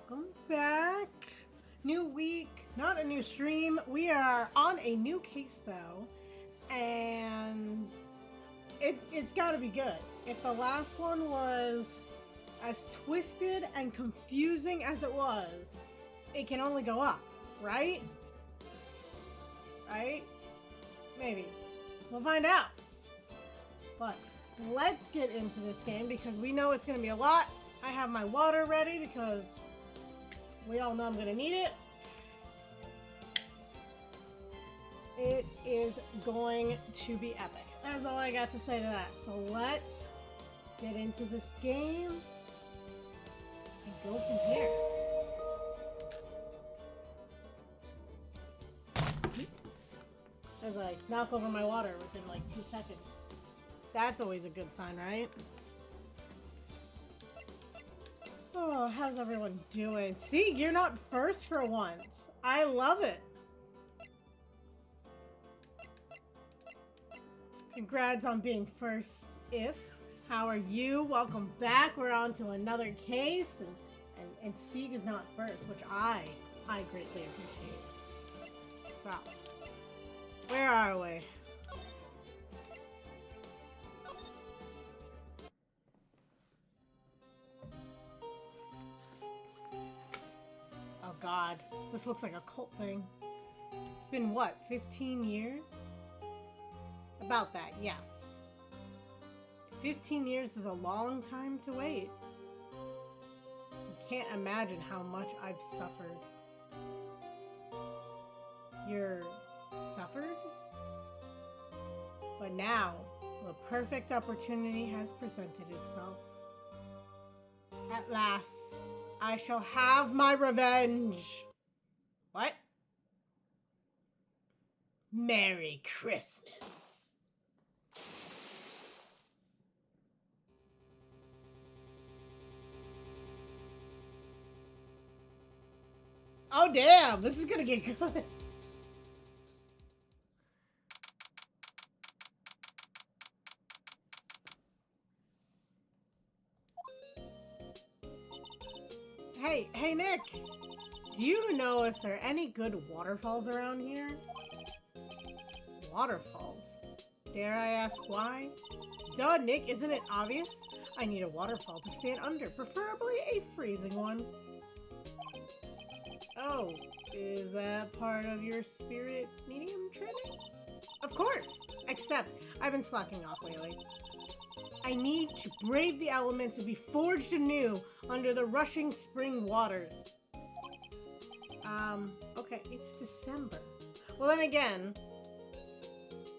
Welcome back. New week, not a new stream. We are on a new case though, and it's got to be good. If the last one was as twisted and confusing as it was, it can only go up, right? Right? Maybe. We'll find out. But let's get into this game because we know it's going to be a lot. I have my water ready because we all know I'm going to need it. It is going to be epic. That's all I got to say to that. So let's get into this game and go from here. As I knock over my water within like 2 seconds. That's always a good sign, right? Oh, how's everyone doing? See, you're not first for once. I love it. Congrats on being first, if. How are you? Welcome back. We're on to another case. And Sieg is not first, which I greatly appreciate. So, where are we? Oh god, this looks like a cult thing. It's been what, 15 years? About that, yes. 15 years is a long time to wait. You can't imagine how much I've suffered. You're suffered? But now, the perfect opportunity has presented itself. At last, I shall have my revenge. What? Merry Christmas. Oh damn, this is gonna get good. Hey Nick, do you know if there are any good waterfalls around here? Waterfalls? Dare I ask why? Duh, Nick, isn't it obvious? I need a waterfall to stand under, preferably a freezing one. Oh, is that part of your spirit medium training? Of course, except I've been slacking off lately. I need to brave the elements and be forged anew under the rushing spring waters. Okay, it's December. Well, then again,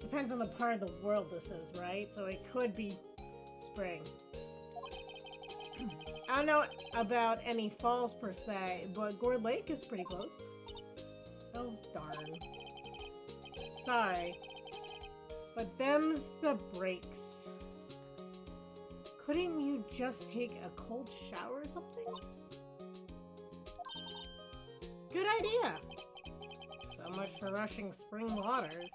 depends on the part of the world this is, right? So it could be spring. I don't know about any falls per se, but Gourd Lake is pretty close. Oh, darn. Sorry. But them's the breaks. Couldn't you just take a cold shower or something? Good idea. So much for rushing spring waters.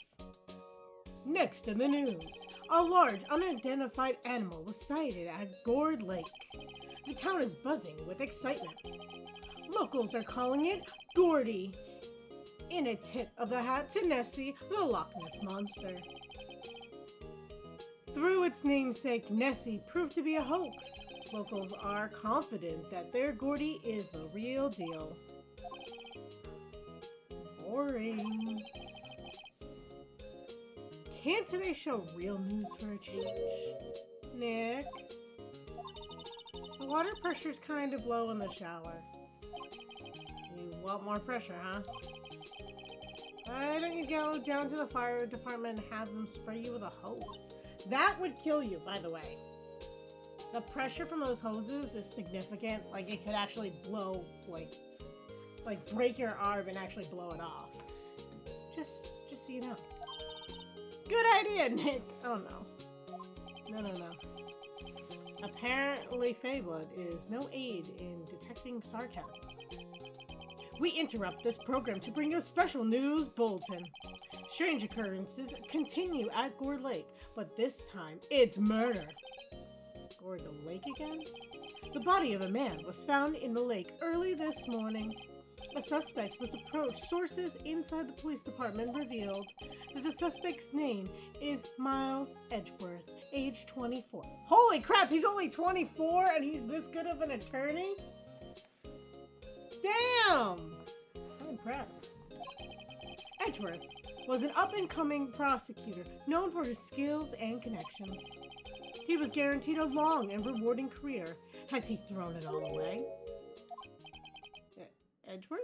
Next in the news, a large unidentified animal was sighted at Gourd Lake. The town is buzzing with excitement. Locals are calling it Gordy, in a tip of the hat to Nessie, the Loch Ness Monster. Through its namesake, Nessie proved to be a hoax. Locals are confident that their Gordy is the real deal. Boring. Can't they show real news for a change? Nick? The water pressure's kind of low in the shower. You want more pressure, huh? Why don't you go down to the fire department and have them spray you with a hose? That would kill you, by the way. The pressure from those hoses is significant. Like, it could actually blow, like break your arm and actually blow it off. Just so you know. Good idea, Nick. Oh, no. No. Apparently, Feyblood is no aid in detecting sarcasm. We interrupt this program to bring you a special news bulletin. Strange occurrences continue at Gourd Lake, but this time it's murder. Gourd Lake again? The body of a man was found in the lake early this morning. A suspect was approached. Sources inside the police department revealed that the suspect's name is Miles Edgeworth, age 24. Holy crap, he's only 24 and he's this good of an attorney? Damn! I'm impressed. Edgeworth was an up-and-coming prosecutor known for his skills and connections. He was guaranteed a long and rewarding career. Has he thrown it all away? Edgeworth?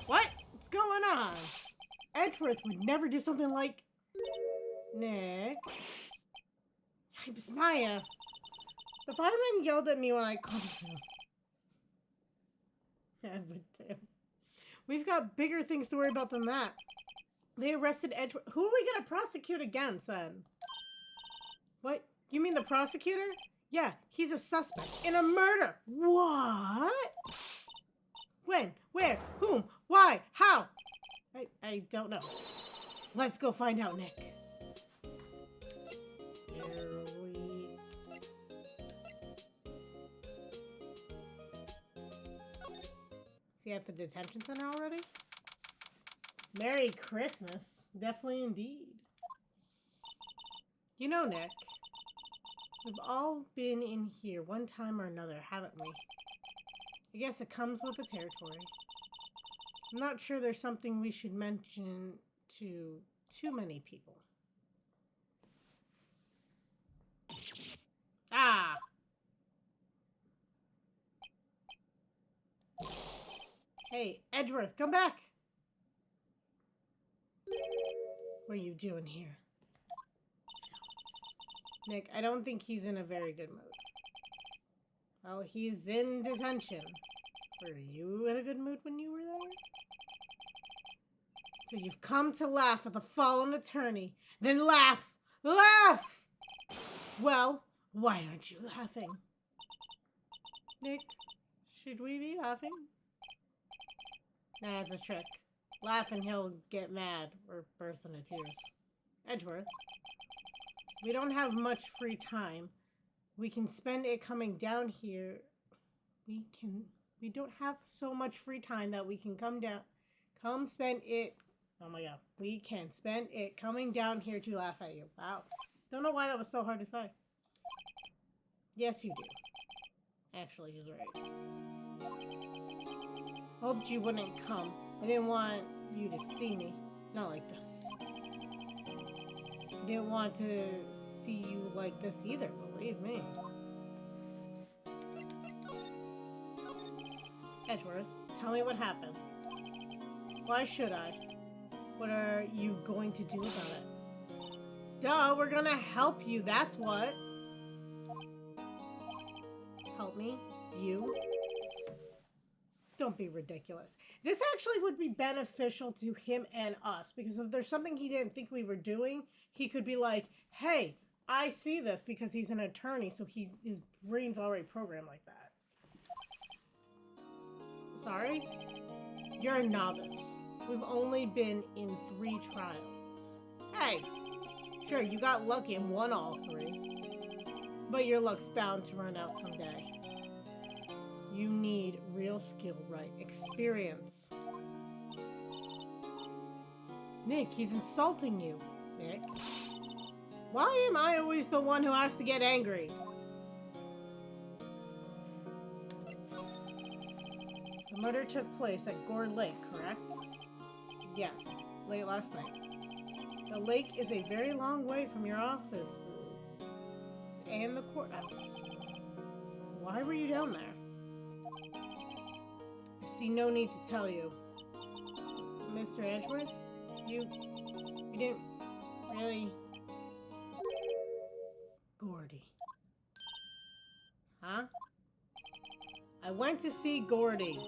What? What's going on? Edgeworth would never do something like... Nick? Yipes, Maya. The fireman yelled at me when I called him. Yeah, I would too. We've got bigger things to worry about than that. They arrested Edgeworth. Who are we going to prosecute against then? What? You mean the prosecutor? Yeah, he's a suspect in a murder. What? When? Where? Whom? Why? How? I don't know. Let's go find out, Nick. Here we... Is he at the detention center already? Merry Christmas. Definitely indeed. You know, Nick, we've all been in here one time or another, haven't we? I guess it comes with the territory. I'm not sure there's something we should mention to too many people. Ah! Hey, Edgeworth, come back! What are you doing here? Nick, I don't think he's in a very good mood. Well, he's in detention. Were you in a good mood when you were there? So you've come to laugh at the fallen attorney. Then laugh! Laugh! Well, why aren't you laughing? Nick, should we be laughing? Nah, it's a trick. Laugh and he'll get mad or burst into tears. Edgeworth, we don't have much free time. We can spend it coming down here. We don't have so much free time that we can come spend it. Oh my god. We can spend it coming down here to laugh at you. Wow. Don't know why that was so hard to say. Yes, you do. Actually, he's right. Hoped you wouldn't come. I didn't want you to see me. Not like this. I didn't want to see you like this either, believe me. Edgeworth, tell me what happened. Why should I? What are you going to do about it? Duh, we're gonna help you, that's what. Help me? You? Don't be ridiculous. This actually would be beneficial to him and us, because if there's something he didn't think we were doing, he could be like, hey, I see this, because he's an attorney, so his brain's already programmed like that. Sorry? You're a novice. We've only been in 3 trials. Hey! Sure, you got lucky and won all 3. But your luck's bound to run out someday. You need real skill, right? Experience. Nick, he's insulting you. Nick? Why am I always the one who has to get angry? The murder took place at Gore Lake, correct? Yes, late last night. The lake is a very long way from your office and the courthouse. Why were you down there? I see no need to tell you. Mr. Edgeworth, you didn't really... Gordy. Huh? I went to see Gordy.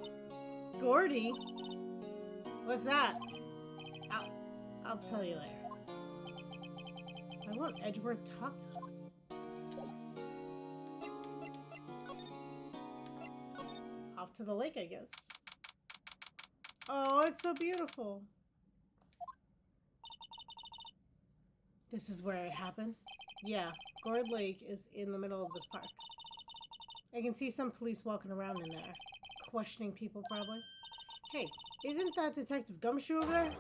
Gordy? What's that? I'll tell you later. I want Edgeworth to talk to us. Off to the lake, I guess. Oh, it's so beautiful. This is where it happened? Yeah, Gourd Lake is in the middle of this park. I can see some police walking around in there. Questioning people, probably. Hey, isn't that Detective Gumshoe over there?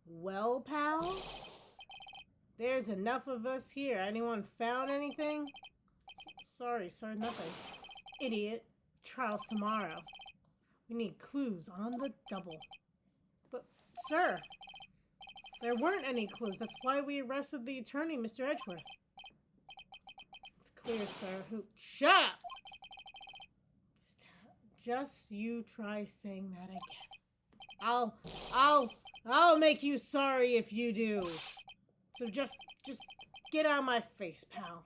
Well, pal? There's enough of us here. Anyone found anything? Sorry, sir, nothing. Idiot. Trial's tomorrow. We need clues on the double. But, sir, there weren't any clues. That's why we arrested the attorney, Mr. Edgeworth. It's clear, sir. Shut up! Just you try saying that again. I'll make you sorry if you do. So just get out of my face, pal.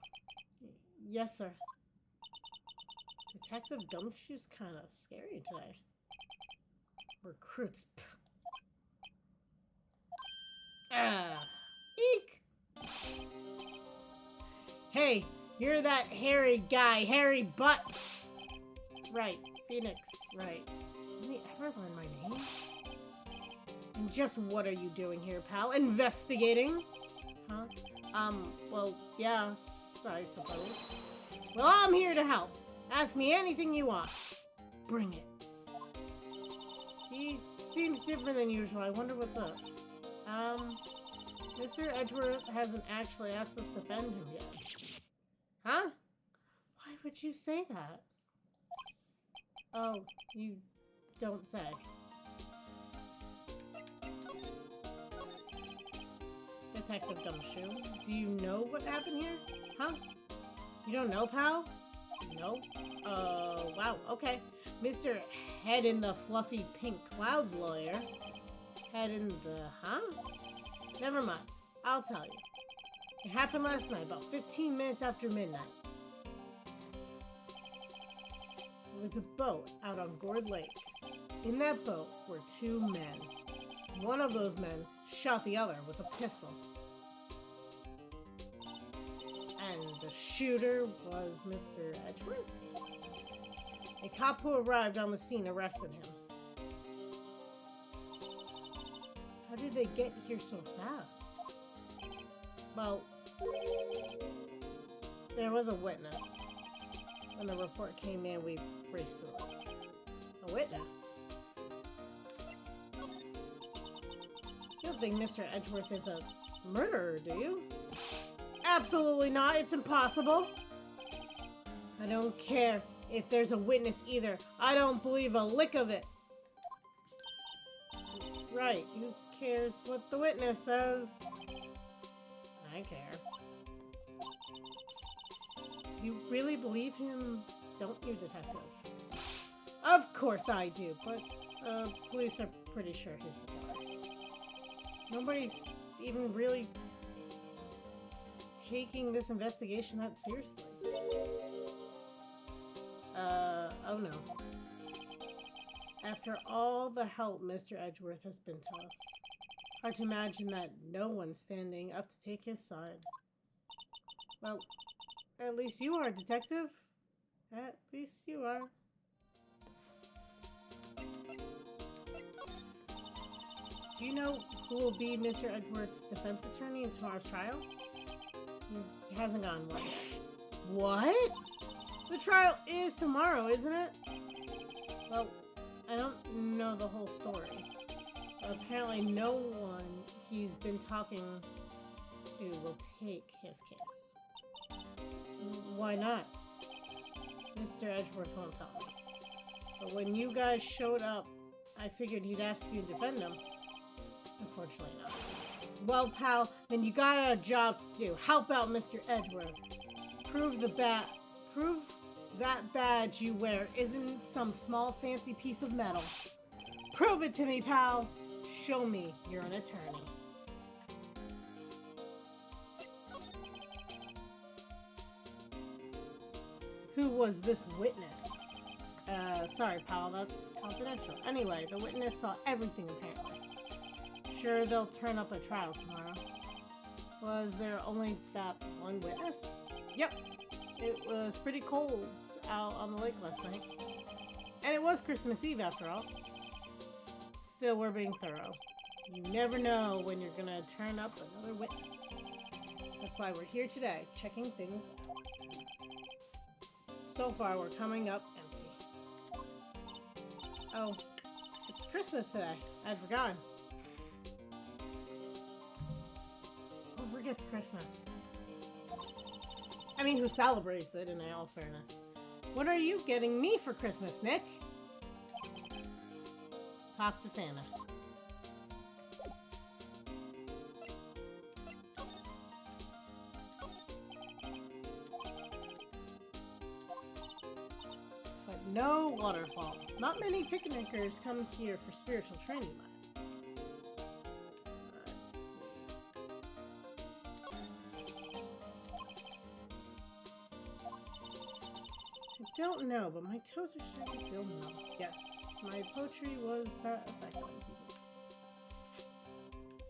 Yes, sir. Detective Gumshoe's kind of scary today. Recruits. Eek! Hey, you're that hairy guy, Hairy Butts! Right, Phoenix, right. Did we ever learn my name? And just what are you doing here, pal? Investigating? Huh? Well, yeah, I suppose. Well, I'm here to help. Ask me anything you want. Bring it. He seems different than usual. I wonder what's up. Mr. Edgeworth hasn't actually asked us to defend him yet. Huh? Why would you say that? Oh, you don't say. Detective Gumshoe, do you know what happened here? Huh? You don't know, pal? No? Wow, okay. Mr. Head in the Fluffy Pink Clouds lawyer. Head in the... huh? Never mind. I'll tell you. It happened last night, about 15 minutes after midnight. There was a boat out on Gourd Lake. In that boat were two men. One of those men shot the other with a pistol. And the shooter was Mr. Edgeworth. A cop who arrived on the scene arrested him. How did they get here so fast? Well, there was a witness. When the report came in, we raced to the lake. A witness? You don't think Mr. Edgeworth is a murderer, do you? Absolutely not. It's impossible. I don't care if there's a witness either. I don't believe a lick of it. Right. Who cares what the witness says? I care. You really believe him, don't you, detective? Of course I do, but police are pretty sure he's the killer. Nobody's even really taking this investigation that seriously. Oh no. After all the help Mr. Edgeworth has been to us, hard to imagine that no one's standing up to take his side. Well, at least you are, detective. At least you are. Do you know who will be Mr. Edgeworth's defense attorney in tomorrow's trial? He hasn't gotten one yet. What? The trial is tomorrow, isn't it? Well, I don't know the whole story. Apparently no one he's been talking to will take his case. Why not? Mr. Edgeworth won't tell me. But when you guys showed up, I figured he'd ask you to defend him. Unfortunately not. Well, pal, then you got a job to do. Help out Mr. Edgeworth. Prove that badge you wear isn't some small fancy piece of metal. Prove it to me, pal. Show me you're an attorney. Who was this witness? Sorry, pal, that's confidential. Anyway, the witness saw everything apparently. Sure, they'll turn up at trial tomorrow. Was there only that one witness? Yep. It was pretty cold out on the lake last night. And it was Christmas Eve after all. Still, we're being thorough. You never know when you're gonna turn up another witness. That's why we're here today, checking things out. So far, we're coming up empty. Oh, it's Christmas today. I'd forgotten. Who forgets Christmas? I mean, who celebrates it, in all fairness. What are you getting me for Christmas, Nick? Talk to Santa. But no waterfall. Not many picnickers come here for spiritual training. I don't know, but my toes are starting to feel numb. Yes, my poetry was that effective on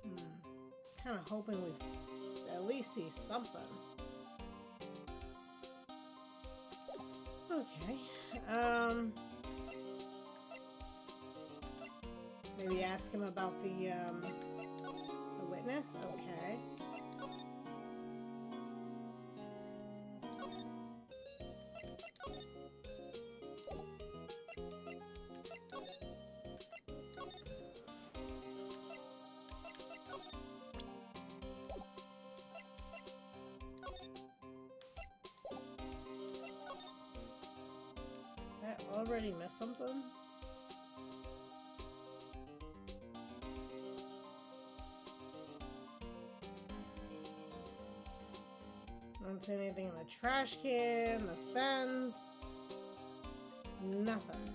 people. Kind of hoping we at least see something. Okay. Maybe ask him about the witness? Okay. I already missed something? I don't see anything in the trash can, the fence, nothing.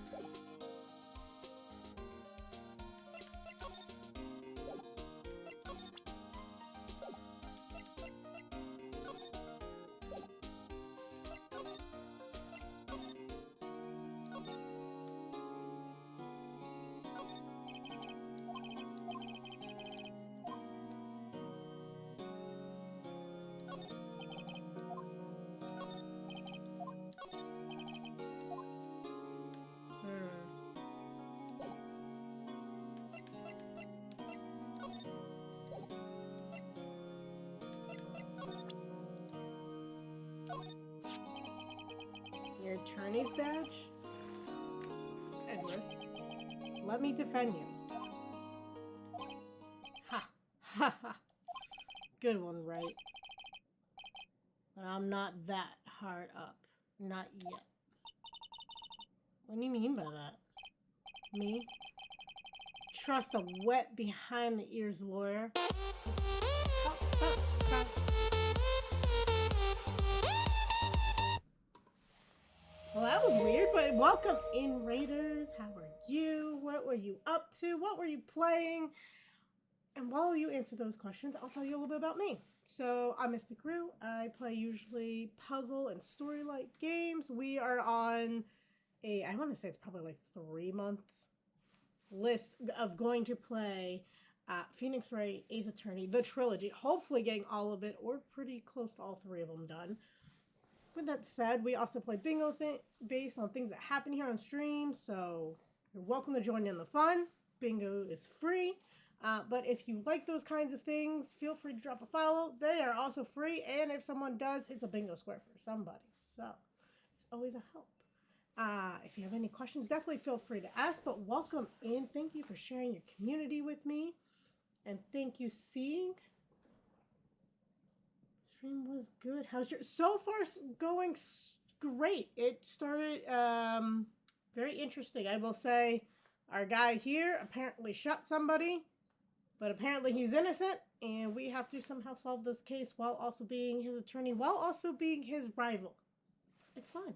Your attorney's badge? Edward, let me defend you. Ha! Ha ha! Good one, right? But I'm not that hard up. Not yet. What do you mean by that? Me? Trust a wet behind the ears lawyer? Well, that was weird, but welcome in, Raiders. How are you? What were you up to? What were you playing? And while you answer those questions, I'll tell you a little bit about me. So, I'm Mystic Rue. I play usually puzzle and story-like games. We are on I want to say it's probably like 3-month list of going to play Phoenix Wright, Ace Attorney, the trilogy. Hopefully getting all of it or pretty close to all 3 of them done. With that said, we also play bingo based on things that happen here on stream, so you're welcome to join in the fun. Bingo is free, but if you like those kinds of things, feel free to drop a follow. They are also free, and if someone does, it's a bingo square for somebody, so it's always a help. If you have any questions, definitely feel free to ask, but welcome in. Thank you for sharing your community with me, and thank you, Seeing. Stream was good. How's your so far going? Great. It started very interesting. I will say our guy here apparently shot somebody, but apparently he's innocent, and we have to somehow solve this case while also being his attorney, while also being his rival. It's fun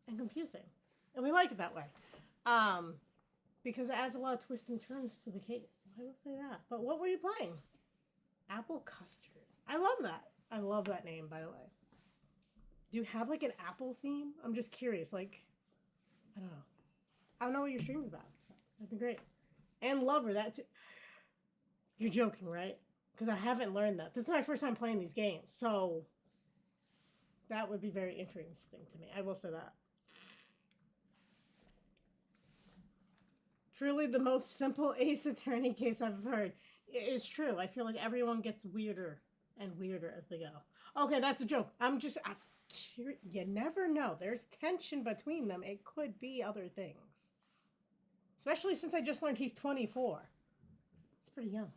and confusing, and we like it that way, because it adds a lot of twists and turns to the case. So I will say that. But what were you playing? Apple custard. I love that. I love that name, by the way. Do you have like an Apple theme? I'm just curious. Like, I don't know. I don't know what your stream's about. So that'd be great. And Lover, that too. You're joking, right? Because I haven't learned that. This is my first time playing these games. So that would be very interesting to me. I will say that. Truly the most simple Ace Attorney case I've heard. It's true. I feel like everyone gets weirder and weirder as they go. Okay, that's a joke. I'm just... You never know. There's tension between them. It could be other things. Especially since I just learned he's 24. It's pretty young.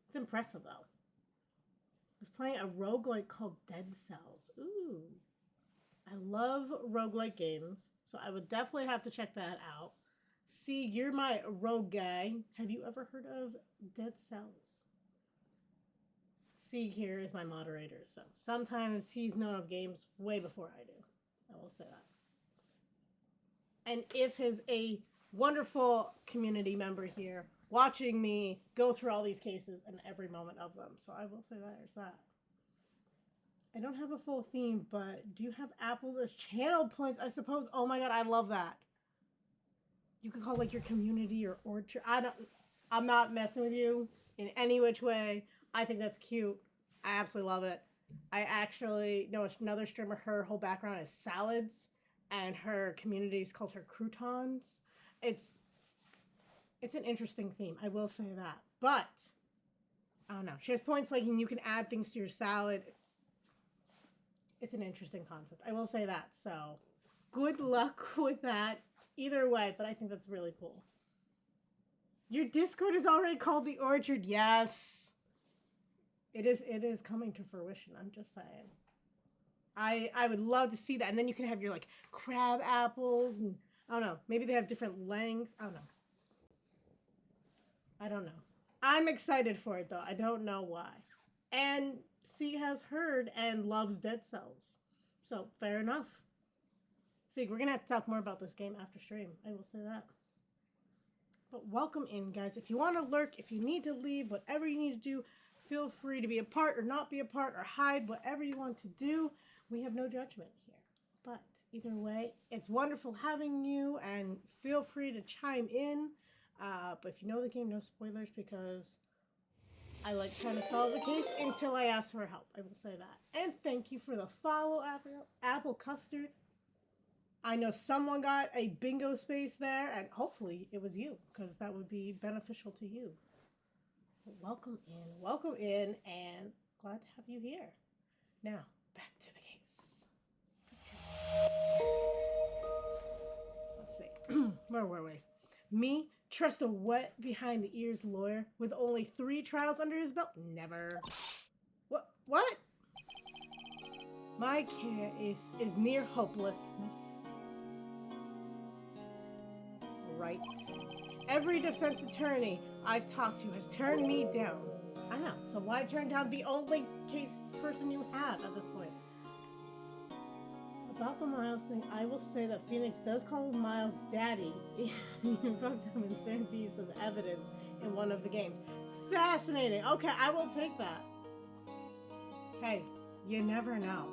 It's impressive, though. I was playing a roguelike called Dead Cells. Ooh. I love roguelike games, so I would definitely have to check that out. See, you're my rogue guy. Have you ever heard of Dead Cells? Sieg here is my moderator, so sometimes he's known of games way before I do. I will say that. And if is a wonderful community member here watching me go through all these cases and every moment of them. So I will say that there's that. I don't have a full theme, but do you have apples as channel points? I suppose. Oh my god, I love that. You could call like your community your orchard. I'm not messing with you in any which way. I think that's cute. I absolutely love it. I actually know another streamer, her whole background is salads, and her community's called her croutons. It's an interesting theme, I will say that. But, I don't know. She has points like you can add things to your salad. It's an interesting concept. I will say that. So, good luck with that. Either way, but I think that's really cool. Your Discord is already called The Orchard. Yes. It is coming to fruition. I'm just saying. I would love to see that. And then you can have your like crab apples and I don't know. Maybe they have different lengths. I don't know. I'm excited for it though. I don't know why. And C has heard and loves Dead Cells. So fair enough. See, we're gonna have to talk more about this game after stream. I will say that. But welcome in, guys. If you want to lurk, if you need to leave, whatever you need to do, feel free to be a part or not be a part or hide, whatever you want to do. We have no judgment here. But either way, it's wonderful having you, and feel free to chime in. But if you know the game, no spoilers, because I like trying to solve the case until I ask for help. I will say that. And thank you for the follow, Apple Custard. I know someone got a bingo space there, and hopefully it was you, because that would be beneficial to you. Welcome in, and glad to have you here. Now, back to the case. Let's see. Where were we? Me, trust a wet behind-the-ears lawyer with only 3 trials under his belt? Never. What? My case is near hopelessness. Right. Every defense attorney I've talked to has turned me down. I know. So why turn down the only person you have at this point? About the Miles thing, I will say that Phoenix does call Miles daddy. He invoked him in certain pieces of evidence in one of the games. Fascinating. Okay, I will take that. Hey, you never know.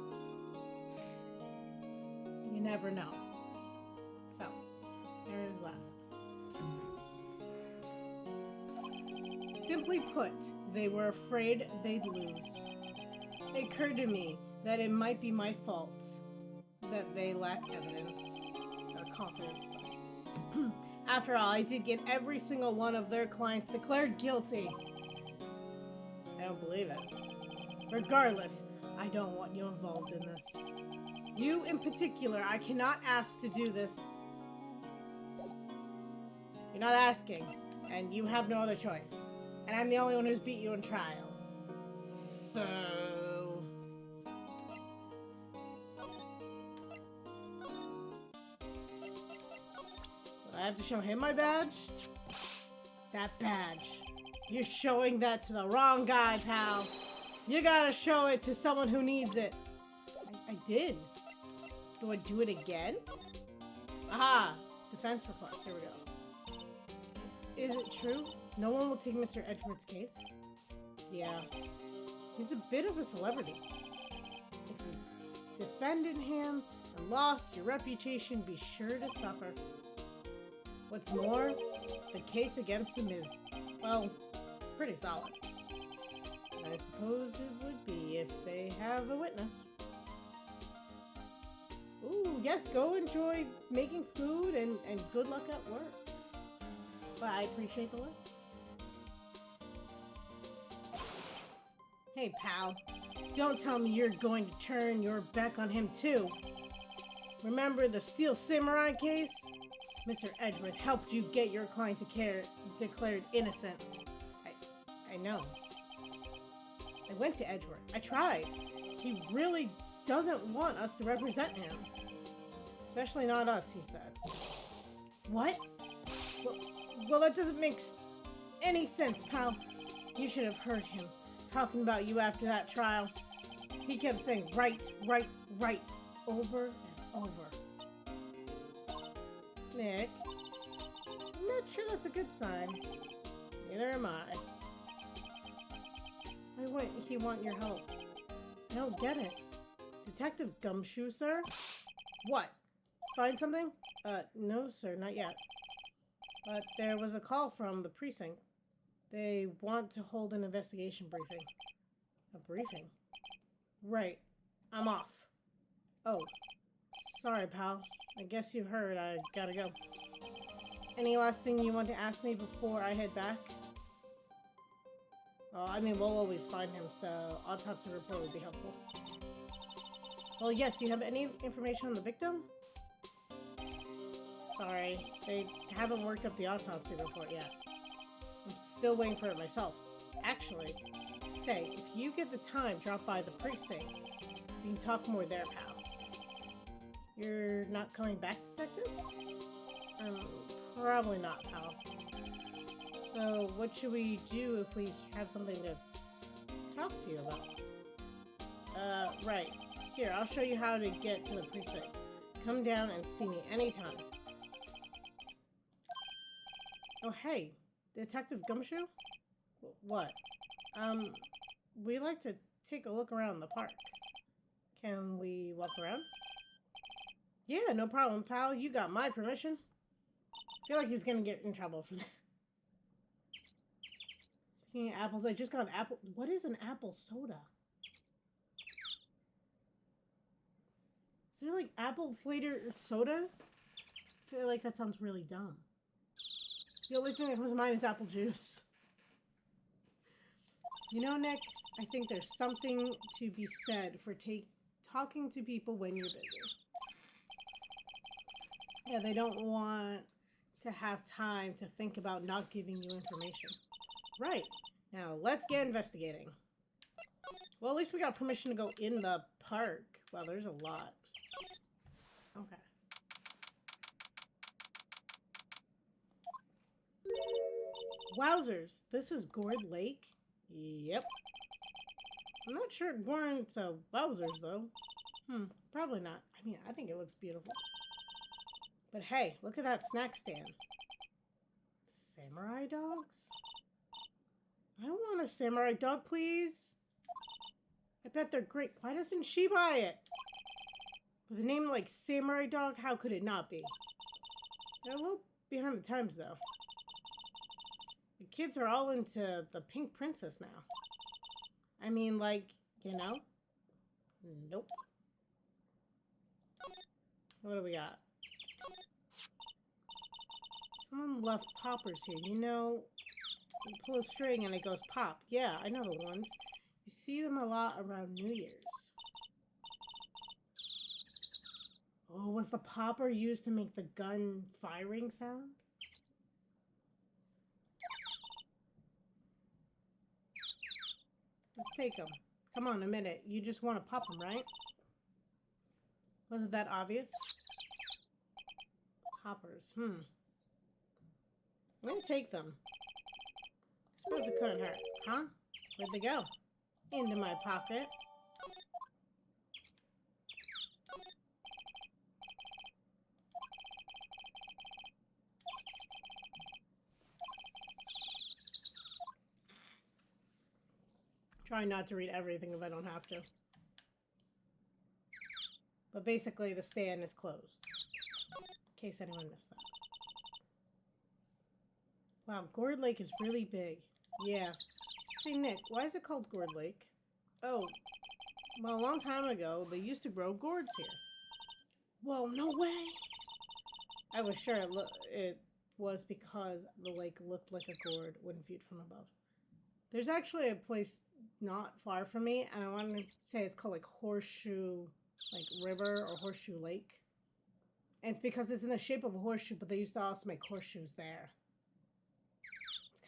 You never know. So, there is that. Simply put, they were afraid they'd lose. It occurred to me that it might be my fault that they lack evidence or confidence. After all, I did get every single one of their clients declared guilty. I don't believe it. Regardless, I don't want you involved in this. You in particular, I cannot ask to do this. You're not asking, and you have no other choice. And I'm the only one who's beat you in trial. So... I have to show him my badge? That badge. You're showing that to the wrong guy, pal. You gotta show it to someone who needs it. I did. Do I do it again? Aha! Defense request. There we go. Is it true? No one will take Mr. Edgeworth's case? Yeah. He's a bit of a celebrity. If you defended him and lost your reputation, be sure to suffer. What's more, the case against him is, well, pretty solid. I suppose it would be if they have a witness. Ooh, yes, go enjoy making food and good luck at work. But I appreciate the work. Hey, pal. Don't tell me you're going to turn your back on him, too. Remember the Steel Samurai case? Mr. Edgeworth helped you get your client declared innocent. I know. I went to Edgeworth. I tried. He really doesn't want us to represent him. Especially not us, he said. What? Well, that doesn't make any sense, pal. You should have heard him talking about you after that trial. He kept saying right, over and over. Nick, I'm not sure that's a good sign. Neither am I. Why wouldn't he want your help? I don't get it. Detective Gumshoe, sir? What? Find something? No, sir, not yet. But there was a call from the precinct. They want to hold an investigation briefing. A briefing? Right. I'm off. Oh. Sorry, pal. I guess you heard. I gotta go. Any last thing you want to ask me before I head back? Well, I mean, we'll always find him, so autopsy report would be helpful. Well, yes, you have any information on the victim? Sorry, they haven't worked up the autopsy report yet. I'm still waiting for it myself. Actually, say, if you get the time, drop by the precinct. We can talk more there, pal. You're not coming back, detective? Probably not, pal. So, what should we do if we have something to talk to you about? Right. Here, I'll show you how to get to the precinct. Come down and see me anytime. Oh, hey. Detective Gumshoe? What? We like to take a look around the park. Can we walk around? Yeah, no problem, pal. You got my permission. I feel like he's gonna get in trouble for that. Speaking of apples, I just got an apple. What is an apple soda? Is there like apple flavored soda? I feel like that sounds really dumb. The only thing that comes to mind is apple juice. You know, Nick, I think there's something to be said for talking to people when you're busy. Yeah, they don't want to have time to think about not giving you information. Right. Now, let's get investigating. Well, at least we got permission to go in the park. Wow, there's a lot. Okay. Wowzers, this is Gourd Lake? Yep. I'm not sure it warrants wowzers, though. Probably not. I mean, I think it looks beautiful. But hey, look at that snack stand. Samurai dogs? I want a samurai dog, please. I bet they're great. Why doesn't she buy it? With a name like Samurai Dog, how could it not be? They're a little behind the times, though. The kids are all into the Pink Princess now. I mean, like, you know? Nope. What do we got? Someone left poppers here. You know, you pull a string and it goes pop. Yeah, I know the ones. You see them a lot around New Year's. Oh, was the popper used to make the gun firing sound? Let's take them. Come on, a minute. You just want to pop them, right? Wasn't that obvious? Poppers. I'm gonna take them. I suppose it couldn't hurt. Huh? Where'd they go? Into my pocket. Try not to read everything if I don't have to. But basically, the stand is closed. In case anyone missed that. Wow, Gourd Lake is really big. Yeah. Say, Nick, why is it called Gourd Lake? Oh, well, a long time ago, they used to grow gourds here. Whoa, no way! I was sure it was because the lake looked like a gourd when viewed from above. There's actually a place not far from me, and I want to say it's called like Horseshoe, like River or Horseshoe Lake. And it's because it's in the shape of a horseshoe, but they used to also make horseshoes there.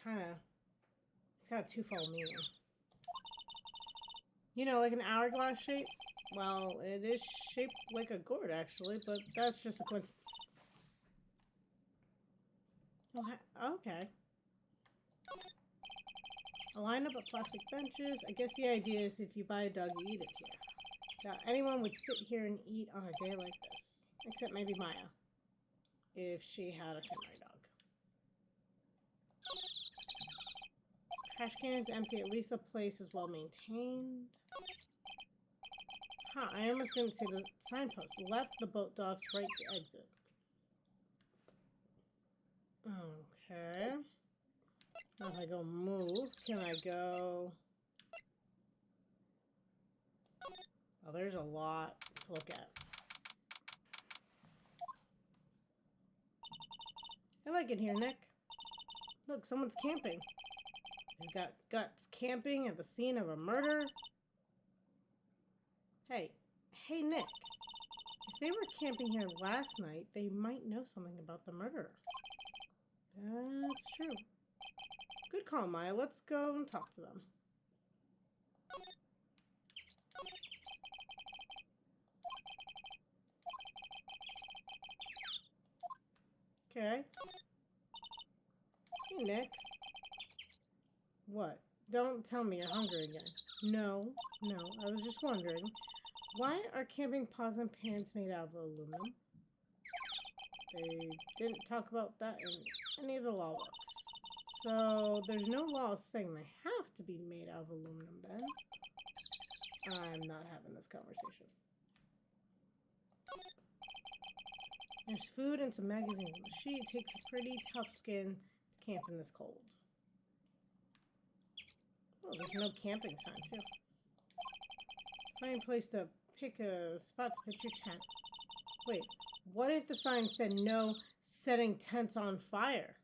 It's got a twofold meaning. You know, like an hourglass shape? Well, it is shaped like a gourd, actually, but that's just a coincidence. Oh, okay. A lineup of plastic benches. I guess the idea is if you buy a dog, you eat it here. Now, anyone would sit here and eat on a day like this. Except maybe Maya. If she had a samurai dog. Trash can is empty. At least the place is well maintained. Huh, I almost didn't see the signpost. Left the boat docks, right to exit. Okay. Now if I go move, can I go... Oh, there's a lot to look at. I like it here, Nick. Look, someone's camping. They've got guts camping at the scene of a murder. Hey, Nick. If they were camping here last night, they might know something about the murderer. That's true. Good call, Maya. Let's go and talk to them. Okay. Hey, Nick. What? Don't tell me you're hungry again. No, I was just wondering. Why are camping pots and pans made out of aluminum? They didn't talk about that in any of the law books. So there's no law saying they have to be made out of aluminum then. I'm not having this conversation. There's food and some magazines on the sheet. It takes a pretty tough skin to camp in this cold. Oh, there's no camping sign, too. Find a place to pick a spot to pitch your tent. Wait, what if the sign said no setting tents on fire?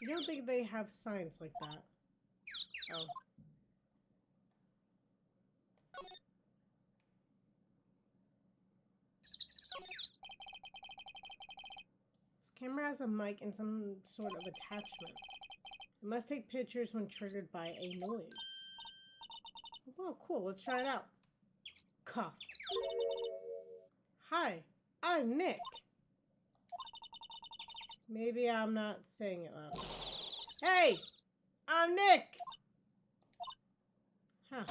You don't think they have signs like that? Oh. This camera has a mic and some sort of attachment. It must take pictures when triggered by a noise. Well, cool. Let's try it out. Cough. Hi, I'm Nick. Maybe I'm not saying it loud. Hey, I'm Nick. Huh.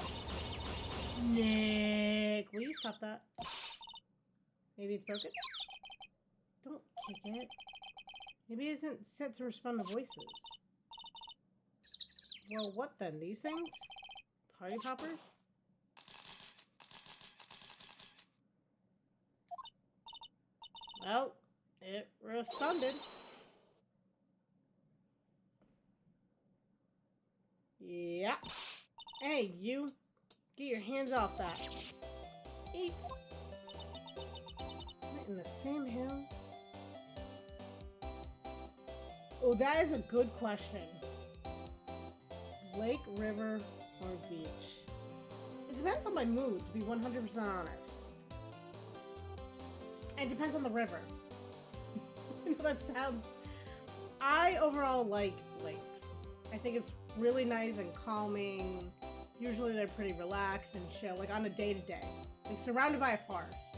Nick, will you stop that? Maybe it's broken? Don't kick it. Maybe it isn't set to respond to voices. Well, what then? These things? Party poppers? Well, it responded. Yeah. Hey, you. Get your hands off that. Eat. What in the Sam Hill? Oh, that is a good question. Lake, river, or beach? It depends on my mood, to be 100% honest. It depends on the river. You know, that sounds... I overall like lakes. I think it's really nice and calming. Usually they're pretty relaxed and chill, like on a day-to-day. Like surrounded by a forest,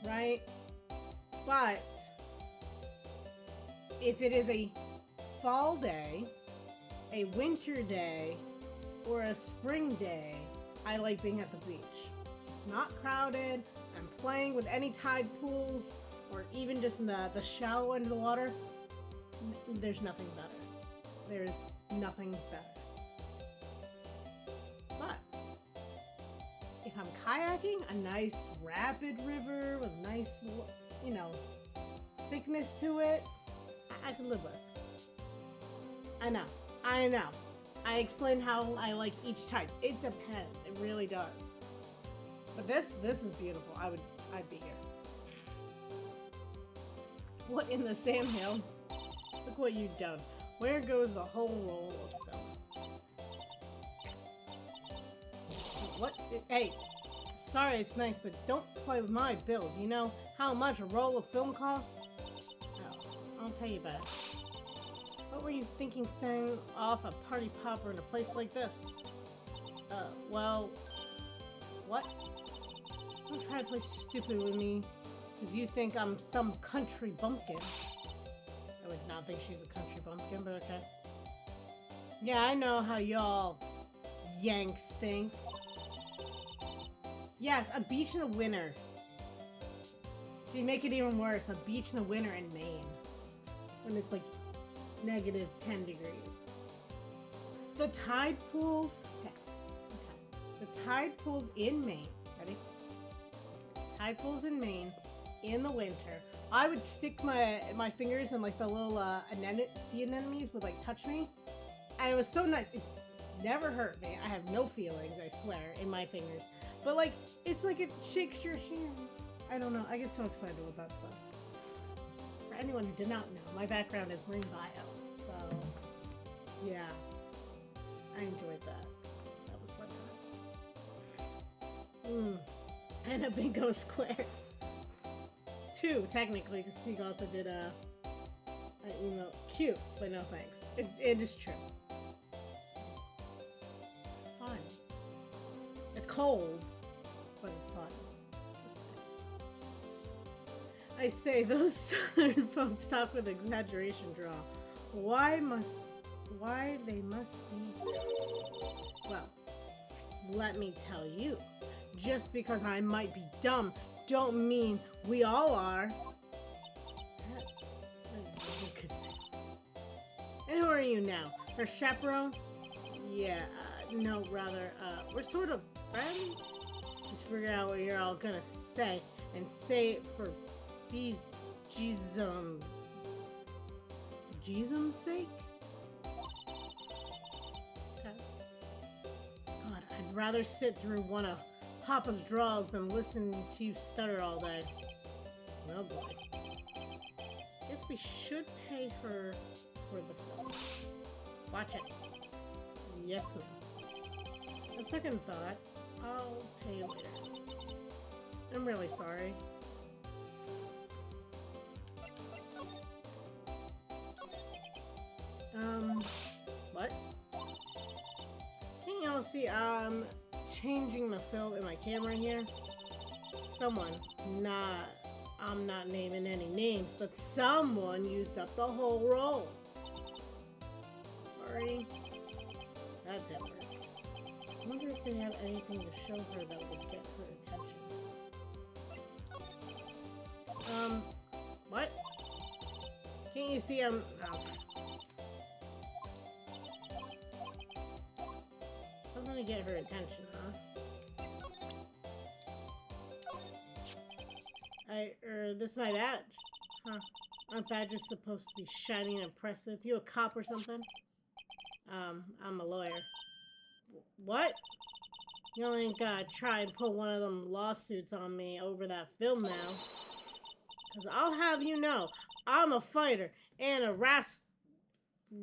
right? But if it is a fall day, a winter day, or a spring day, I like being at the beach. It's not crowded. I'm playing with any tide pools, or even just in the shallow end of the water. There's nothing better. There's nothing better. But if I'm kayaking, a nice rapid river with nice, you know, thickness to it, I can live with. I know. I explained how I like each type. It depends. It really does. But this is beautiful. I'd be here. What in the Sam Hill? Look what you've done. Where goes the whole roll of film? What? Hey, sorry it's nice, but don't play with my bills. You know how much a roll of film costs? Oh, I'll pay you back. What were you thinking setting off a party popper in a place like this? Well... What? Don't try to play stupid with me, because you think I'm some country bumpkin. I would not think she's a country bumpkin, but okay. Yeah, I know how y'all Yanks think. Yes, a beach in the winter. See, make it even worse. A beach in the winter in Maine. When it's like negative 10 degrees. The tide pools... Okay. The tide pools in Maine. Ready? Tide pools in Maine in the winter. I would stick my fingers in like the little sea anemones would like touch me. And it was so nice. It never hurt me. I have no feelings, I swear, in my fingers. But like, it's like it shakes your hand. I don't know. I get so excited with that stuff. For anyone who did not know, my background is marine bio. So, yeah. I enjoyed that. That was fun times. And a bingo square. 2, technically, because Steve also did an email. Cute, but no thanks. It is true. It's fun. It's cold, but it's fun. I say those southern folks talk with exaggeration draw. Why they must be? Well, let me tell you. Just because I might be dumb, don't mean we all are. And who are you now? Her chaperone? Yeah, no, rather, we're sort of friends. Just figure out what you're all gonna say, and say it for these Jesus' sake? Okay. God, I'd rather sit through one of Papa's draws than listen to you stutter all day. Oh boy. Guess we should pay her for the film. Watch it. Yes, ma'am. On second thought, I'll pay you later. I'm really sorry. What? Can y'all see, changing the film in my camera here? Someone, I'm not naming any names, but someone used up the whole roll. Sorry. That didn't work. I wonder if they have anything to show her that would get her attention. What? Can't you see I'm... Oh. Something to get her attention, huh? This is my badge. Huh. Aren't badges supposed to be shiny and impressive? You a cop or something? I'm a lawyer. What? You only ain't gotta try and put one of them lawsuits on me over that film now. Cause I'll have you know, I'm a fighter and a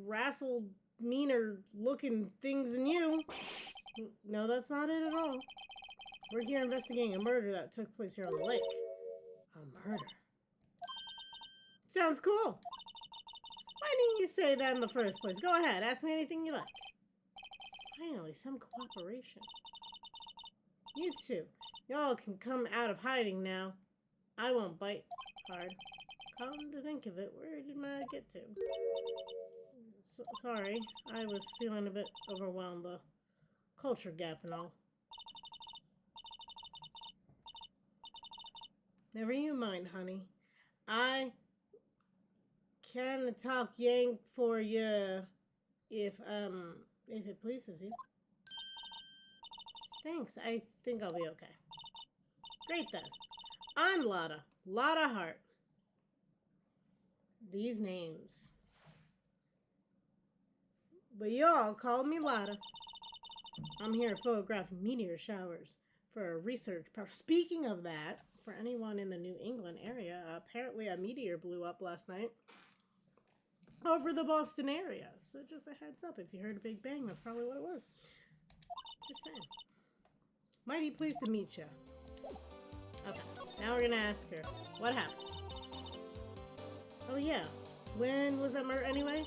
rassle meaner looking things than you. No, that's not it at all. We're here investigating a murder that took place here on the lake. A murder? Sounds cool. Why didn't you say that in the first place? Go ahead, ask me anything you like. Finally, some cooperation. You two, y'all can come out of hiding now. I won't bite hard. Come to think of it, where did I get to? Sorry, I was feeling a bit overwhelmed, the culture gap and all. Never you mind, honey. I can talk Yank for you if it pleases you. Thanks, I think I'll be okay. Great then. I'm Lotta. Lotta Hart. These names. But y'all call me Lotta. I'm here to photograph meteor showers for a research project. Speaking of that, for anyone in the New England area, apparently a meteor blew up last night. over the Boston area. So just a heads up, if you heard a big bang, that's probably what it was. Just saying. Mighty pleased to meet you. Okay, now we're gonna ask her, what happened? Oh yeah, when was that murder anyway?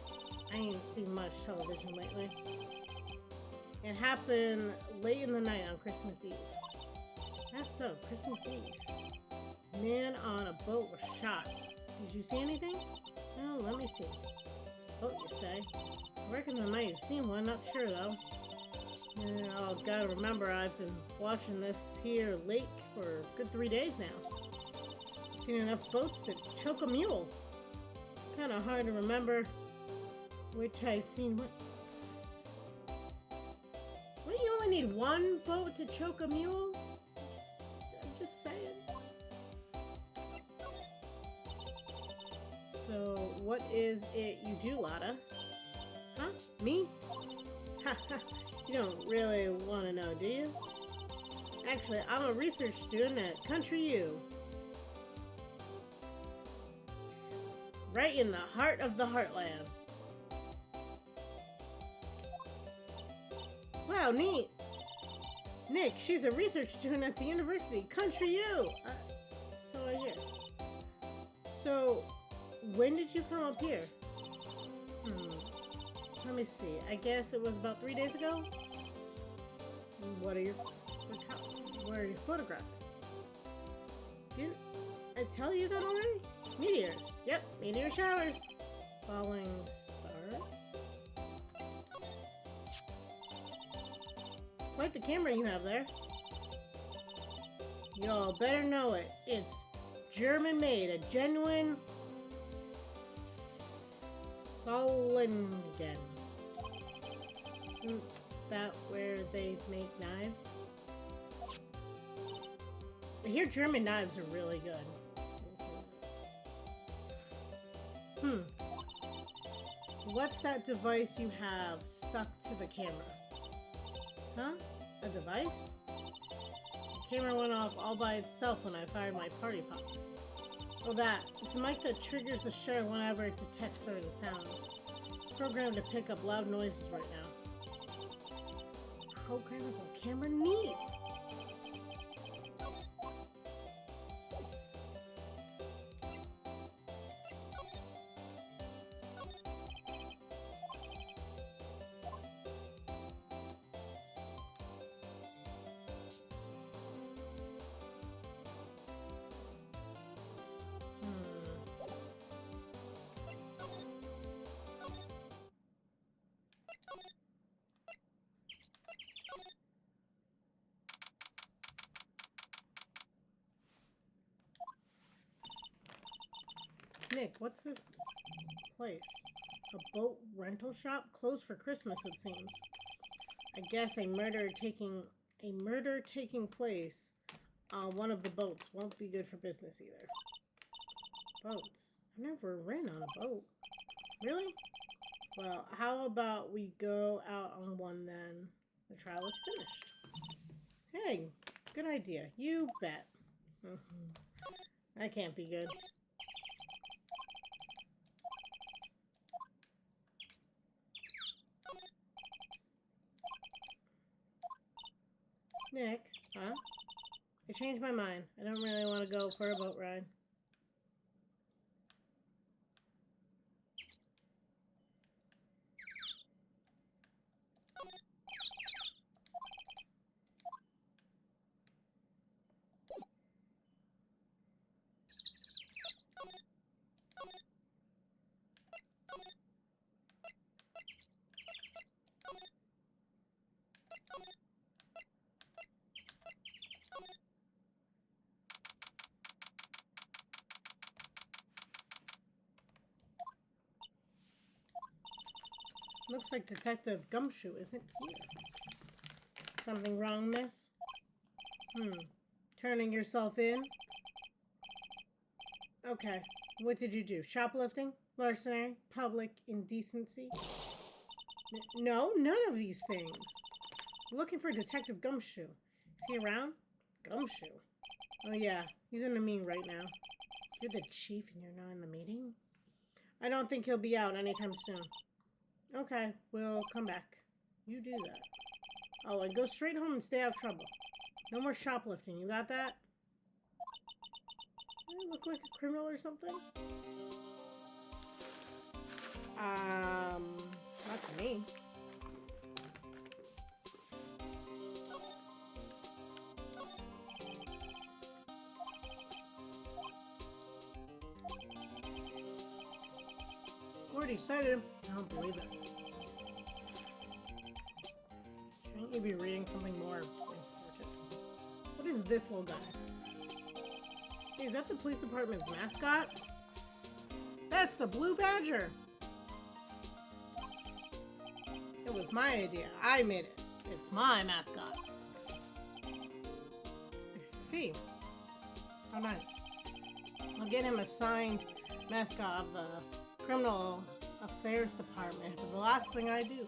I ain't seen much television lately. It happened late in the night on Christmas Eve. That's so, Christmas Eve. Man on a boat was shot. Did you see anything? Oh, let me see. Boat, you say? I reckon I might have seen one, not sure though. Oh, gotta remember, I've been watching this here lake for a good 3 days now. I've seen enough boats to choke a mule. Kinda hard to remember which I seen what. What, you only need one boat to choke a mule? I'm just saying. So, what is it you do, Lotta? Huh? Me? Haha. You don't really want to know, do you? Actually, I'm a research student at Country U. Right in the heart of the heartland. Wow, neat. Nick, she's a research student at the university. Country U! So I hear. So, when did you come up here? Let me see. I guess it was about 3 days ago? What are your photographs? Didn't I tell you that already? Meteors. Yep, meteor showers. Falling stars. Quite the camera you have there. Y'all better know it. It's German made, a genuine Solingen. Isn't that where they make knives? I hear German knives are really good. What's that device you have stuck to the camera? Huh? A device? The camera went off all by itself when I fired my party pop. Oh, that. It's a mic that triggers the shutter whenever it detects certain sounds. It's programmed to pick up loud noises right now. Programmable camera? Neat! Nick, what's this place? A boat rental shop? Closed for Christmas, it seems. I guess a murder taking place on one of the boats won't be good for business either. Boats? I've never ran on a boat. Really? Well, how about we go out on one then? The trial is finished. Hey, good idea. You bet. That can't be good. Nick, huh? I changed my mind. I don't really want to go for a boat ride. Looks like Detective Gumshoe isn't here. Something wrong, miss? Turning yourself in? Okay. What did you do? Shoplifting? Larceny? Public indecency? No, none of these things. I'm looking for Detective Gumshoe. Is he around? Gumshoe? Oh yeah, he's in a meeting right now. You're the chief and you're not in the meeting? I don't think he'll be out anytime soon. Okay, we'll come back. You do that. Oh, and go straight home and stay out of trouble. No more shoplifting. You got that? Do I look like a criminal or something? Not to me. Already cited him. I don't believe it. Shouldn't you be reading something more important? What is this little guy? Hey, is that the police department's mascot? That's the Blue Badger! It was my idea. I made it. It's my mascot. I see. How nice. I'll get him a signed mascot of the Criminal Affairs Department for the last thing I do.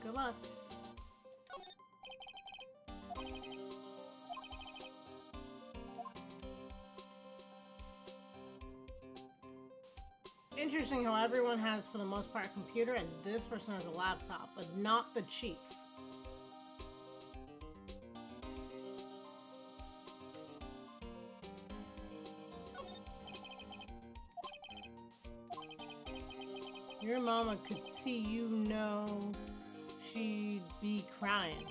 Good luck. Interesting how everyone has, for the most part, a computer, and this person has a laptop, but not the chief. Your mama could see you know she'd be crying.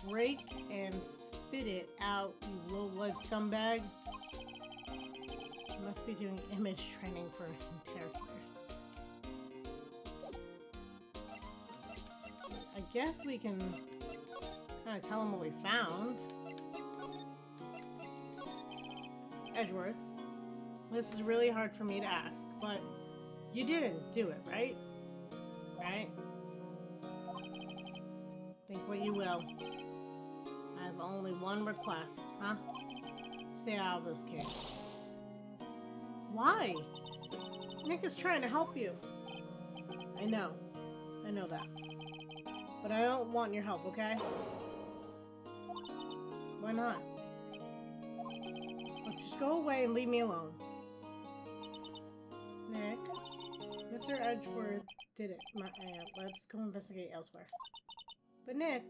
Break and spit it out, you low-life scumbag. You must be doing image training for interrogators. I guess we can kind of tell them what we found. Edgeworth, this is really hard for me to ask, but you didn't do it, right? Right? Think what you will. I have only one request, huh? Stay out of this case. Why? Nick is trying to help you. I know that. But I don't want your help, okay? Why not? Look, just go away and leave me alone. Nick? Mr. Edgeworth did it. Let's go investigate elsewhere. But Nick...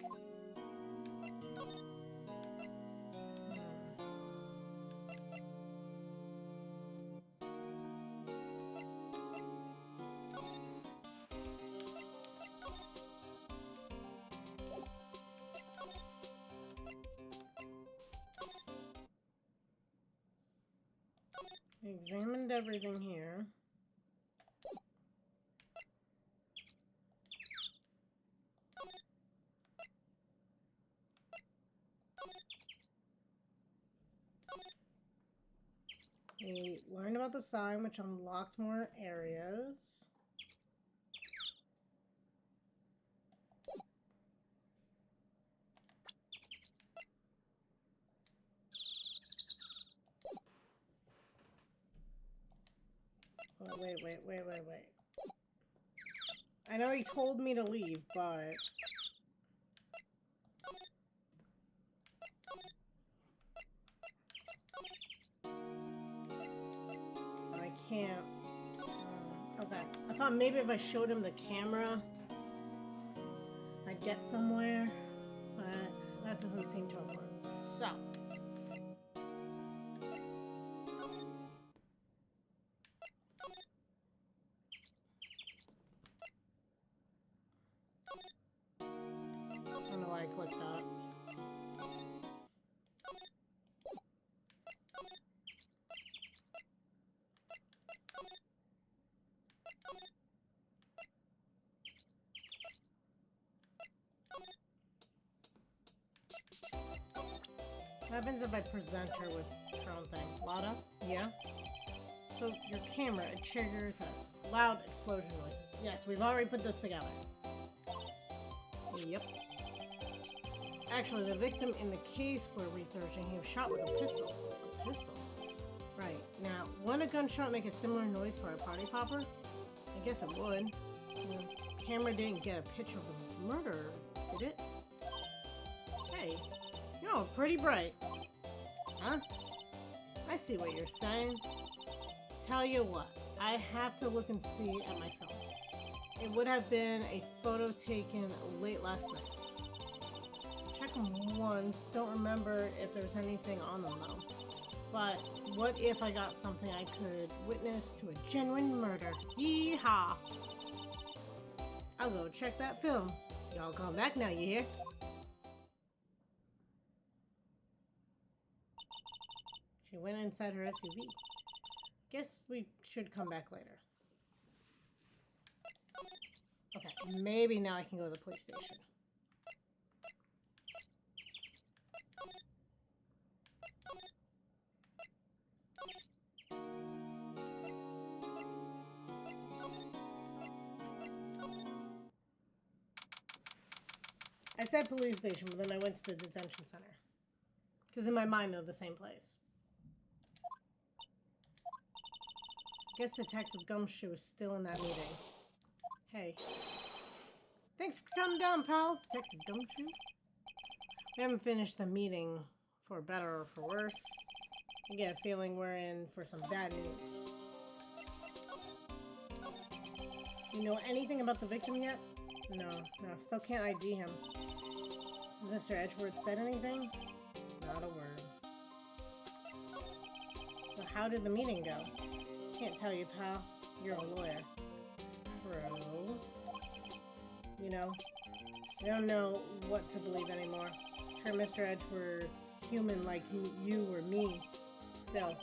Examined everything here. We learned about the sign, which unlocked more areas. Oh, wait. I know he told me to leave, but... I can't... okay. I thought maybe if I showed him the camera, I'd get somewhere, but that doesn't seem to have worked. So... I don't know why I clicked that. What happens if I present her with her own thing? Lada? Yeah? So your camera, it triggers loud explosion noises. Yes, we've already put this together. Yep. Actually, the victim in the case we're researching, he was shot with a pistol. A pistol? Right. Now, would a gunshot make a similar noise to our party popper? I guess it would. The camera didn't get a picture of the murderer, did it? Hey, you're pretty bright. Huh? I see what you're saying. Tell you what, I have to look and see at my film. It would have been a photo taken late last night. Check them once, don't remember if there's anything on them though. But what if I got something I could witness to a genuine murder? Yeehaw! I'll go check that film. Y'all come back now, you hear? She went inside her SUV. Guess we should come back later. Okay, maybe now I can go to the police station. I said police station, but then I went to the detention center. Because in my mind, they're the same place. Guess Detective Gumshoe is still in that meeting. Hey. Thanks for coming down, pal. Detective Gumshoe? We haven't finished the meeting, for better or for worse. I get a feeling we're in for some bad news. You know anything about the victim yet? No, still can't ID him. Has Mr. Edgeworth said anything? Not a word. So how did the meeting go? Can't tell you, pal. You're a lawyer. True. You know, I don't know what to believe anymore. Sure, Mr. Edgeworth's human like you or me. Still,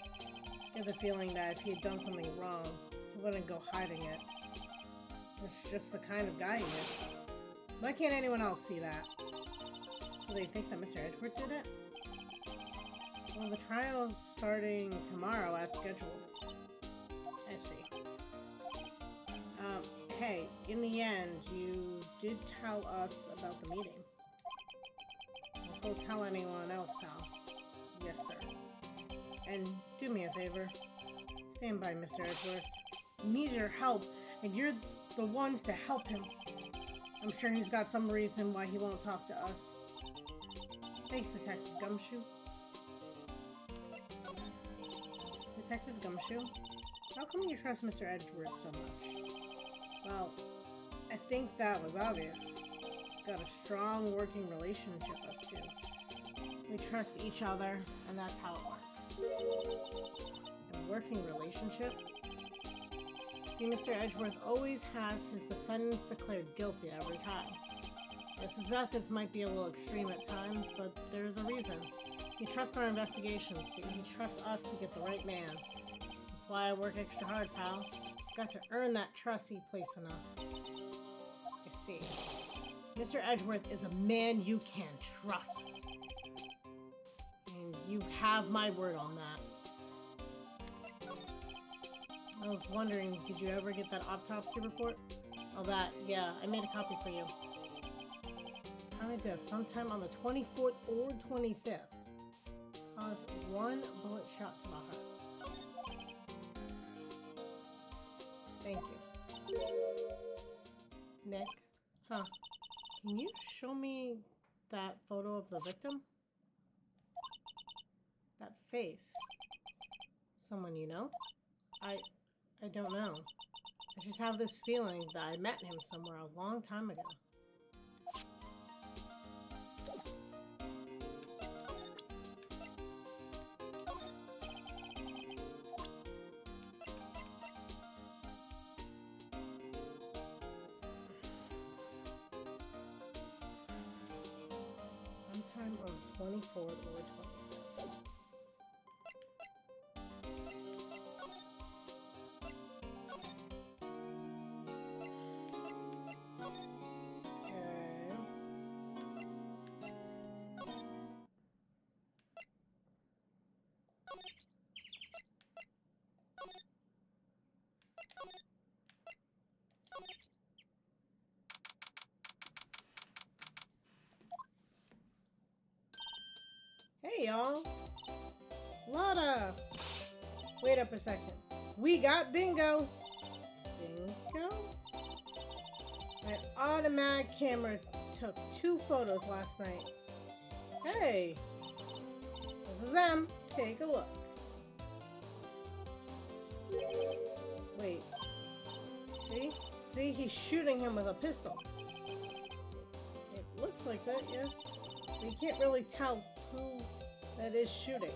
I get the feeling that if he had done something wrong, he wouldn't go hiding it. It's just the kind of guy he is. Why can't anyone else see that? So they think that Mr. Edgeworth did it? Well, the trial's starting tomorrow as scheduled. I see. Hey, in the end, you did tell us about the meeting. Don't tell anyone else, pal. Yes, sir. And do me a favor. Stand by Mr. Edgeworth. He needs your help, and you're the ones to help him. I'm sure he's got some reason why he won't talk to us. Thanks, Detective Gumshoe. Detective Gumshoe? How come you trust Mr. Edgeworth so much? Well, I think that was obvious. Got a strong working relationship, us two. We trust each other, and that's how it works. A working relationship? See, Mr. Edgeworth always has his defendants declared guilty every time. Yes, his methods might be a little extreme at times, but there's a reason. He trusts our investigations, see? He trusts us to get the right man. That's why I work extra hard, pal. Got to earn that trust he placed in us. I see. Mr. Edgeworth is a man you can trust. And you have my word on that. I was wondering, did you ever get that autopsy report? Oh, that. Yeah, I made a copy for you. Counted death sometime on the 24th or 25th. Caused one bullet shot to the heart. Thank you. Nick? Huh. Can you show me that photo of the victim? That face. Someone you know? I don't know. I just have this feeling that I met him somewhere a long time ago. Sometime on the 24th or 25th. Hey, y'all. Lotta. Wait up a second. We got bingo. Bingo? My automatic camera took 2 photos last night. Hey. This is them. Take a look. Wait. See? See, he's shooting him with a pistol. It looks like that, yes. But you can't really tell who that is shooting.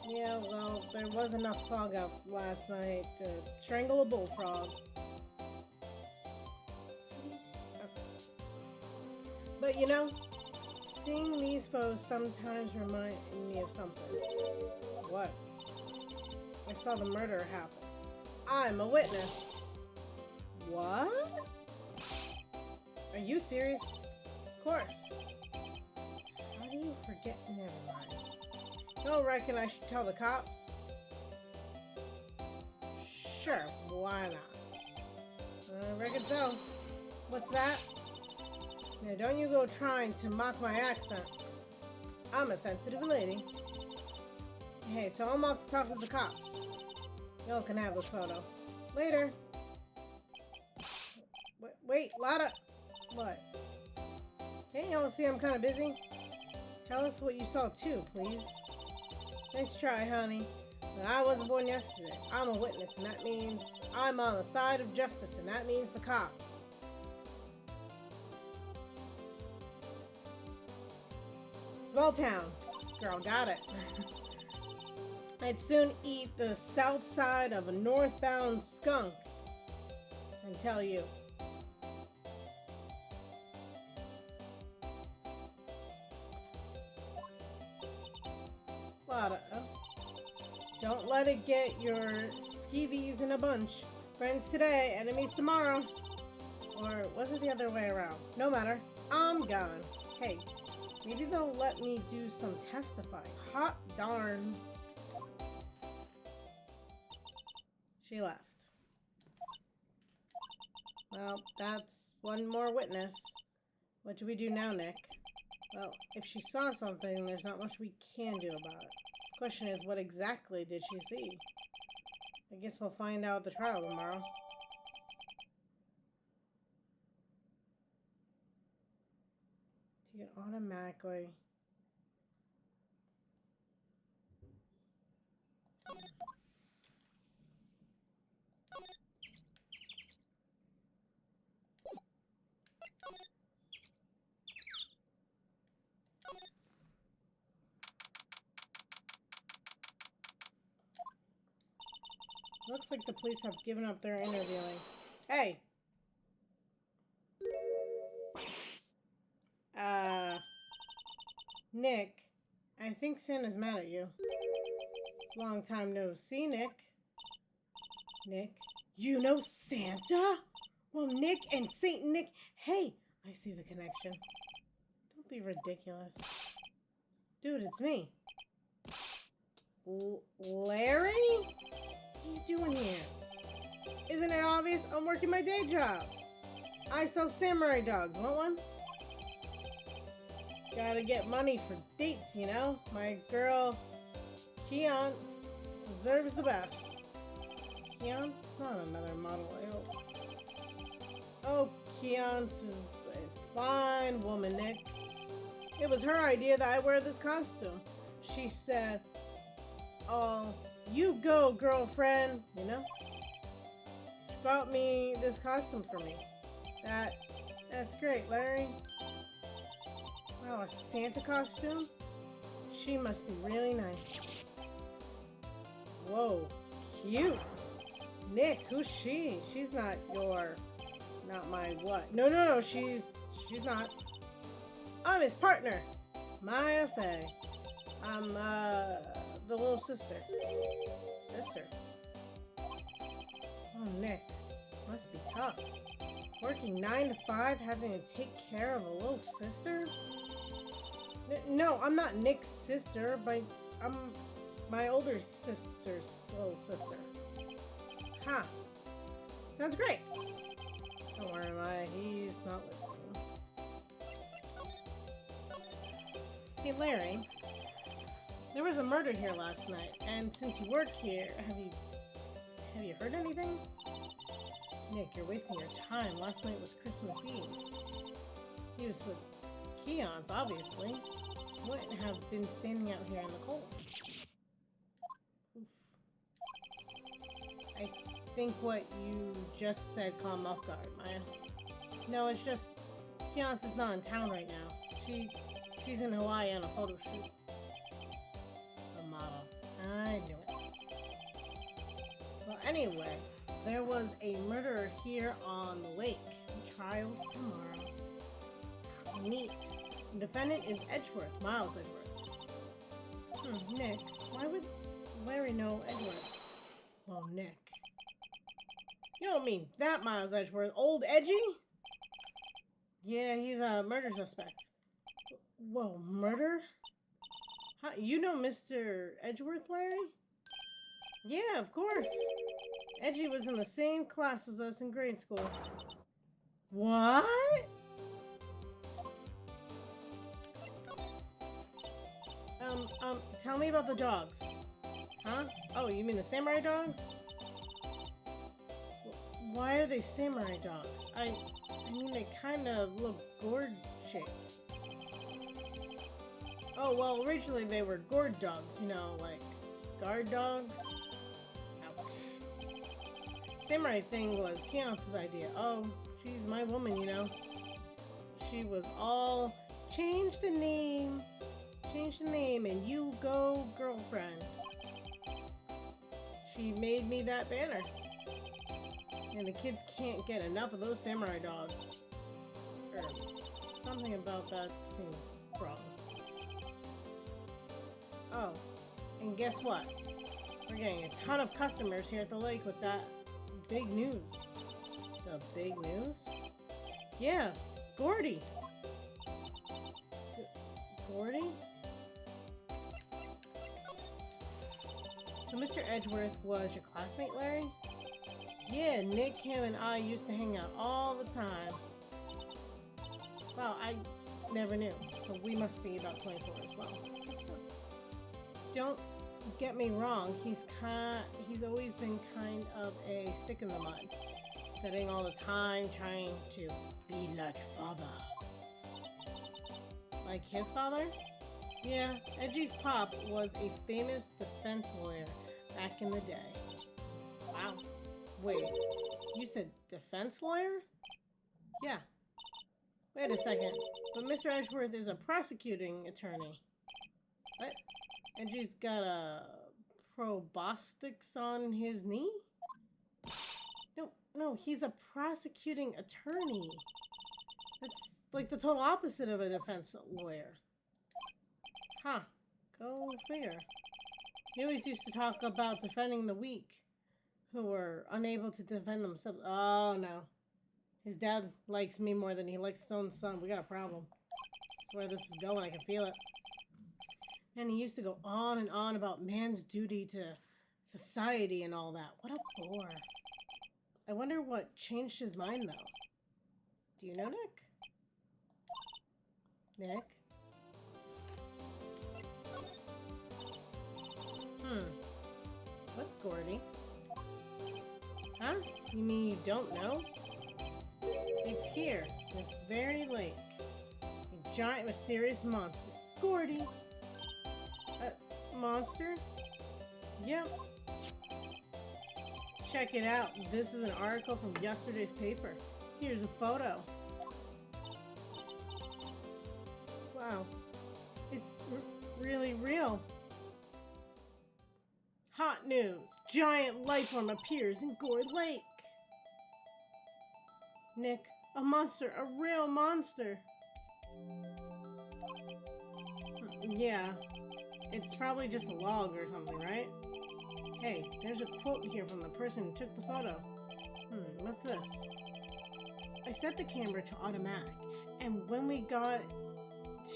Yeah, well, there was enough fog out last night to strangle a bullfrog. But you know, seeing these foes sometimes remind me of something. What? I saw the murder happen. I'm a witness. What? Are you serious? Of course. How do you forget? Never mind. Don't reckon I should tell the cops? Sure, why not? I reckon so. What's that? Now don't you go trying to mock my accent. I'm a sensitive lady. Hey, so I'm off to talk to the cops. Y'all can have this photo. Later. Wait, Lotta. What? Can't y'all see I'm kind of busy? Tell us what you saw too, please. Nice try, honey. But I wasn't born yesterday. I'm a witness, and that means I'm on the side of justice, and that means the cops. Small town. Girl, got it. I'd soon eat the south side of a northbound skunk and tell you. Lotta, don't let it get your skeevies in a bunch. Friends today, enemies tomorrow. Or was it the other way around? No matter. I'm gone. Hey, maybe they'll let me do some testifying. Hot darn. She left. Well, that's one more witness. What do we do now, Nick? Well, if she saw something, there's not much we can do about it. Question is, what exactly did she see? I guess we'll find out at the trial tomorrow. Take it automatically. Looks like the police have given up their interviewing. Hey! Nick, I think Santa's mad at you. Long time no see, Nick. Nick, you know Santa? Well, Nick and Saint Nick. Hey, I see the connection. Don't be ridiculous. Dude, it's me. Larry? What are you doing here? Isn't it obvious? I'm working my day job. I sell samurai dogs. Want one? Gotta get money for dates, you know? My girl, Keonce, deserves the best. Keonce? Not another model, I hope. Oh, Keonce is a fine woman, Nick. It was her idea that I wear this costume. She said, oh, you go, girlfriend, you know? She bought me this costume for me. That's great, Larry. Wow, a Santa costume? She must be really nice. Whoa, cute. Nick, who's she? She's not my what? No, she's not. I'm his partner, Maya Fey. I'm, the little sister. Oh, Nick, must be tough. Working 9 to 5, having to take care of a little sister? No, I'm not Nick's sister, but I'm my older sister's little sister. Huh. Sounds great. Don't worry, Maya, he's not listening. Hey, Larry. There was a murder here last night, and since you work here, have you heard anything? Nick, you're wasting your time. Last night was Christmas Eve. He was with Keonce, obviously. He wouldn't have been standing out here in the cold. Oof. think what you just said caught him off guard, Maya. No, it's just Keonce is not in town right now. She's in Hawaii on a photo shoot. A model. I knew it. Well, anyway, there was a murderer here on the lake. Trials tomorrow. Neat. The defendant is Edgeworth, Miles Edgeworth. Nick, why would Larry know Edgeworth? Well, Nick. You don't mean that Miles Edgeworth, old Edgy? Yeah, he's a murder suspect. Whoa, murder? How, you know Mr. Edgeworth, Larry? Yeah, of course. Edgy was in the same class as us in grade school. What? Tell me about the dogs. Huh? Oh, you mean the samurai dogs? Why are they samurai dogs? I mean, they kind of look gourd-shaped. Oh, well, originally they were gourd dogs, you know, like guard dogs. Ouch. Samurai thing was Keonce's idea. Oh, she's my woman, you know. She was all, change the name, and you go, girlfriend. She made me that banner. And the kids can't get enough of those samurai dogs. Or something about that seems wrong. Oh, and guess what? We're getting a ton of customers here at the lake with that big news. The big news? Yeah, Gordy. Gordy? So Mr. Edgeworth was your classmate, Larry? Yeah, Nick, him, and I used to hang out all the time. Wow, I never knew. So we must be about 24 as well. Don't get me wrong, he's always been kind of a stick in the mud. Studying all the time, trying to be like father. Like his father? Yeah, Edgy's pop was a famous defense lawyer back in the day. Wow. Wait, you said defense lawyer? Yeah. Wait a second, but Mr. Edgeworth is a prosecuting attorney. What? Edgy's got a proboscis on his knee? No, he's a prosecuting attorney. That's like the total opposite of a defense lawyer. Huh. Go figure. He always used to talk about defending the weak, who were unable to defend themselves. Oh, no. His dad likes me more than he likes his own son. We got a problem. That's where this is going. I can feel it. And he used to go on and on about man's duty to society and all that. What a bore. I wonder what changed his mind, though. Do you know, Nick? Nick? What's Gordy? Huh? You mean you don't know? It's here, this very lake. A giant mysterious monster. Gordy! Monster? Yep. Check it out. This is an article from yesterday's paper. Here's a photo. Wow. It's really real. Hot news. Giant lifeform appears in Gourd Lake. Nick, a monster. A real monster. Yeah. It's probably just a log or something, right? Hey, there's a quote here from the person who took the photo. What's this? I set the camera to automatic, and when we got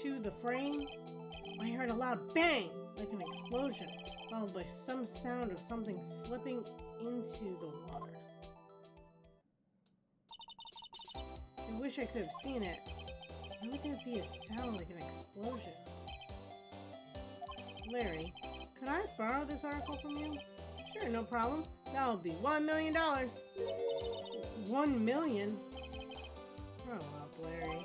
to the frame, I heard a loud bang, like an explosion, followed by some sound of something slipping into the water. I wish I could have seen it. Why would there be a sound like an explosion? Larry, could I borrow this article from you? Sure, no problem. That'll be $1 million. $1 million? Grow up, Larry.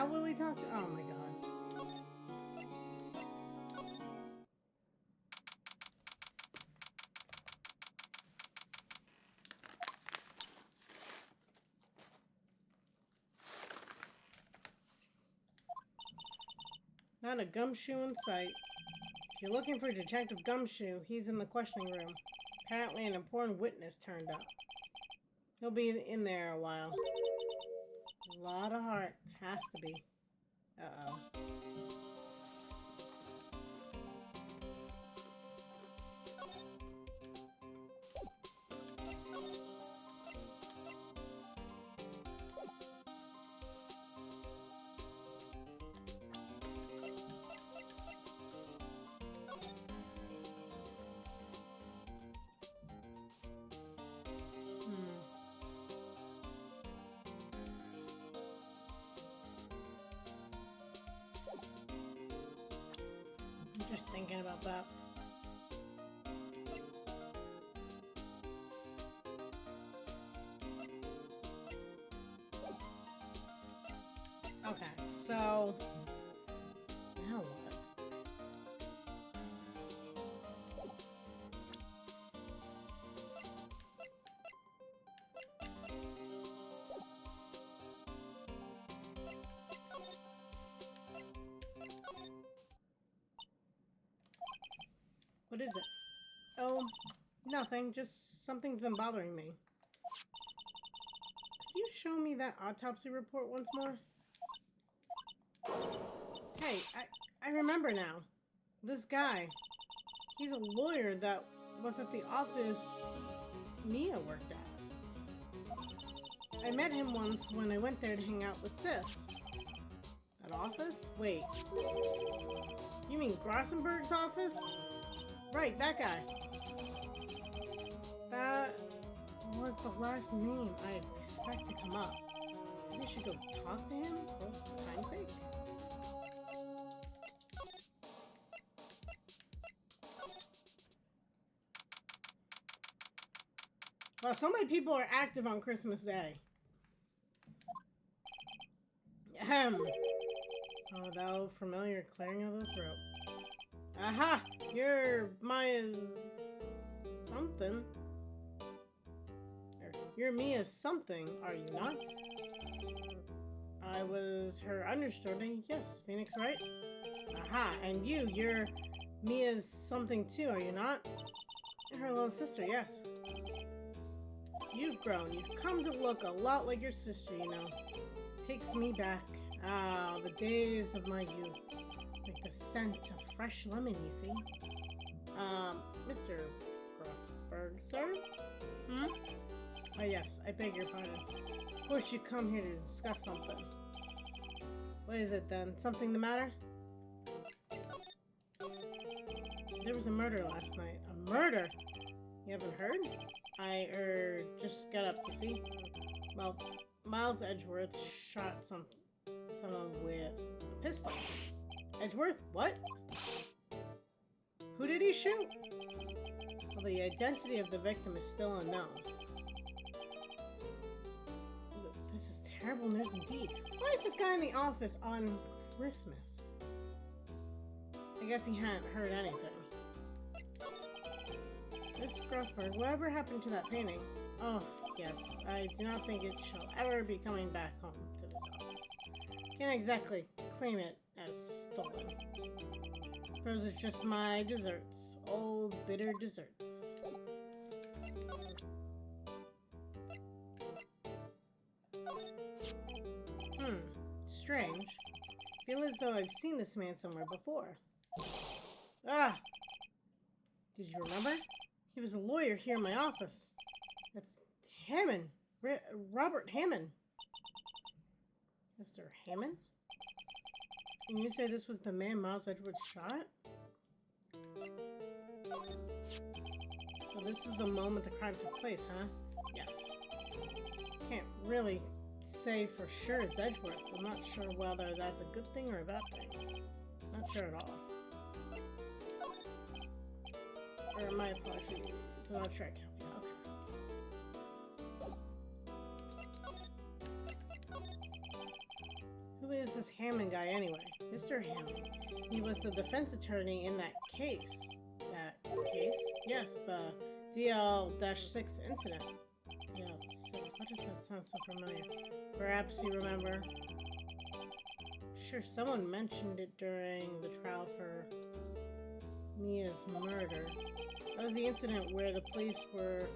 that Willie talked? Oh my god. Not a gumshoe in sight. If you're looking for Detective Gumshoe, he's in the questioning room. Apparently an important witness turned up. He'll be in there a while. A lot of heart. Has to be. Uh-oh. I'm just thinking about that. Okay, so now what? What is it? Oh, nothing. Just something's been bothering me. Could you show me that autopsy report once more? Hey, I remember now. This guy. He's a lawyer that was at the office Mia worked at. I met him once when I went there to hang out with Sis. That office? Wait. You mean Grossenberg's office? Right, that guy. That was the last name I expect to come up. Maybe I should go talk to him for time's sake. Well, so many people are active on Christmas Day. Ahem. Oh, that familiar clearing of the throat. Aha! You're Maya's something. You're Mia's something, are you not? I was her understudy. Yes, Phoenix, right? Aha, and you're Mia's something too, are you not? Her little sister, yes. You've grown. You've come to look a lot like your sister, you know. Takes me back. Ah, the days of my youth. Like the scent of fresh lemon, you see. Mr. Grossberg, sir? Hmm? Oh, yes, I beg your pardon. Of course you come here to discuss something. What is it, then? Something the matter? There was a murder last night. A murder? You haven't heard? I, just got up, you see? Well, Miles Edgeworth shot someone with a pistol. Edgeworth? What? Who did he shoot? Well, the identity of the victim is still unknown. This is terrible news indeed. Why is this guy in the office on Christmas? I guess he hadn't heard anything. Miss Grossberg, whatever happened to that painting? Oh, yes. I do not think it shall ever be coming back home to this office. Can't exactly claim it as stolen. Suppose it's just my desserts. Old, bitter desserts. Strange. Feel as though I've seen this man somewhere before. Ah! Did you remember? He was a lawyer here in my office. That's Hammond. Robert Hammond. Mr. Hammond? Can you say this was the man Miles Edgeworth shot? So this is the moment the crime took place, huh? Yes. Can't really say for sure it's Edgeworth. I'm not sure whether that's a good thing or a bad thing. Not sure at all. Or my apologies. So I'll try to help you. Okay. Who Who is this Hammond guy anyway? Mr. Hammond. He was the defense attorney in that case. That case? Yes, the DL-6 incident. DL-6? Why does that sound so familiar? Perhaps you remember. Sure, someone mentioned it during the trial for Mia's murder. That was the incident where the police were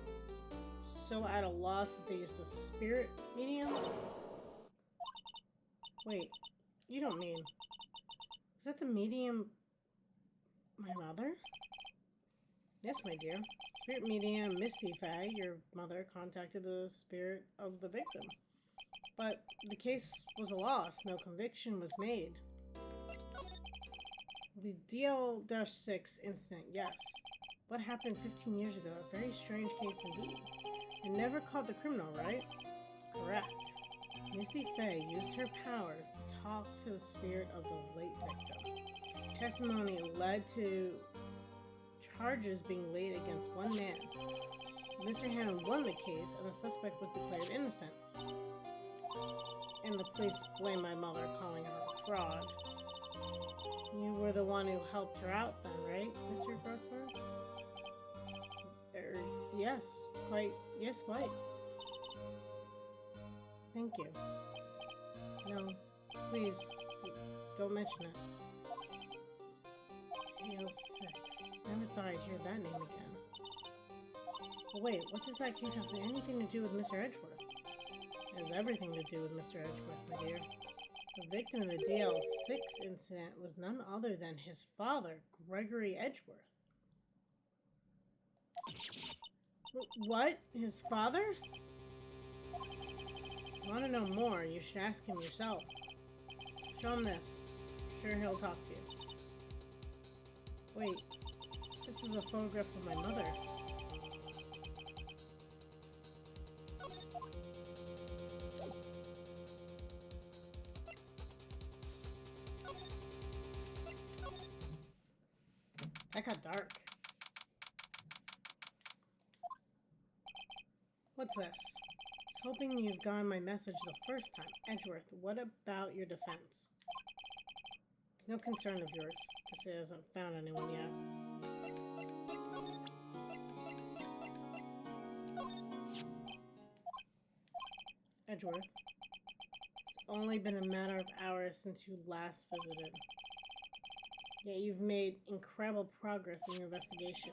so at a loss that they used a spirit medium? Wait, you don't mean... Is that the medium... my mother? Yes, my dear. Spirit medium Misty Faye, your mother, contacted the spirit of the victim. But the case was a loss. No conviction was made. The DL-6 incident, yes. What happened 15 years ago? A very strange case indeed. And never caught the criminal, right? Correct. Misty Faye used her powers to talk to the spirit of the late victim. Testimony led to charges being laid against one man. Mr. Hammond won the case and the suspect was declared innocent. And the police blamed my mother, calling her a fraud. You were the one who helped her out then, right, Mr. Grossberg? Yes, quite. Yes, quite. Thank you. No, please, don't mention it. DL-6. Never thought I'd hear that name again. But wait, what does that case have anything to do with Mr. Edgeworth? It has everything to do with Mr. Edgeworth, my dear. The victim of the DL-6 incident was none other than his father, Gregory Edgeworth. What? His father? Want to know more? You should ask him yourself. Show him this. I'm sure he'll talk to you. Wait, this is a photograph of my mother. That got dark. What's this? I was hoping you've gotten my message the first time. Edgeworth, what about your defense? It's no concern of yours, because it hasn't found anyone yet. Edgeworth, it's only been a matter of hours since you last visited. Yet you've made incredible progress in your investigation.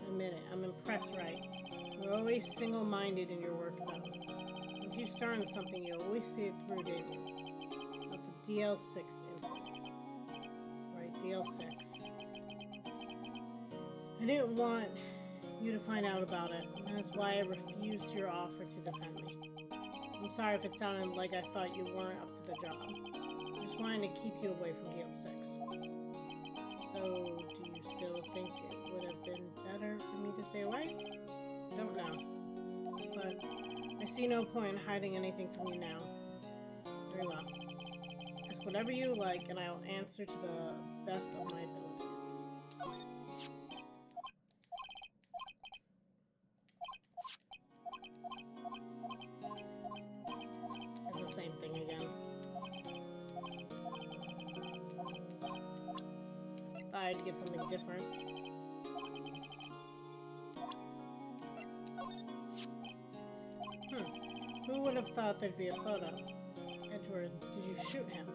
Admit it, I'm impressed, right? You're always single-minded in your work, though. Once you start on something, you always see it through, don't you? About the DL-6 incident. Right, DL-6. I didn't want you to find out about it. That is why I refused your offer to defend me. I'm sorry if it sounded like I thought you weren't up to the job. I just wanted to keep you away from DL-6. So, do you still think it would have been better for me to stay away? I don't know. But I see no point in hiding anything from you now. Very well. Ask whatever you like, and I'll answer to the best of my abilities. It's the same thing again. Thought I'd get something different. Who would have thought there'd be a photo? Edward, did you shoot him?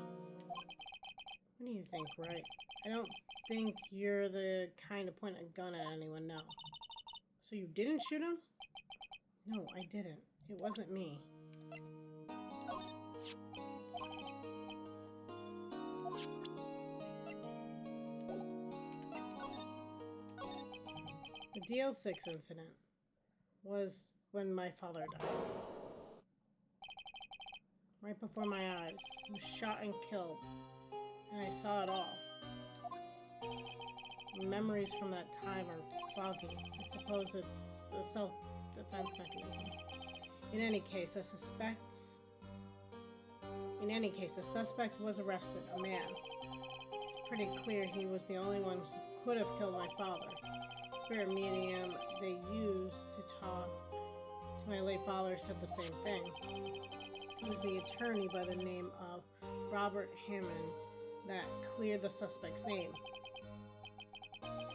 What do you think, right? I don't think you're the kind to point a gun at anyone, no. So you didn't shoot him? No, I didn't. It wasn't me. The DL-6 incident was when my father died. Right before my eyes. He was shot and killed. And I saw it all. Memories from that time are foggy. I suppose it's a self-defense mechanism. In any case, a suspect was arrested, a man. It's pretty clear he was the only one who could have killed my father. Spirit medium they used to talk to my late father said the same thing. It was the attorney by the name of Robert Hammond that cleared the suspect's name.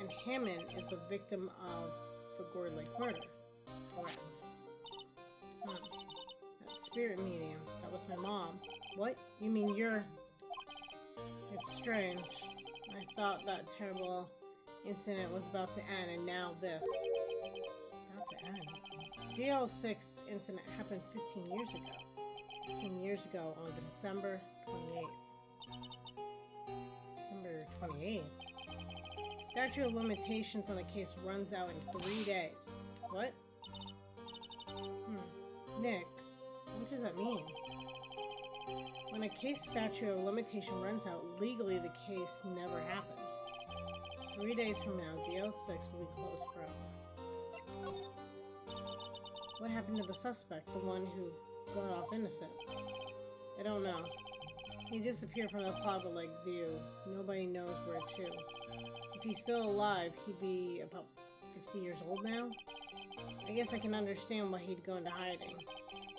And Hammond is the victim of the Gourd Lake murder. Correct. That spirit medium. That was my mom. What? You mean you're... It's strange. I thought that terrible incident was about to end, and now this. About to end? The DL6 incident happened 15 years ago. 15 years ago on December 28th. December 28th? Statute of limitations on the case runs out in 3 days. What? Nick, what does that mean? When a case statute of limitation runs out, legally the case never happened. 3 days from now, DL6 will be closed forever. What happened to the suspect, the one who got off innocent? I don't know. He disappeared from the Plaza Lake view. Nobody knows where to. If he's still alive, he'd be about 50 years old now? I guess I can understand why he'd go into hiding.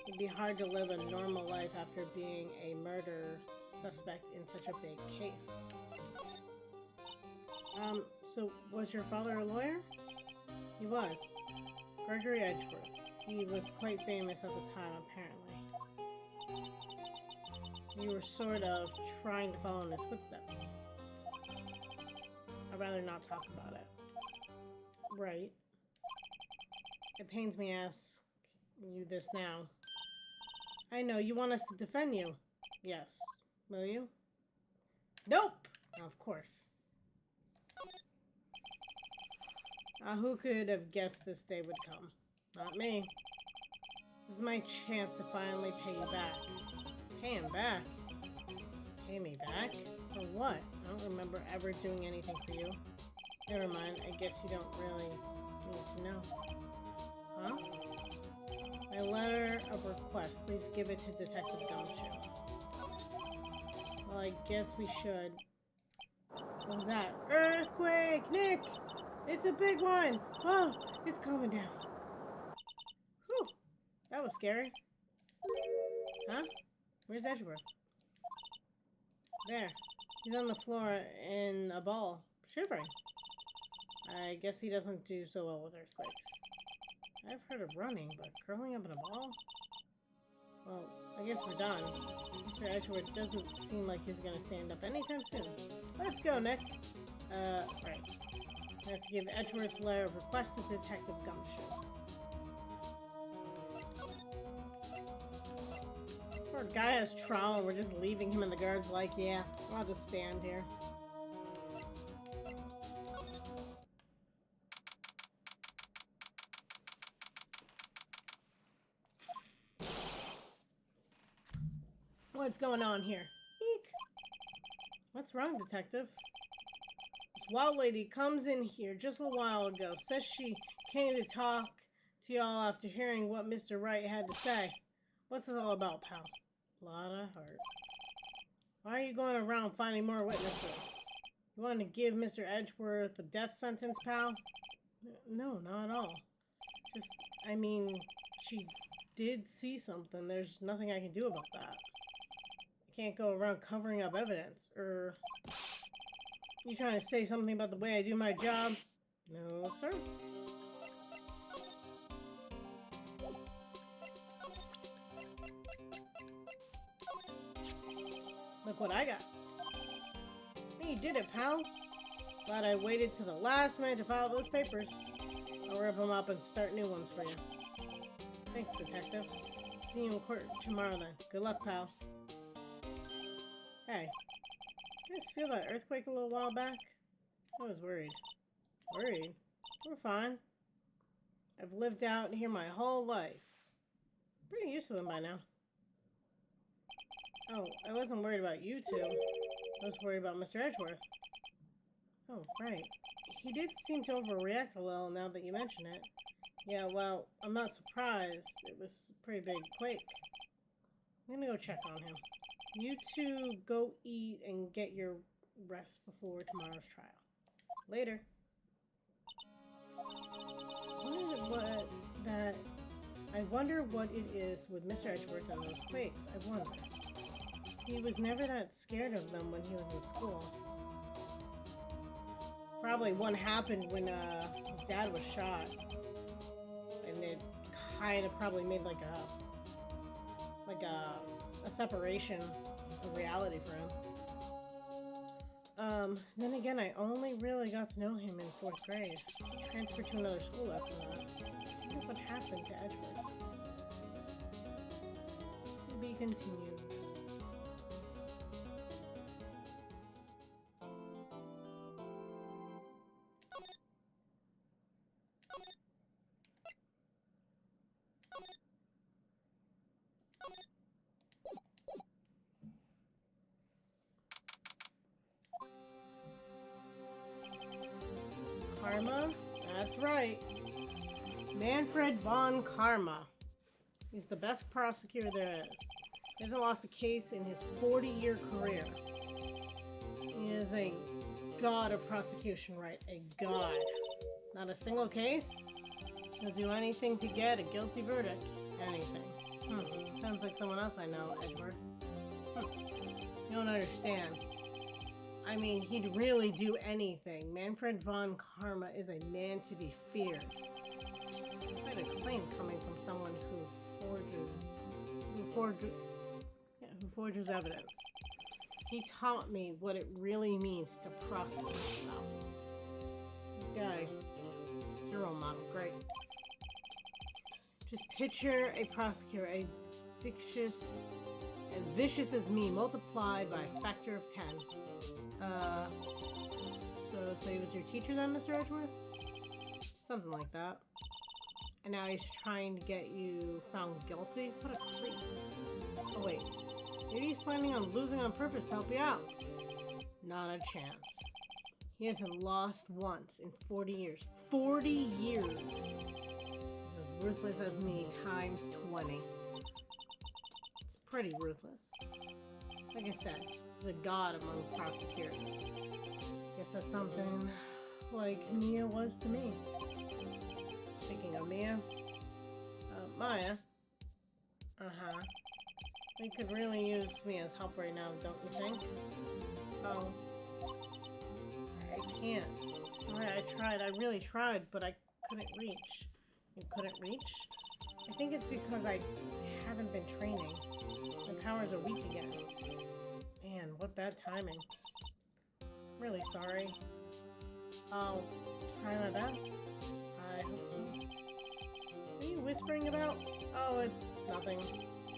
It'd be hard to live a normal life after being a murder suspect in such a big case. So was your father a lawyer? He was. Gregory Edgeworth. He was quite famous at the time, apparently. So you were sort of trying to follow in his footsteps. I'd rather not talk about it. Right. It pains me to ask you this now. I know, you want us to defend you. Yes. Will you? Nope! Of course. Who could have guessed this day would come? Not me. This is my chance to finally pay you back. Pay him back? Pay me back? For what? I don't remember ever doing anything for you. Never mind, I guess you don't really need to know. Huh? My letter of request. Please give it to Detective Gumshoe. Well, I guess we should. What was that? Earthquake! Nick! It's a big one! Oh, it's calming down. Whew! That was scary. Huh? Where's Edgeworth? There. He's on the floor in a ball, shivering. I guess he doesn't do so well with earthquakes. I've heard of running, but curling up in a ball? Well, I guess we're done. Mr. Edgeworth doesn't seem like he's gonna stand up anytime soon. Let's go, Nick. Right. I have to give Edgeworth's letter of request to Detective Gumshoe. Poor guy has trauma and we're just leaving him, and the guard's like, yeah, I'll just stand here. What's going on here? Eek. What's wrong, Detective? This wild lady comes in here just a little while ago. Says she came to talk to y'all after hearing what Mr. Wright had to say. What's this all about, pal? Lot of heart. Why are you going around finding more witnesses? You want to give Mr. Edgeworth a death sentence, pal? No, not at all. Just, I mean, she did see something. There's nothing I can do about that. I can't go around covering up evidence. You trying to say something about the way I do my job? No, sir. Look what I got. Hey, you did it, pal. Glad I waited to the last minute to file those papers. I'll rip them up and start new ones for you. Thanks, Detective. See you in court tomorrow then. Good luck, pal. Hey. You guys feel that earthquake a little while back? I was worried. Worried? We're fine. I've lived out here my whole life. Pretty used to them by now. Oh, I wasn't worried about you two. I was worried about Mr. Edgeworth. Oh, right. He did seem to overreact a little now that you mention it. Yeah, well, I'm not surprised. It was a pretty big quake. I'm gonna go check on him. You two go eat and get your rest before tomorrow's trial. Later. I wonder what that I wonder what it is with Mr. Edgeworth and those quakes. I wonder. He was never that scared of them when he was in school. Probably one happened when his dad was shot. And it kind of probably made like a separation of reality for him. Then again, I only really got to know him in 4th grade. He transferred to another school after that. I wonder what happened to Edgeworth. To be continued. Karma? That's right. Manfred von Karma. He's the best prosecutor there is. He hasn't lost a case in his 40-year career. He is a god of prosecution, right? A god. Not a single case. He'll do anything to get a guilty verdict. Anything. Sounds like someone else I know, Edward. You don't understand. I mean, he'd really do anything. Manfred von Karma is a man to be feared. Quite a claim coming from someone who forges evidence. He taught me what it really means to prosecute now. Guy, it's your role model, great. Just picture a prosecutor, as vicious as me, multiplied by a factor of 10. So he was your teacher then, Mr. Edgeworth? Something like that. And now he's trying to get you found guilty? What a creep. Oh wait, maybe he's planning on losing on purpose to help you out. Not a chance. He hasn't lost once in 40 years. 40 years! He's as ruthless as me times 20. It's pretty ruthless. Like I said, he's a god among prosecutors. Guess that's something like Mia was to me. Speaking of Mia, Maya. We could really use Mia's help right now, don't you think? Oh. I can't. Sorry, I tried. I really tried, but I couldn't reach. You couldn't reach? I think it's because I haven't been training. My powers are weak again. Man, what bad timing. I'm really sorry. I'll try my best. I hope so. What are you whispering about? Oh, it's nothing.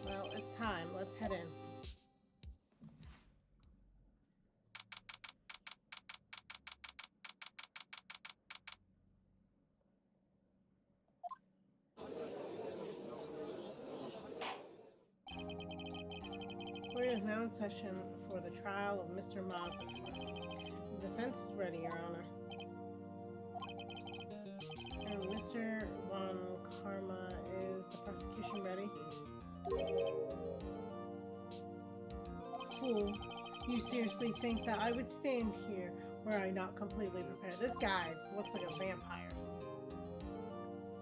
Well, it's time. Let's head in. Court is now in session for the trial of Mr. Mazur. The defense is ready, Your Honor. And Mr. von Karma, is the prosecution ready? Fool, you seriously think that I would stand here were I not completely prepared? This guy looks like a vampire.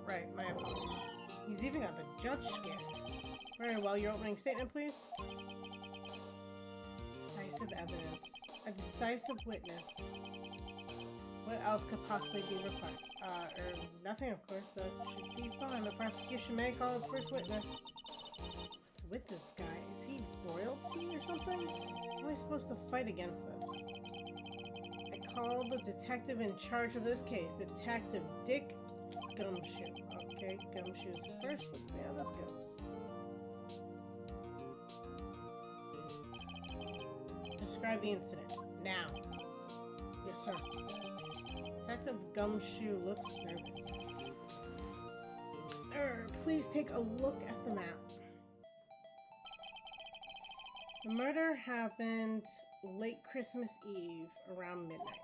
Right, my apologies. He's even got the judge scared. Very well, your opening statement, please. Decisive evidence. A decisive witness. What else could possibly be required? Nothing, of course. That should be fine. The prosecution may call its first witness. What's with this guy? Is he royalty or something? How am I supposed to fight against this? I call the detective in charge of this case, Detective Dick Gumshoe. Okay, Gumshoe's first. Let's see how this goes. Describe the incident. Now. Yes, sir. Detective Gumshoe looks nervous. Please take a look at the map. The murder happened late Christmas Eve around midnight.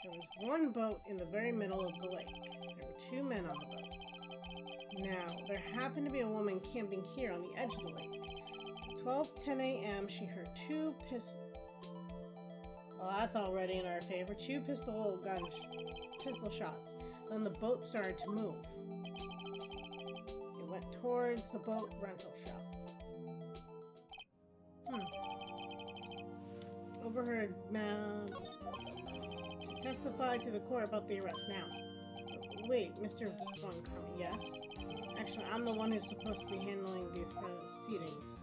There was one boat in the very middle of the lake. There were 2 men on the boat. Now, there happened to be a woman camping here on the edge of the lake. At 12:10 a.m., she heard 2 pistols. Well, that's already in our favor. 2 pistol shots. Then the boat started to move. It went towards the boat rental shop. Overheard ma'am testify to the court about the arrest now. Wait, Mr. Von Karma, yes? Actually, I'm the one who's supposed to be handling these proceedings.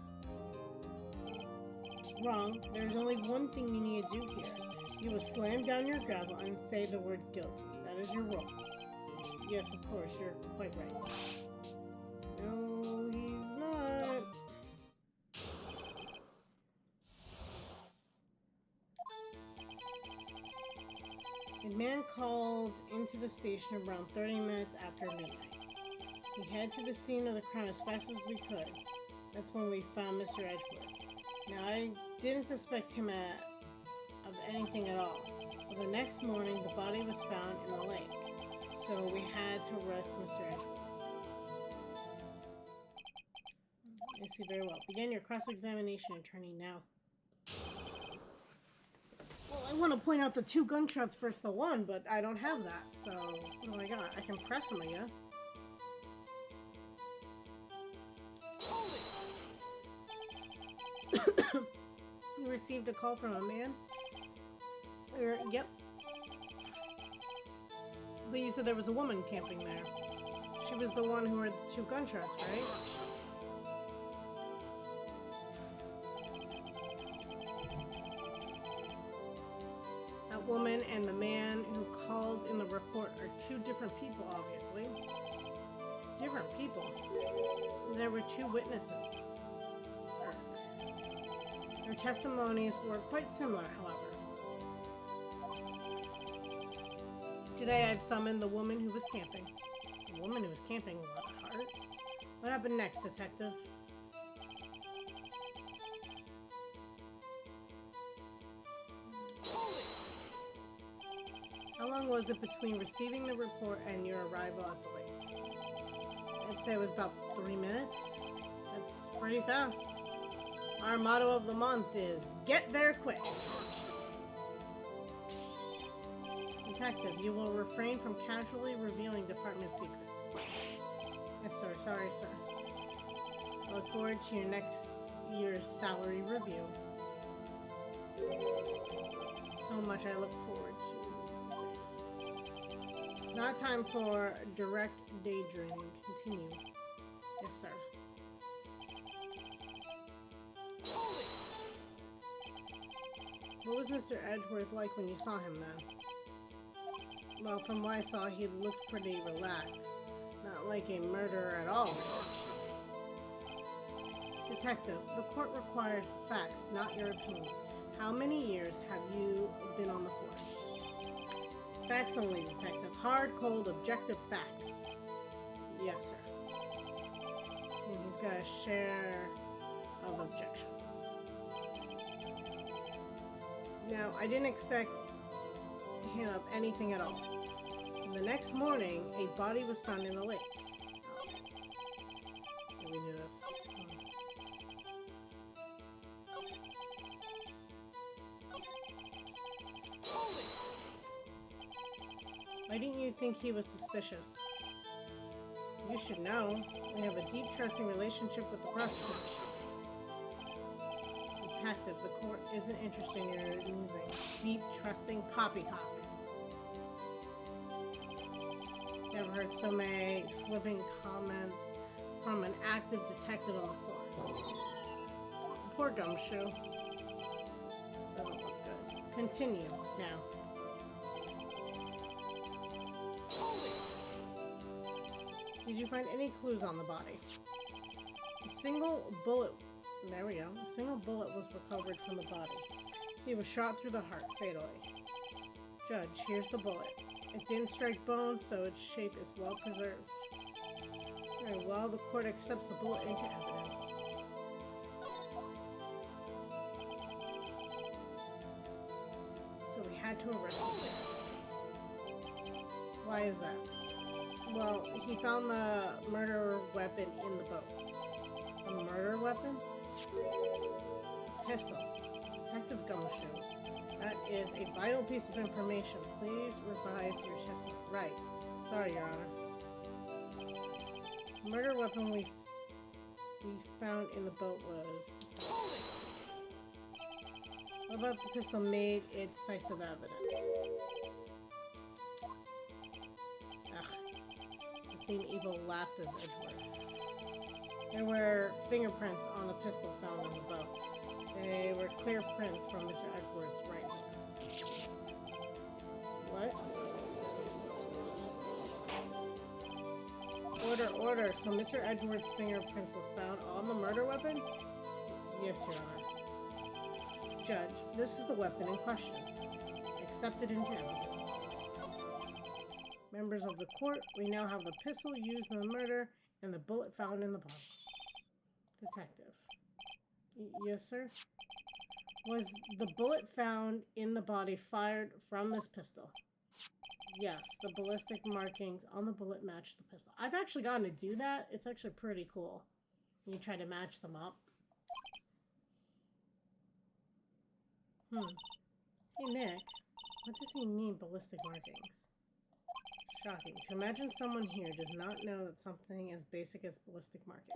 Wrong. There's only one thing you need to do here. You will slam down your gavel and say the word guilty. That is your role. Yes, of course, you're quite right. No, he's not. A man called into the station around 30 minutes after midnight. We headed to the scene of the crime as fast as we could. That's when we found Mr. Edgeworth. Now, I didn't suspect him of anything at all. But the next morning, the body was found in the lake. So we had to arrest Mr. Edgeworth. I see very well. Begin your cross-examination, attorney, now. Well, I want to point out the 2 gunshots versus the 1, but I don't have that, so what do I got? I can press them, I guess. You received a call from a man? Yep. But you said there was a woman camping there. She was the one who heard the 2 gunshots, right? That woman and the man who called in the report are 2 different people, obviously. Different people. There were 2 witnesses. Their testimonies were quite similar, however. Today I've summoned the woman who was camping. The woman who was camping? What, heart? What happened next, detective? How long was it between receiving the report and your arrival at the lake? I'd say it was about 3 minutes. That's pretty fast. Our motto of the month is, get there quick. Detective, you will refrain from casually revealing department secrets. Yes, sir. Sorry, sir. I look forward to your next year's salary review. So much I look forward to these days. Not time for direct daydreaming. Continue. Yes, sir. What was Mr. Edgeworth like when you saw him then? Well, from what I saw, he looked pretty relaxed. Not like a murderer at all. Detective, the court requires the facts, not your opinion. How many years have you been on the force? Facts only, detective. Hard, cold, objective facts. Yes, sir. And he's got a share of objections. Now, I didn't expect him of anything at all. The next morning, a body was found in the lake. Oh. We knew this. Why didn't you think he was suspicious? You should know. We have a deep, trusting relationship with the prosecutors. Detective, the court isn't interested in your using deep, trusting poppycock. Never heard so many flipping comments from an active detective on the force. Poor gumshoe. Doesn't look good. Continue now. Did you find any clues on the body? A single bullet. There we go. A single bullet was recovered from the body. He was shot through the heart, fatally. Judge, here's the bullet. It didn't strike bones, so its shape is well preserved. Very well, the court accepts the bullet into evidence. So we had to arrest him. Why is that? Well, he found the murder weapon in the boat. A murder weapon? Pistol. Detective Gumshoe. That is a vital piece of information. Please revive your testimony. Right. Sorry, Your Honor. The murder weapon we found in the boat was this. What about the pistol made its decisive evidence? Ugh. It's the same evil laugh as Edgeworth. There were fingerprints on the pistol found on the boat. They were clear prints from Mr. Edgeworth's right hand. What? Order, order. So Mr. Edgeworth's fingerprints were found on the murder weapon? Yes, Your Honor. Judge, this is the weapon in question. Accepted into evidence. Members of the court, we now have the pistol used in the murder and the bullet found in the body. Detective. Yes, sir? Was the bullet found in the body fired from this pistol? Yes, the ballistic markings on the bullet match the pistol. I've actually gotten to do that. It's actually pretty cool. You try to match them up. Hey, Nick. What does he mean, ballistic markings? Shocking. To imagine someone here does not know that something as basic as ballistic markings.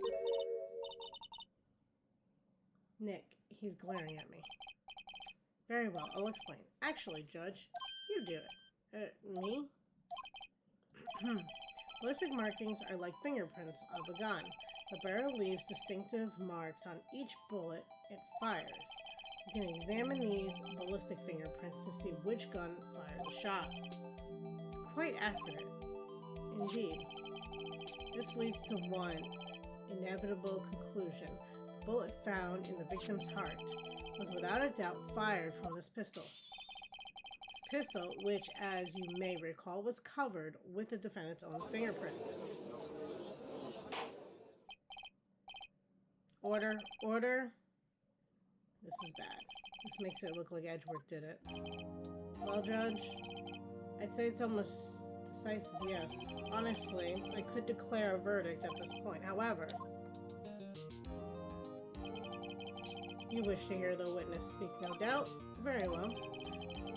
Nick, he's glaring at me. Very well, I'll explain. Actually, Judge, you do it. Me? Ballistic markings are like fingerprints of a gun. The barrel leaves distinctive marks on each bullet it fires. You can examine these ballistic fingerprints to see which gun fired the shot. It's quite accurate. Indeed. This leads to one inevitable conclusion. The bullet found in the victim's heart was without a doubt fired from this pistol. This pistol, which, as you may recall, was covered with the defendant's own fingerprints. Order, order. This is bad. This makes it look like Edgeworth did it. Well, Judge, I'd say it's almost decisive, yes. Honestly, I could declare a verdict at this point. However, you wish to hear the witness speak, no doubt. Very well.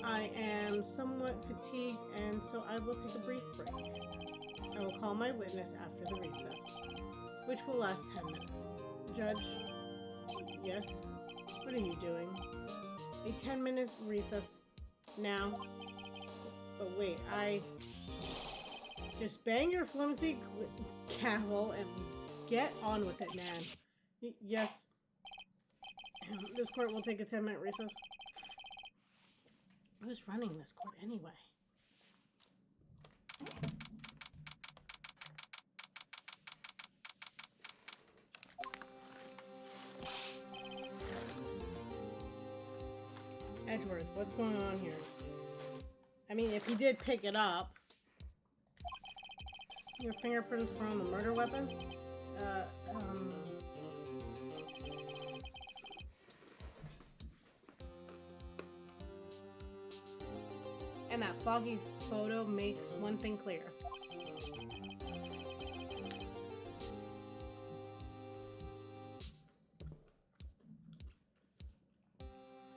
I am somewhat fatigued, and so I will take a brief break. I will call my witness after the recess, which will last 10 minutes. Judge? Yes? What are you doing? A 10-minute recess now. But wait, I... Just bang your flimsy gavel and get on with it, man. Yes. This court will take a 10-minute recess. Who's running this court anyway? Edgeworth, what's going on here? I mean, if he did pick it up, your fingerprints were on the murder weapon? And that foggy photo makes one thing clear.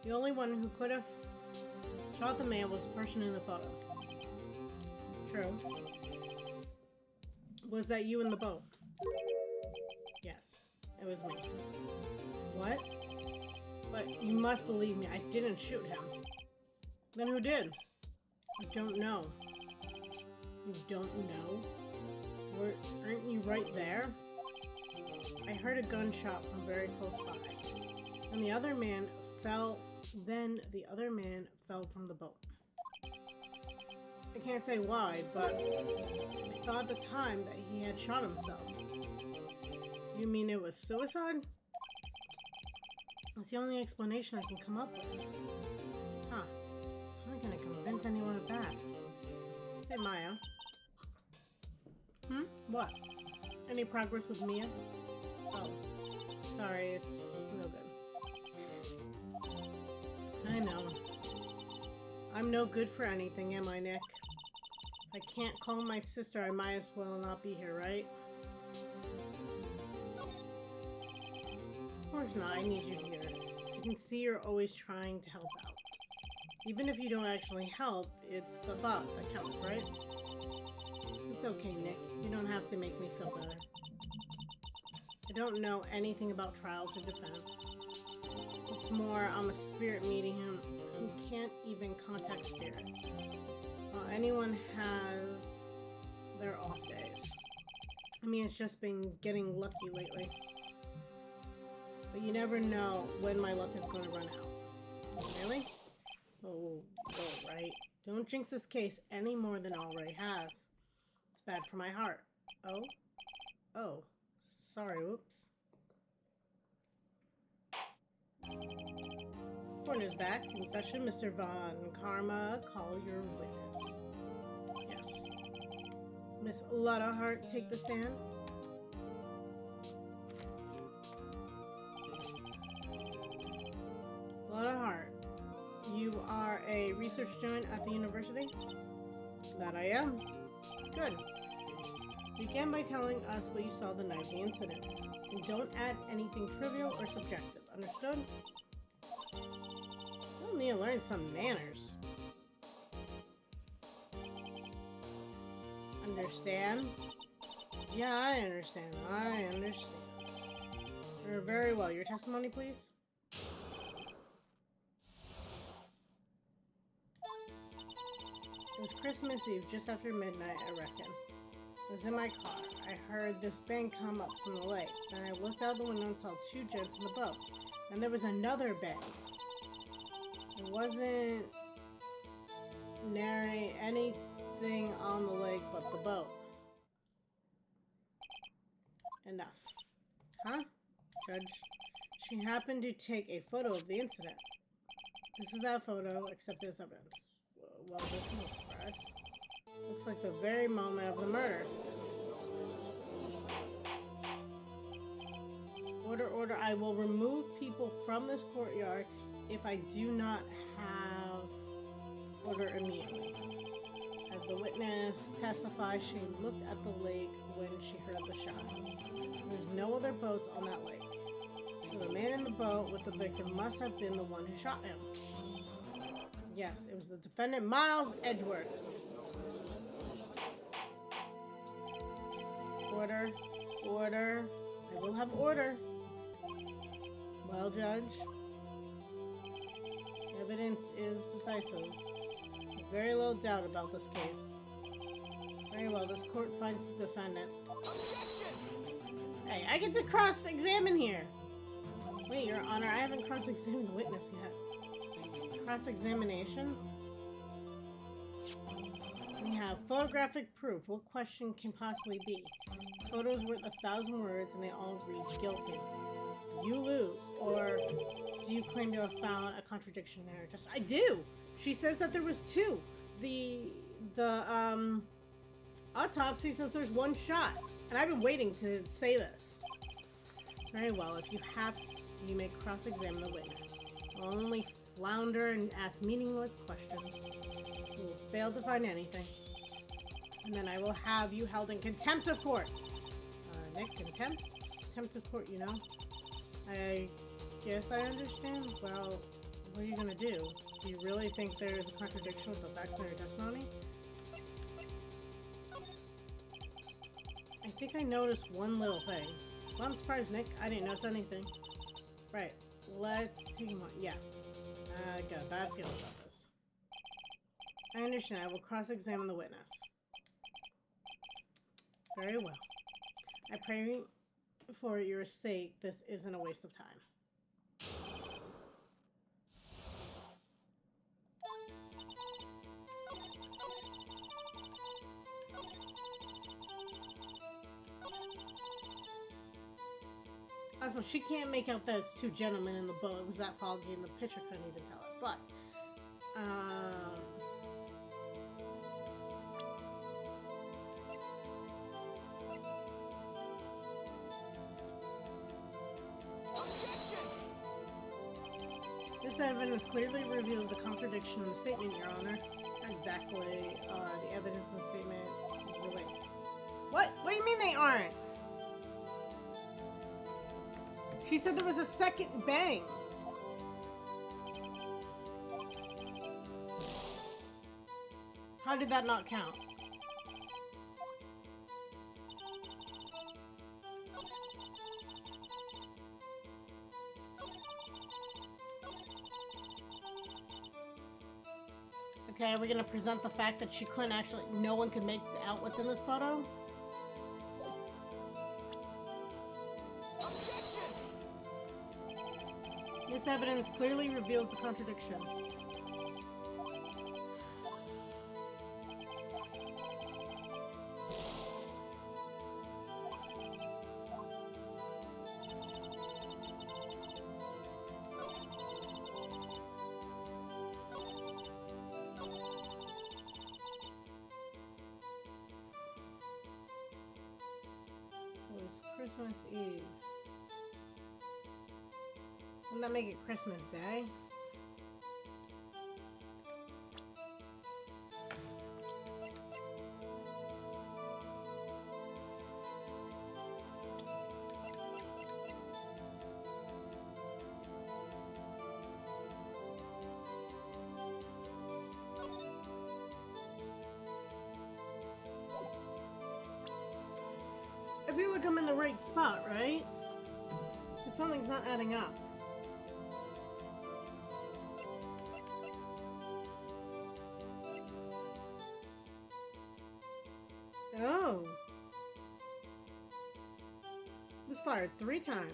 The only one who could have shot the man was the person in the photo. True. Was that you in the boat? Yes, it was me. What? But you must believe me, I didn't shoot him. Then who did? I don't know. You don't know? Aren't you right there? I heard a gunshot from very close by. And the other man fell from the boat. I can't say why, but I thought at the time that he had shot himself. You mean it was suicide? That's the only explanation I can come up with. Huh. I'm not gonna convince anyone of that. Say, Maya. What? Any progress with Mia? Oh. Sorry, it's no good. I know. I'm no good for anything, am I, Nick? If I can't call my sister, I might as well not be here, right? Of course not, I need you here. I can see you're always trying to help out. Even if you don't actually help, it's the thought that counts, right? It's okay, Nick. You don't have to make me feel better. I don't know anything about trials or defense. It's more, I'm a spirit medium who can't even contact spirits. Well, anyone has their off days. I mean, it's just been getting lucky lately. But you never know when my luck is going to run out. Really? Oh, right. Don't jinx this case any more than it already has. It's bad for my heart. Oh? Oh. Sorry, whoops. Coroner's back in session. Mr. Von Karma, call your witness. Yes. Miss Lottahart, take the stand. Lottahart, you are a research student at the university? That I am. Good. Begin by telling us what you saw the night of the incident. And don't add anything trivial or subjective. Understood? You'll need to learn some manners. Understand? Yeah, I understand. I understand. Very well. Your testimony, please? It was Christmas Eve, just after midnight, I reckon. I was in my car. I heard this bang come up from the lake. Then I looked out the window and saw two gents in the boat. And there was another bang. It wasn't nary anything on the lake but the boat. Enough. Huh? Judge. She happened to take a photo of the incident. This is that photo, except there's evidence. Well, this is a surprise. Looks like the very moment of the murder. Order, order. I will remove people from this courtyard if I do not have order immediately. As the witness testifies, she looked at the lake when she heard the shot. There's no other boats on that lake. So the man in the boat with the victim must have been the one who shot him. Yes, it was the defendant, Miles Edgeworth. Order. Order. I will have order. Well, Judge. Evidence is decisive. Very little doubt about this case. Very well, this court finds the defendant. Objection! Hey, I get to cross-examine here. Wait, Your Honor, I haven't cross-examined the witness yet. Cross-examination? We have photographic proof. What question can possibly be? This photo is worth 1,000 words and they all read guilty. You lose. Or do you claim to have found a contradiction there? Just I do! She says that there was two. The autopsy says there's one shot. And I've been waiting to say this. Very well, if you have to, you may cross-examine the witness. Only flounder and ask meaningless questions. You will fail to find anything. And then I will have you held in contempt of court. Nick, contempt? Contempt of court, you know? I guess I understand. Well, what are you gonna do? Do you really think there's a contradiction with the facts in your testimony? I think I noticed one little thing. Well, I'm surprised, Nick. I didn't notice anything. Right. Let's take him on. Yeah. I got a bad feeling about this. I understand. I will cross-examine the witness. Very well. I pray for your sake this isn't a waste of time. Also, she can't make out that it's two gentlemen in the boat. It was that foggy and the picture couldn't even tell it. But, Objection! This evidence clearly reveals a contradiction in the statement, Your Honor. Not exactly the evidence in the statement related. What? What do you mean they aren't? She said there was a second bang. How did that not count? Okay, are we gonna present the fact that she couldn't actually, no one could make out what's in this photo? Objection! This evidence clearly reveals the contradiction. Christmas Eve. Wouldn't that make it Christmas Day? I feel like I'm in the right spot, right? But something's not adding up. Oh. It was fired 3 times.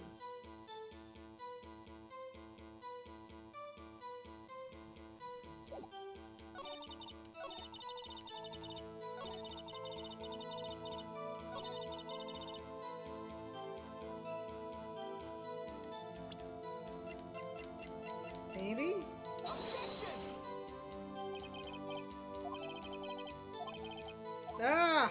Maybe? Objection! Ah!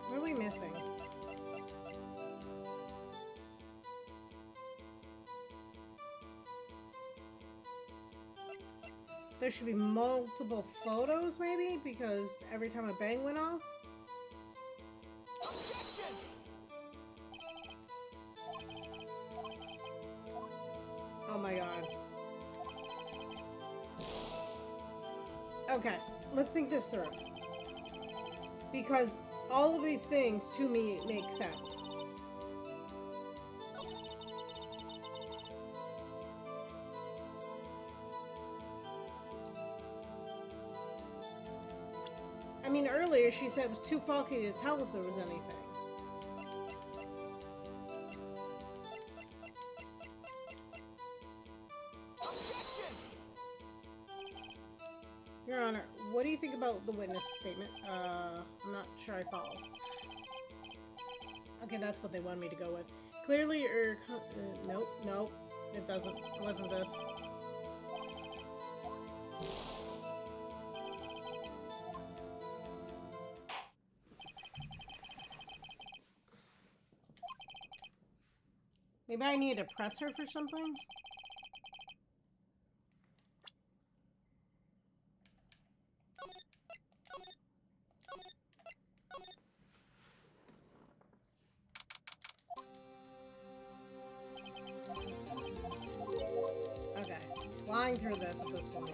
What are we missing? There should be multiple photos, maybe? Because every time a bang went off? Objection! Oh my god. Okay, let's think this through. Because all of these things, to me, make sense. I mean, earlier she said it was too foggy to tell if there was anything. Objection! Your Honor, what do you think about the witness statement? I'm not sure I follow. Okay, that's what they want me to go with. Clearly, nope, nope, it doesn't. It wasn't this. Maybe I need to press her for something? Okay, flying through this at this point.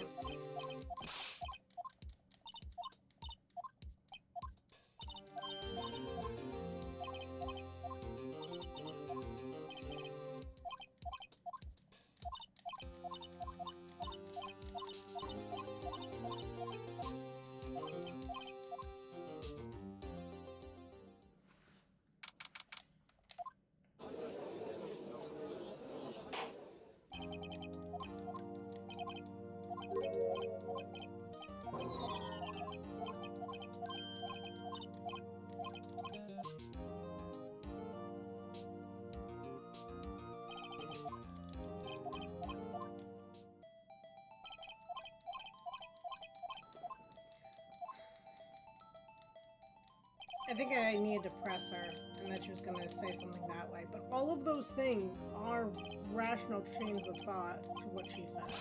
I think I needed to press her, and that she was going to say something that way. But all of those things are rational chains of thought to what she said.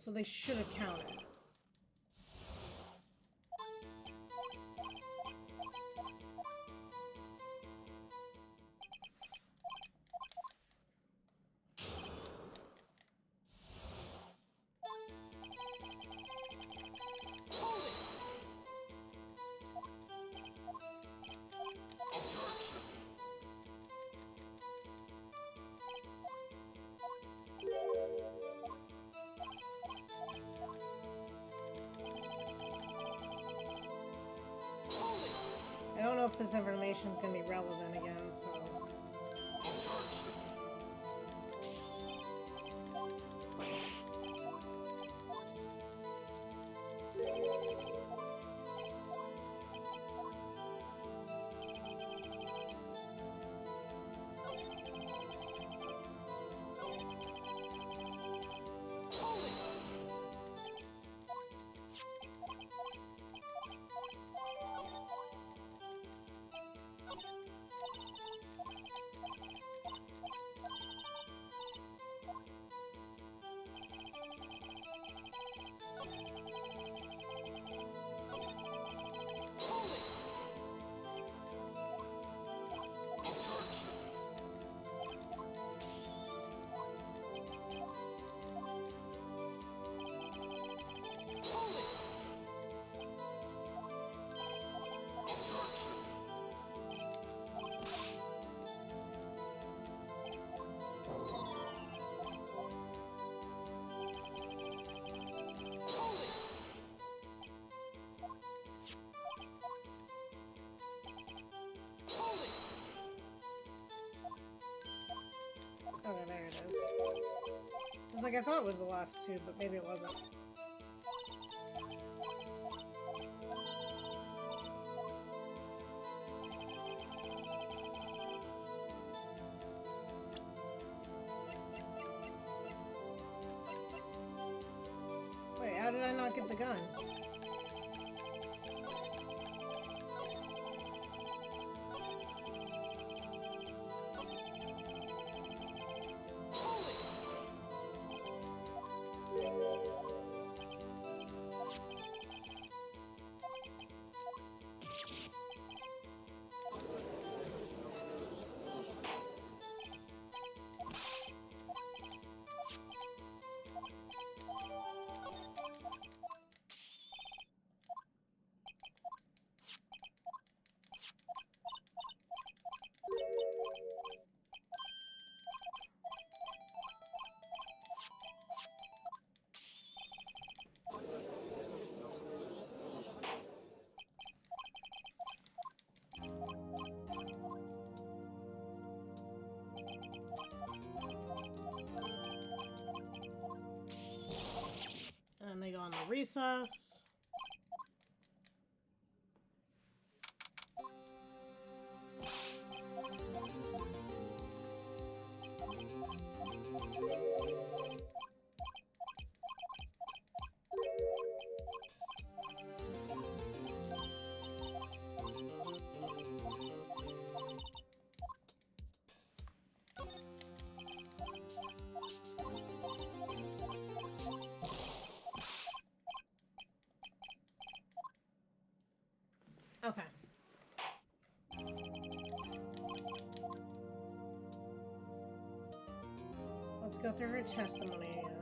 So they should have counted. Hold it! Objection! if this information is going to be relevant again, so... Okay, there it is. I was like, I thought it was the last two, but maybe it wasn't. Wait, how did I not get the gun? And they go on the recess. Okay. Let's go through her testimony again.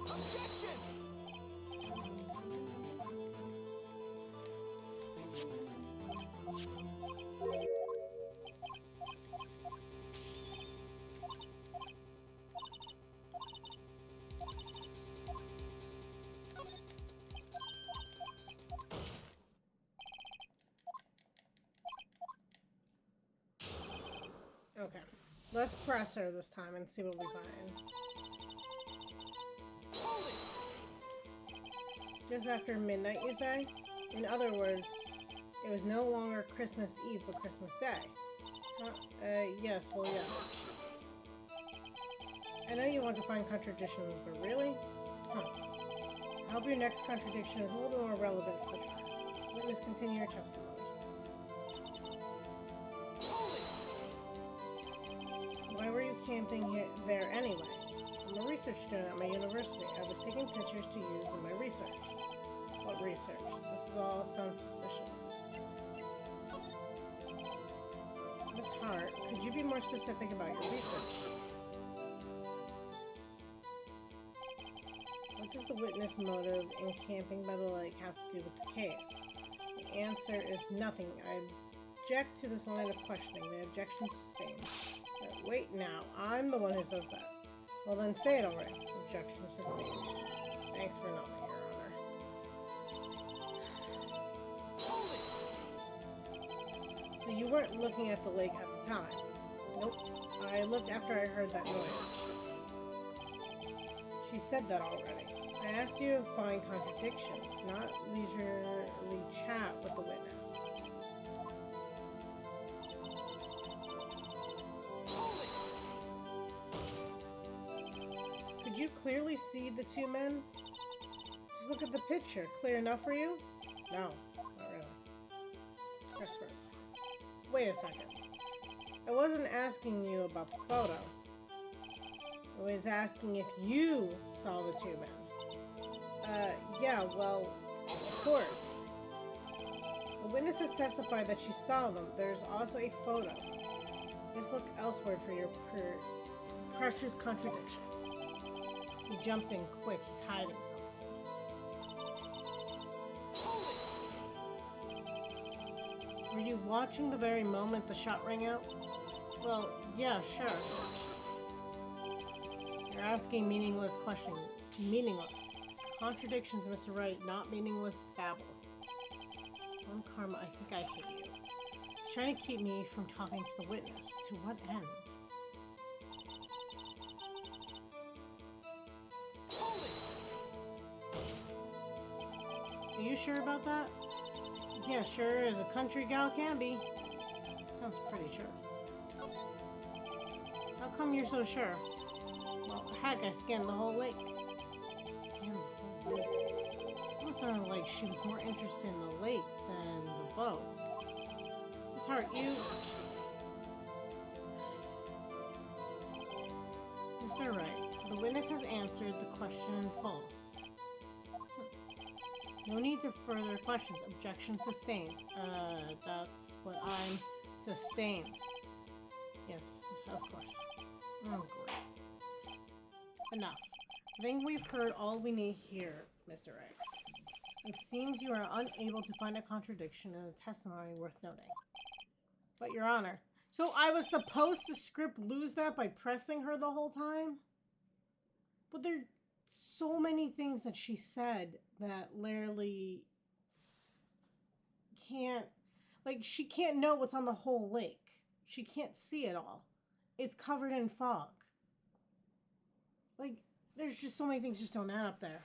Objection! Okay. Let's press her this time and see what we find. Just after midnight, you say? In other words, it was no longer Christmas Eve, but Christmas Day. Huh? Yes, well, yeah. I know you want to find contradictions, but really? Huh. I hope your next contradiction is a little bit more relevant to the trial. Witness, continue your testimony. Why were you camping here, there anyway? On the research student at my university. I was taking pictures to use in my research. What research? This all sounds suspicious. Miss Hart, could you be more specific about your research? What does the witness motive in camping by the lake have to do with the case? The answer is nothing. I object to this line of questioning. The objection sustained. Wait now, I'm the one who says that. Well then say it already. Objection sustained. Thanks for nothing, Your Honor. So you weren't looking at the lake at the time? Nope. I looked after I heard that noise. She said that already. I asked you to find contradictions, not leisurely chat with the witness. Could you clearly see the two men? Just look at the picture. Clear enough for you? No, not really. Press for it. Wait a second. I wasn't asking you about the photo. I was asking if you saw the two men. Yeah, well, of course. The witness has testified that she saw them. There's also a photo. Just look elsewhere for your precious contradictions. He jumped in quick. He's hiding something. Were you watching the very moment the shot rang out? Well, yeah, sure. You're asking meaningless questions. Meaningless. Contradictions, Mr. Wright, not meaningless babble. One Karma, I think I hate you. He's trying to keep me from talking to the witness. To what end? Are you sure about that? Yeah, sure as a country gal can be. Sounds pretty sure. How come you're so sure? Well, heck, I scanned the whole lake. Scanned the whole lake? It sounded like she was more interested in the lake than the boat. Miss Hart, you... Yes, sir, right. The witness has answered the question in full. No need to further questions. Objection sustained. That's what I'm sustained. Yes, of course. Oh, great. Enough. I think we've heard all we need here, Mr. Wright. It seems you are unable to find a contradiction in a testimony worth noting. But, Your Honor, so I was supposed to script lose that by pressing her the whole time? But there are so many things that she said that literally can't, like, she can't know what's on the whole lake. She can't see it all. It's covered in fog. Like, there's just so many things just don't add up there.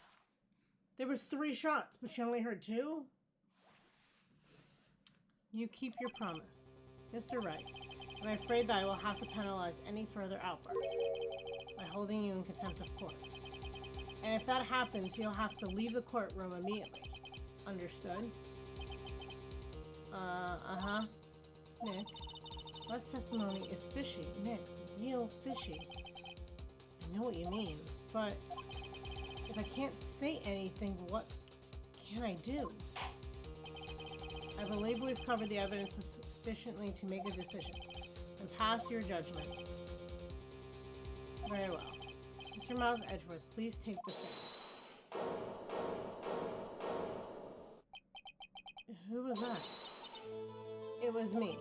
There was 3 shots, but she only heard 2? You keep your promise. Mr. Wright, I'm afraid that I will have to penalize any further outbursts by holding you in contempt of court. And if that happens, you'll have to leave the courtroom immediately. Understood? Uh-huh. Nick, last testimony is fishy. Nick, real fishy. I know what you mean, but if I can't say anything, what can I do? I believe we've covered the evidence sufficiently to make a decision and pass your judgment. Very well. Mr. Miles Edgeworth, please take the stand. Who was that? It was me.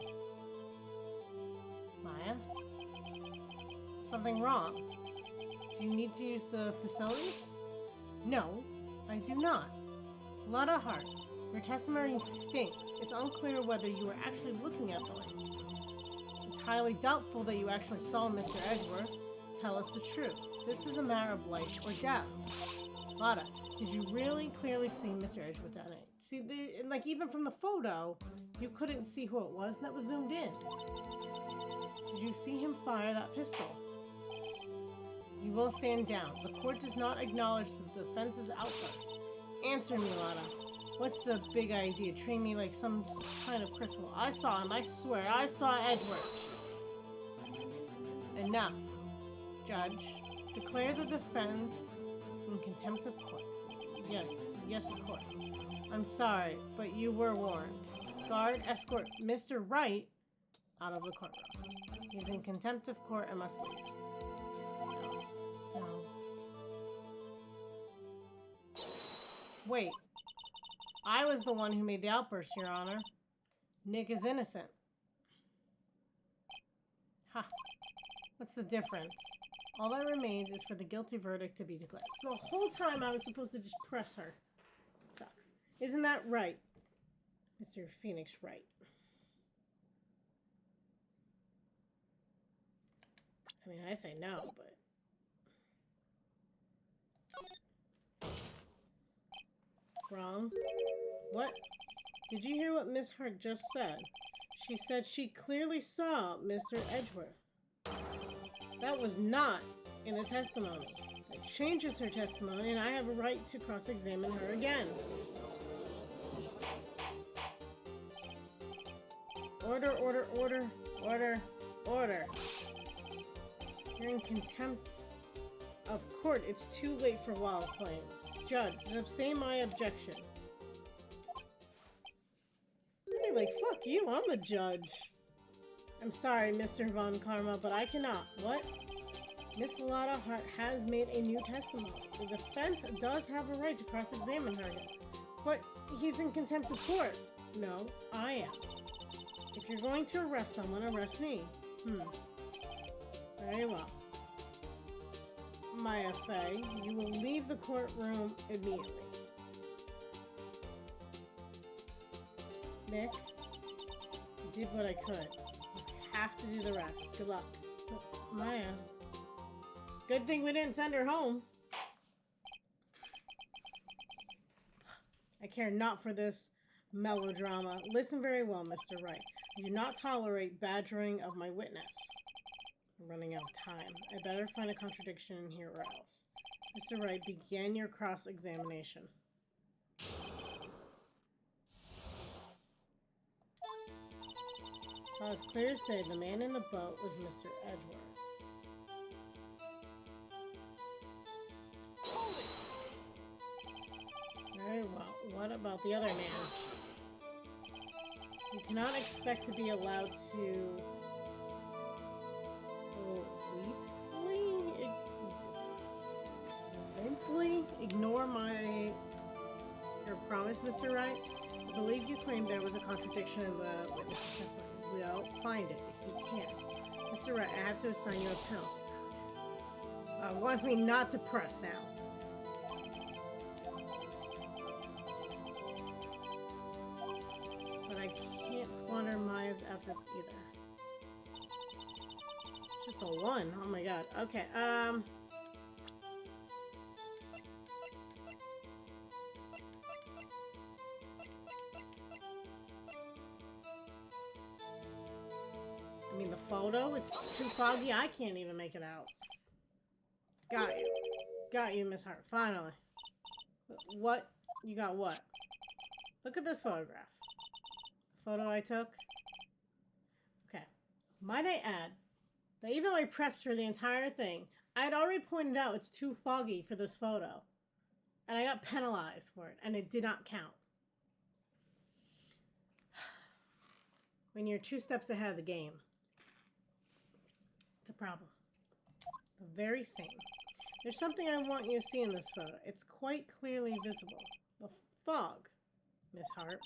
Maya? Something wrong? Do you need to use the facilities? No, I do not. Lotta Hart, your testimony stinks. It's unclear whether you were actually looking at the lake. It's highly doubtful that you actually saw Mr. Edgeworth. Tell us the truth. This is a matter of life or death. Lotta, did you really clearly see Mr. Edgeworth that night? See, like, even from the photo, you couldn't see who it was, and that was zoomed in. Did you see him fire that pistol? You will stand down. The court does not acknowledge the defense's outburst. Answer me, Lotta. What's the big idea? Treating me like some kind of crystal. I saw him. I swear. I saw Edgeworth. Enough, Judge. Declare the defense in contempt of court. Yes, of course. I'm sorry, but you were warned. Guard, escort Mr. Wright out of the courtroom. He's in contempt of court and must leave. No. Wait. I was the one who made the outburst, Your Honor. Nick is innocent. Ha. What's the difference? All that remains is for the guilty verdict to be declared. So the whole time I was supposed to just press her. It sucks. Isn't that right, Mr. Phoenix Wright? I mean, I say no, but... Wrong. What? Did you hear what Miss Hart just said? She said she clearly saw Mr. Edgeworth. That was not in the testimony. That changes her testimony, and I have a right to cross-examine her again. Order, order, order, order, order. You're in contempt of court. It's too late for wild claims. Judge, abstain my objection. I'd be like, fuck you, I'm the judge. I'm sorry, Mr. Von Karma, but I cannot. What? Miss Lotta Hart has made a new testimony. The defense does have a right to cross-examine her. But he's in contempt of court. No, I am. If you're going to arrest someone, arrest me. Very well. Maya Fey, you will leave the courtroom immediately. Nick, I did what I could. You have to do the rest. Good luck. Maya. Good thing we didn't send her home. I care not for this melodrama. Listen very well, Mr. Wright. I do not tolerate badgering of my witness. I'm running out of time. I better find a contradiction in here or else. Mr. Wright, begin your cross-examination. Saw as clear as day the man in the boat was Mr. Edgeworth. Very well. What about the other man? You cannot expect to be allowed to briefly ignore your promise, Mr. Wright. I believe you claimed there was a contradiction in the witness's testimony. Well, find it if you can. Mr. Wright, I have to assign you a penalty. Wants me not to press now. But I can't squander Maya's efforts either. Just the one. Oh my god. Okay, I mean, the photo, it's too foggy. I can't even make it out. Got you. Got you, Miss Hart. Finally. What? You got what? Look at this photograph. The photo I took. Okay. Might I add that even though I pressed her the entire thing, I had already pointed out it's too foggy for this photo. And I got penalized for it, and it did not count. When you're 2 steps ahead of the game, it's a problem. The very same. There's something I want you to see in this photo. It's quite clearly visible. The fog, Miss Hart.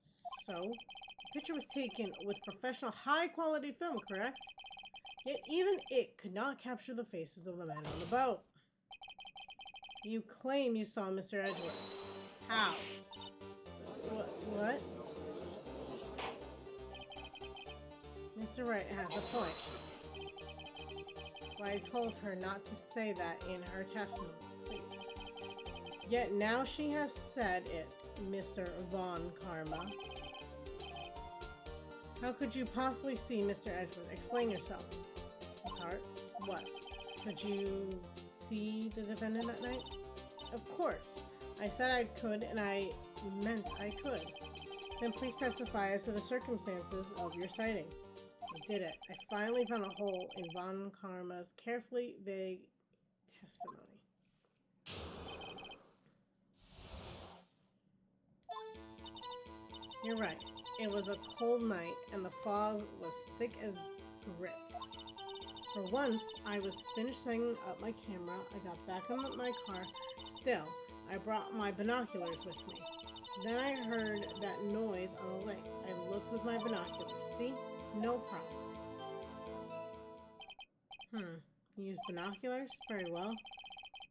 So, the picture was taken with professional high-quality film, correct? Yet even it could not capture the faces of the men on the boat. You claim you saw Mr. Edgeworth. How? What? Mr. Wright has a point. That's why I told her not to say that in her testimony, please. Yet now she has said it, Mr. Von Karma. How could you possibly see Mr. Edgeworth? Explain yourself. Miss Hart, what? Could you see the defendant that night? Of course. I said I could, and I meant I could. Then please testify as to the circumstances of your sighting. I did it. I finally found a hole in Von Karma's carefully vague testimony. You're right. It was a cold night and the fog was thick as grits. For once, I was finished setting up my camera. I got back in my car. Still, I brought my binoculars with me. Then I heard that noise on the lake. I looked with my binoculars. See? No problem. You use binoculars? Very well.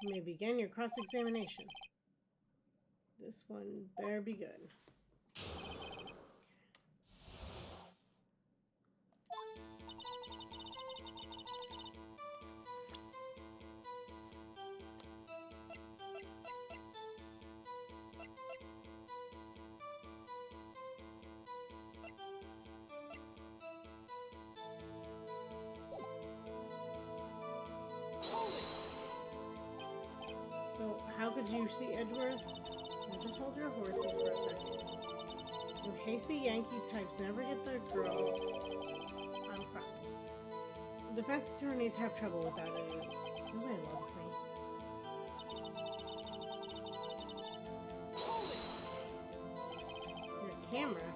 You may begin your cross-examination. This one better be good. So, how could you see Edgeworth? Now just hold your horses for a second. You hasty Yankee types never get their girl. I'm fine. Defense attorneys have trouble with that, it is. Nobody loves me. Your camera?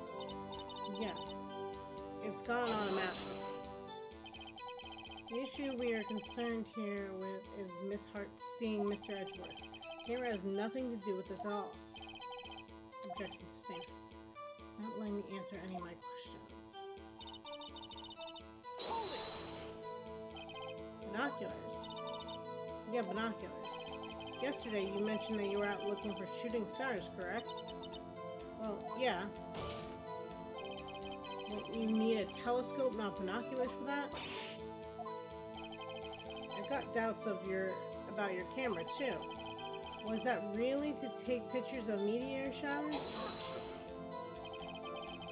Yes. It's gone automatically. The issue we are concerned here with is Miss Hart seeing Mr. Edgeworth. Camera has nothing to do with this at all. Objection sustained. It's not letting me answer any of my questions. Binoculars. Yeah, binoculars. Yesterday you mentioned that you were out looking for shooting stars, correct? Well, yeah. Well, you need a telescope, not binoculars for that? I've got doubts about your camera too. Was that really to take pictures of meteor showers?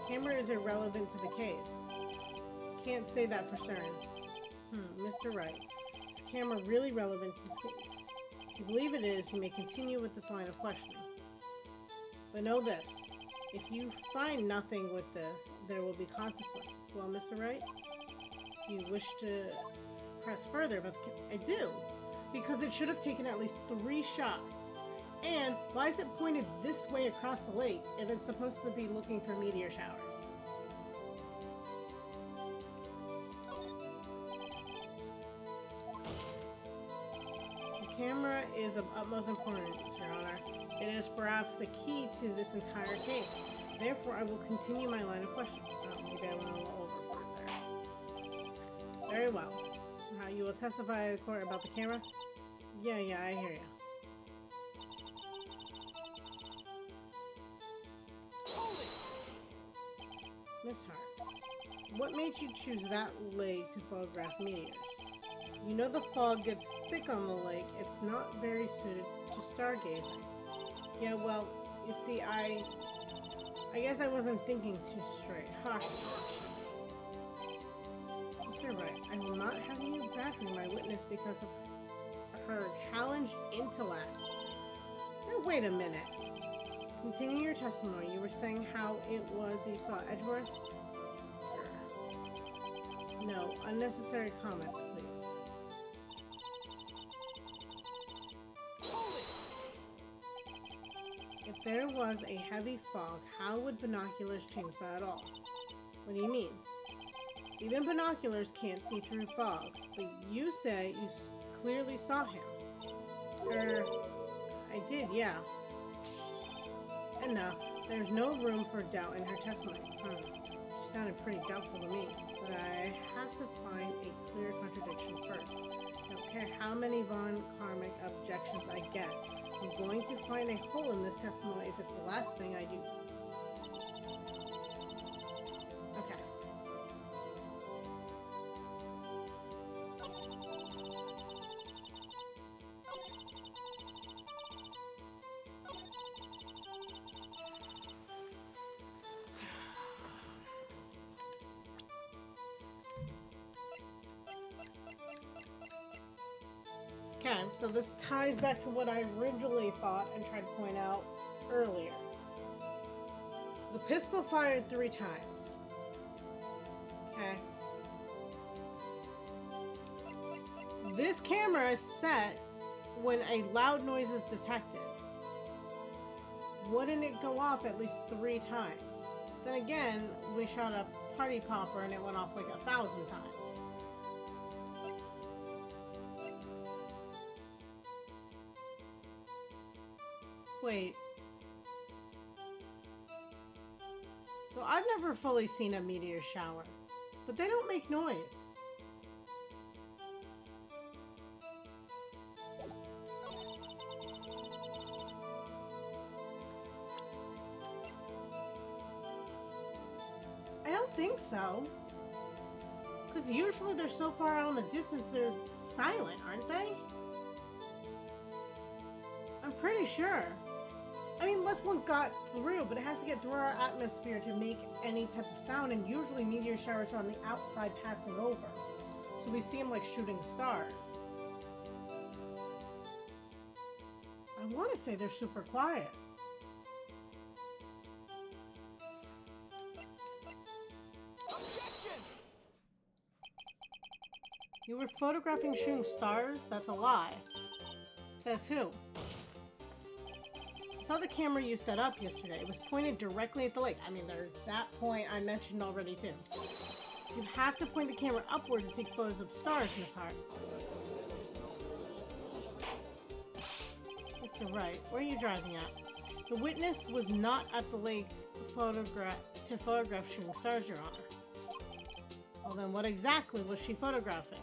Camera is irrelevant to the case. Can't say that for certain. Mr. Wright, is the camera really relevant to this case? If you believe it is, you may continue with this line of questioning. But know this, if you find nothing with this, there will be consequences. Well, Mr. Wright, do you wish to press further about the I do, because it should have taken at least 3 shots. And why is it pointed this way across the lake if it's supposed to be looking for meteor showers? The camera is of utmost importance, Your Honor. It is perhaps the key to this entire case. Therefore, I will continue my line of questioning. Oh, maybe I went a little overboard there. Very well. You will testify in court about the camera? Yeah, I hear you. Miss Hart, what made you choose that lake to photograph meteors? You know the fog gets thick on the lake. It's not very suited to stargazing. Yeah, well, you see, I guess I wasn't thinking too straight. Huh? Mr. Wright, I will not have you badgering my witness because of her challenged intellect. Now, wait a minute. Continue your testimony. You were saying how it was that you saw Edgeworth? No, unnecessary comments, please. If there was a heavy fog, how would binoculars change that at all? What do you mean? Even binoculars can't see through fog, but you say you clearly saw him. I did, yeah. Enough. There's no room for doubt in her testimony. She sounded pretty doubtful to me, but I have to find a clear contradiction first. I don't care how many Von Karmic objections I get. I'm going to find a hole in this testimony if it's the last thing I do. Okay. Okay, so this ties back to what I originally thought and tried to point out earlier. The pistol fired 3 times. Okay. This camera is set when a loud noise is detected, wouldn't it go off at least 3 times? Then again, we shot a party popper and it went off like 1,000 times. Wait. So I've never fully seen a meteor shower, but they don't make noise. I don't think so. Because usually they're so far out in the distance, they're silent, aren't they? I'm pretty sure. I mean, unless one got through, but it has to get through our atmosphere to make any type of sound, and usually meteor showers are on the outside passing over. So we see them like shooting stars. I want to say they're super quiet. Objection! You were photographing shooting stars? That's a lie. Says who? I saw the camera you set up yesterday. It was pointed directly at the lake. I mean, there's that point I mentioned already, too. You have to point the camera upwards to take photos of stars, Miss Hart. Mr. Wright, where are you driving at? The witness was not at the lake to photograph shooting stars, Your Honor. Well, then what exactly was she photographing?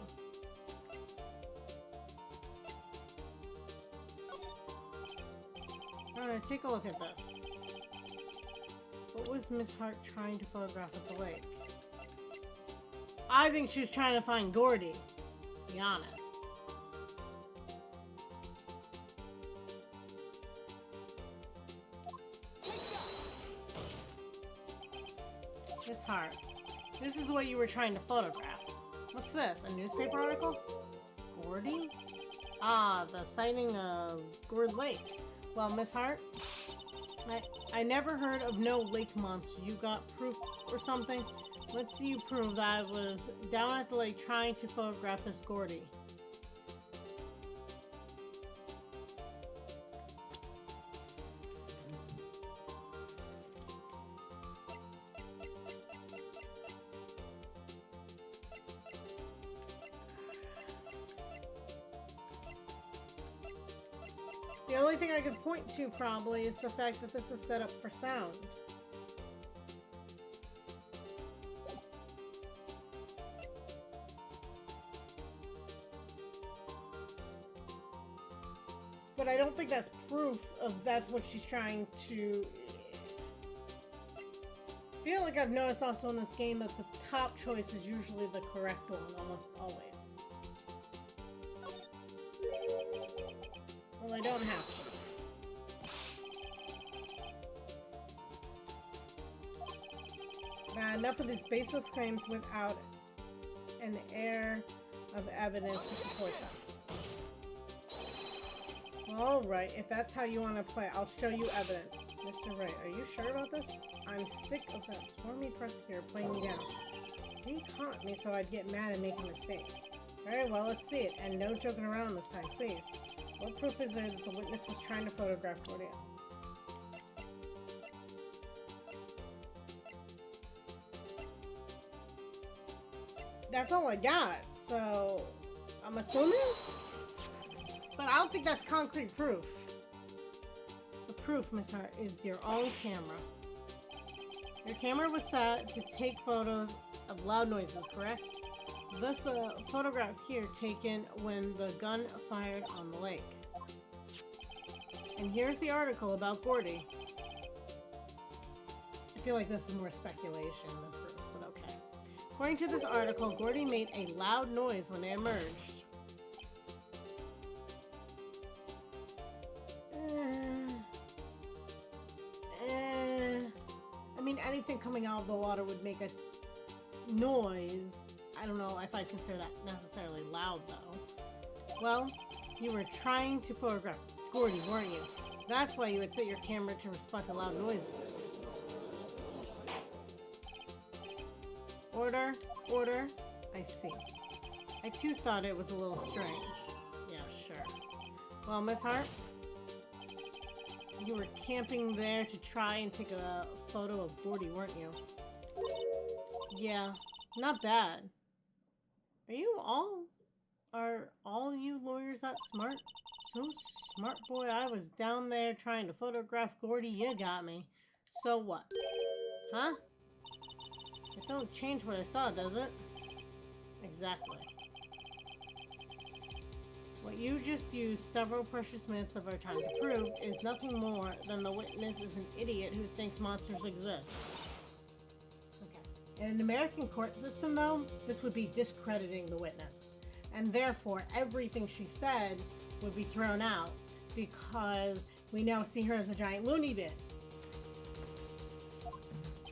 Take a look at this. What was Miss Hart trying to photograph at the lake? I think she was trying to find Gordy, to be honest. Miss Hart, this is what you were trying to photograph. What's this? A newspaper article? Gordy? Ah, the sighting of Gourd Lake. Well, Miss Hart, I never heard of no lake monster. You got proof or something? Let's see you prove that I was down at the lake trying to photograph this Gordy. The only thing I could point to probably is the fact that this is set up for sound. But I don't think that's proof of that's what she's trying to... I feel like I've noticed also in this game that the top choice is usually the correct one, almost always. Well, I don't have to. Enough of these baseless claims without an air of evidence to support them. Alright, if that's how you want to play, I'll show you evidence. Mr. Wright, are you sure about this? I'm sick of that swarmy prosecutor playing me down. He caught me so I'd get mad and make a mistake. Very well, let's see it. And no joking around this time, please. What proof is there that the witness was trying to photograph Gordy? That's all I got, so I'm assuming? But I don't think that's concrete proof. The proof, Miss Hart, is your own camera. Your camera was set to take photos of loud noises, correct? Thus the photograph here taken when the gun fired on the lake. And here's the article about Gordy. I feel like this is more speculation than proof, but okay. According to this article, Gordy made a loud noise when they emerged. I mean, anything coming out of the water would make a noise. I don't know if I consider that necessarily loud, though. Well, you were trying to photograph Gordy, weren't you? That's why you would set your camera to respond to loud noises. Order, order. I see. I too thought it was a little strange. Yeah, sure. Well, Miss Hart, you were camping there to try and take a photo of Gordy, weren't you? Yeah, not bad. Are all you lawyers that smart? So smart, boy. I was down there trying to photograph Gordy. You got me. So what? Huh? It don't change what I saw, does it? Exactly. What you just used several precious minutes of our time to prove is nothing more than the witness is an idiot who thinks monsters exist. Okay. In an American court system, though, this would be discrediting the witness. And therefore, everything she said would be thrown out because we now see her as a giant loony bin.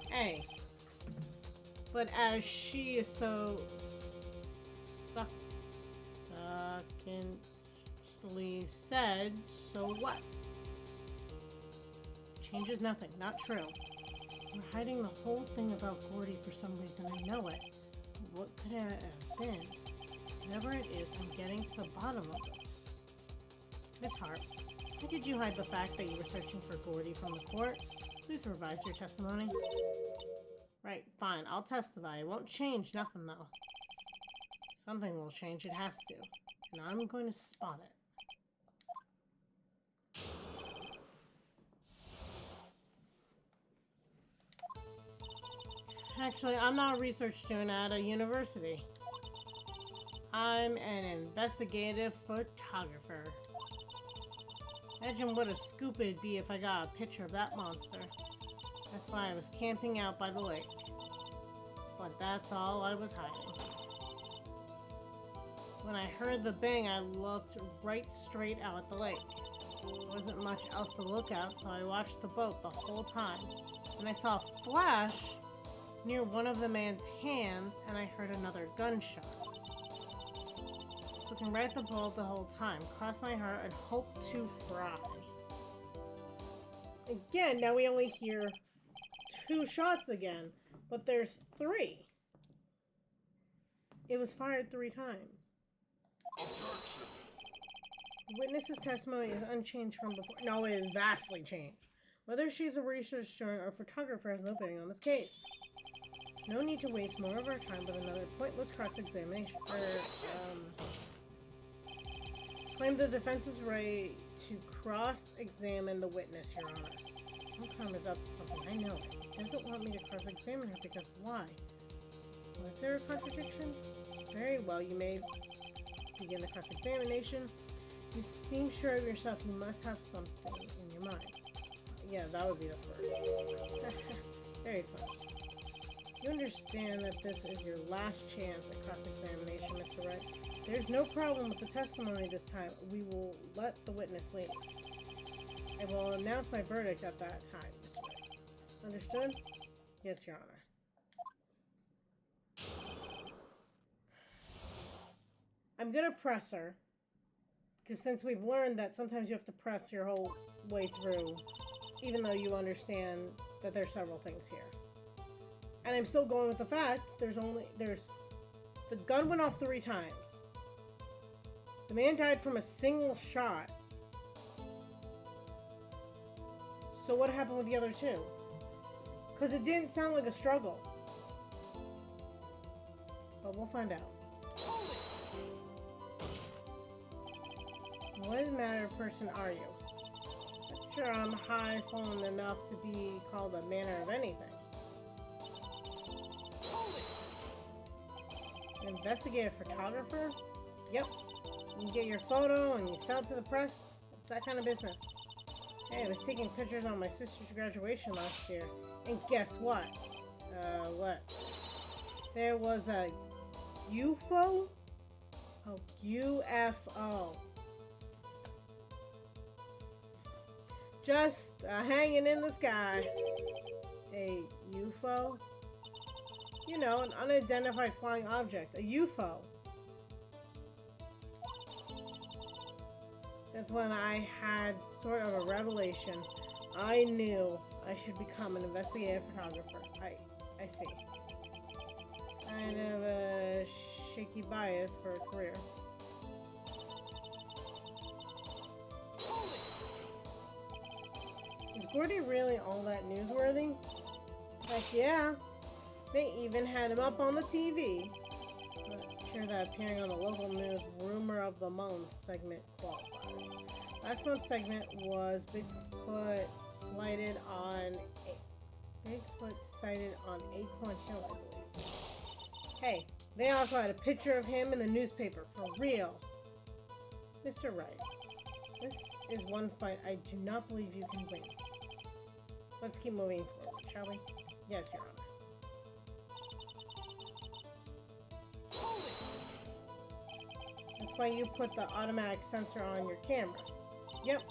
Hey. But as she is so succinctly said, so what? Changes nothing. Not true. We're hiding the whole thing about Gordy for some reason. I know it. What could it have been? Whatever it is, I'm getting to the bottom of this. Miss Hart, how did you hide the fact that you were searching for Gordy from the court? Please revise your testimony. Right, fine, I'll testify. It won't change nothing, though. Something will change, it has to. And I'm going to spot it. Actually, I'm not a research student at a university. I'm an investigative photographer. Imagine what a scoop it'd be if I got a picture of that monster. That's why I was camping out by the lake. But that's all I was hiding. When I heard the bang, I looked right straight out at the lake. There wasn't much else to look at, so I watched the boat the whole time. And I saw a flash near one of the man's hands, and I heard another gunshot. Looking right at the boat the whole time. Cross my heart and hope to fry. Again, now we only hear 2 shots again, but there's 3. It was fired 3 times. Objection. The witness's testimony is unchanged from before. No, it is vastly changed. Whether she's a research student or a photographer has no bearing on this case. No need to waste more of our time with another pointless cross-examination. Claim the defense's right to cross-examine the witness, Your Honor. Holcomb is up to something. I know it. He doesn't want me to cross-examine her because why? Was there a contradiction? Very well, you may begin the cross-examination. You seem sure of yourself. You must have something in your mind. Yeah, that would be the first. Very funny. You understand that this is your last chance at cross-examination, Mr. Wright. There's no problem with the testimony this time. We will let the witness leave. I will announce my verdict at that time, Mr. Wright. Understood? Yes, Your Honor. I'm gonna press her. Because since we've learned that sometimes you have to press your whole way through, even though you understand that there's several things here. And I'm still going with the fact the gun went off 3 times. The man died from a single shot. So what happened with the other 2? Because it didn't sound like a struggle. But we'll find out. What manner of person are you? Not sure I'm high-flown enough to be called a manner of anything. An investigative photographer? Yep. You get your photo and you sell it to the press. It's that kind of business. Hey, I was taking pictures on my sister's graduation last year. And guess what? What? There was a UFO? Oh, UFO. Just hanging in the sky. A UFO? You know, an unidentified flying object. A UFO. That's when I had sort of a revelation. I knew I should become an investigative photographer. I see. Kind of a shaky bias for a career. Gordy really all that newsworthy? Heck yeah. They even had him up on the TV. Not sure that appearing on the local news Rumor of the Month segment qualifies. Last month's segment was Bigfoot sighted on Acorn Hill, I believe. Hey, they also had a picture of him in the newspaper, for real. Mr. Wright, this is one fight I do not believe you can win. Let's keep moving forward, shall we? Yes, Your Honor. That's why you put the automatic sensor on your camera. Yep,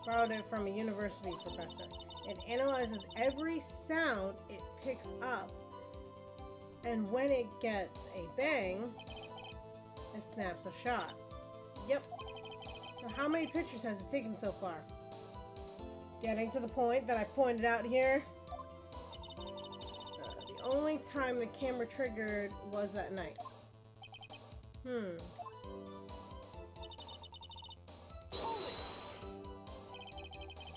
borrowed it from a university professor. It analyzes every sound it picks up, and when it gets a bang, it snaps a shot. Yep. So how many pictures has it taken so far? Getting to the point that I pointed out here, the only time the camera triggered was that night. I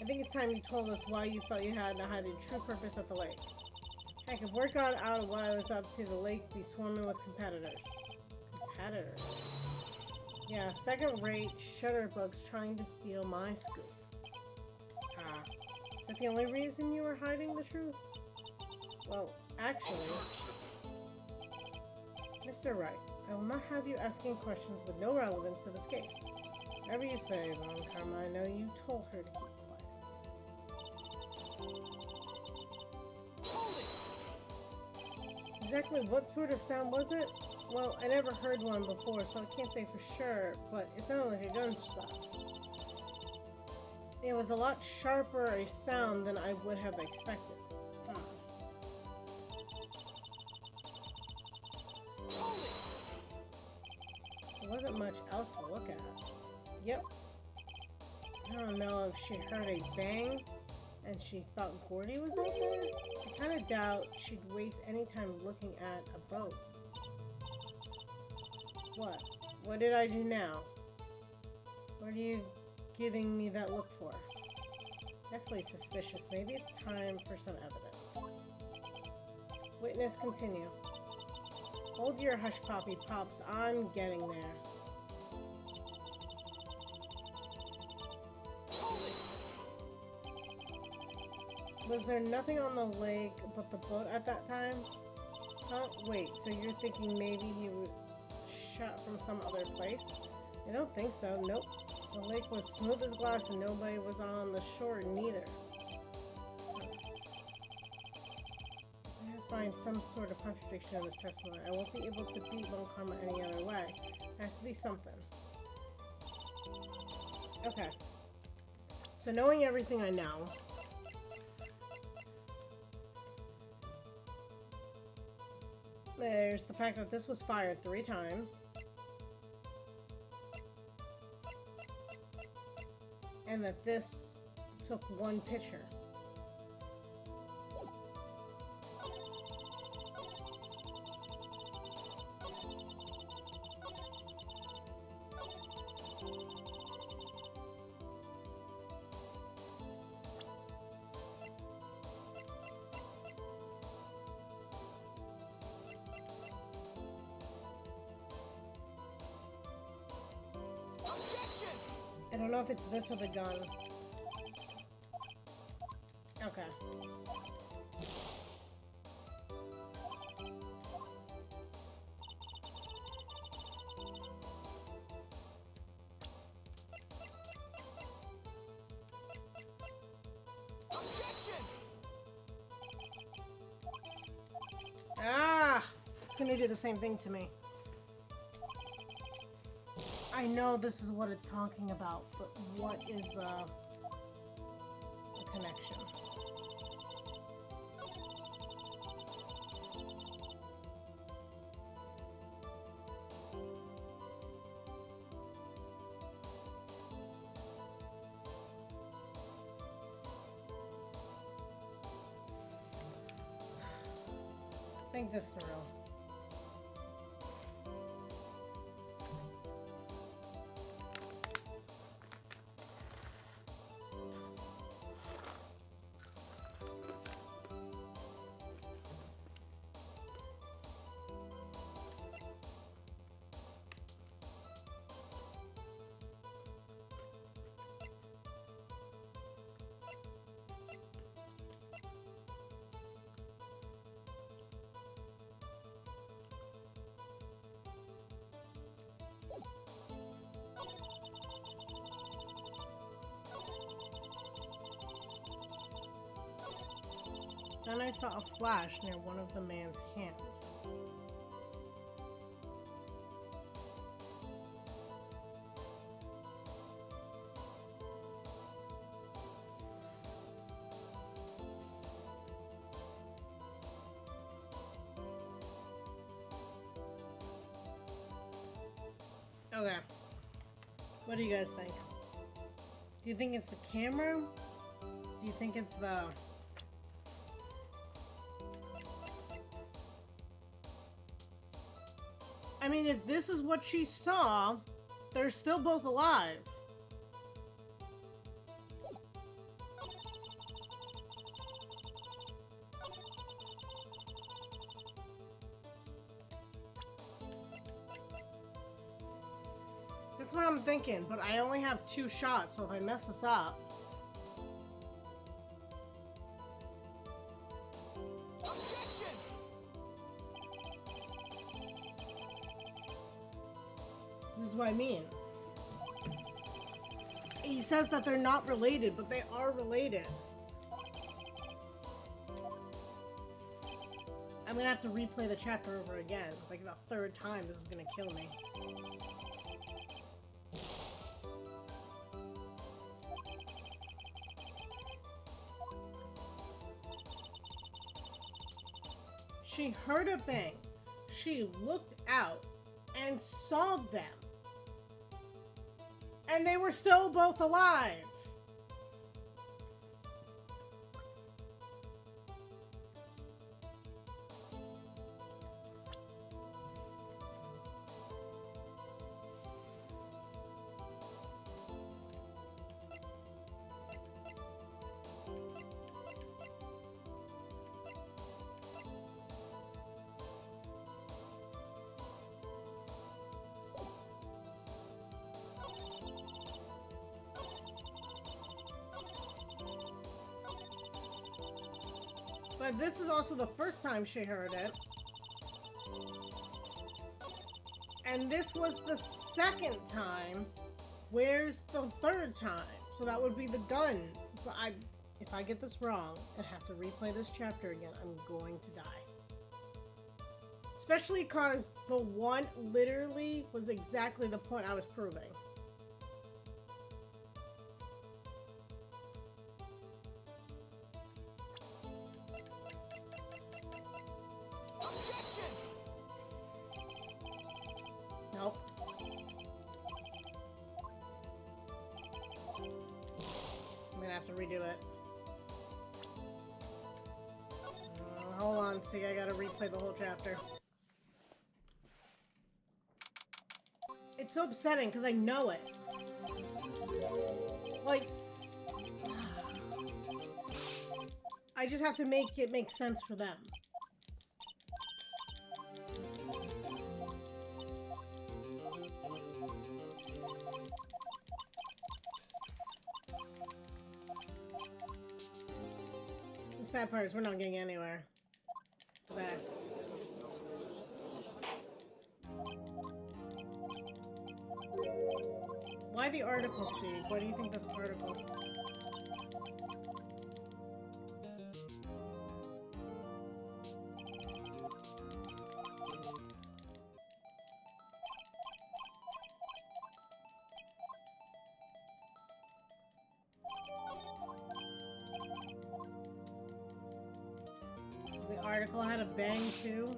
think it's time you told us why you felt you had to hide the true purpose at the lake. Heck, if word got out of what I was up to, the lake would be swarming with competitors. Competitors? Yeah, second-rate shutterbugs trying to steal my scoop. Is that the only reason you were hiding the truth? Well, actually... Mr. Wright, I will not have you asking questions with no relevance to this case. Whatever you say, Mom Karma, I know you told her to keep quiet. Exactly what sort of sound was it? Well, I never heard one before, so I can't say for sure, but it sounded like a gunshot. It was a lot sharper a sound than I would have expected. There wasn't much else to look at. Yep. I don't know if she heard a bang and she thought Gordy was out there. I kind of doubt she'd waste any time looking at a boat. What? What did I do now? What are you giving me that look for? Definitely suspicious. Maybe it's time for some evidence. Witness continue. Hold your hush poppy pops. I'm getting there. Was there nothing on the lake but the boat at that time? Huh? Wait, so you're thinking maybe he was shot from some other place? I don't think so. Nope. The lake was smooth as glass and nobody was on the shore neither. I have to find some sort of contradiction in this testimony. I won't be able to beat Lone Karma any other way. There has to be something. Okay. So knowing everything I know, there's the fact that this was fired 3 times. And that this took 1 picture. I don't know if it's this or the gun. Okay. Ah! It's gonna do the same thing to me. I know this is what it's talking about, but what is the connection? Think this through. then I saw a flash near one of the man's hands. Okay. What do you guys think? Do you think it's the camera? Do you think it's the... I mean, if this is what she saw, they're still both alive. That's what I'm thinking, but I only have 2 shots, so if I mess this up... Objection! This is what I mean. He says that they're not related, but they are related. I'm gonna have to replay the chapter over again. Like the 3rd time, this is gonna kill me. She heard a bang. She looked out and saw them. And they were still both alive. But this is also the first time she heard it. And this was the 2nd time. Where's the 3rd time? So that would be the gun. But if I get this wrong and have to replay this chapter again, I'm going to die. Especially because the one literally was exactly the point I was proving. Nope. I'm gonna have to redo it. Hold on, see, I gotta replay the whole chapter. It's so upsetting because I know it. Like, I just have to make it make sense for them. The sad part is we're not getting anywhere. Back. Why the article seed? Why do you think this article? The article had a bang too.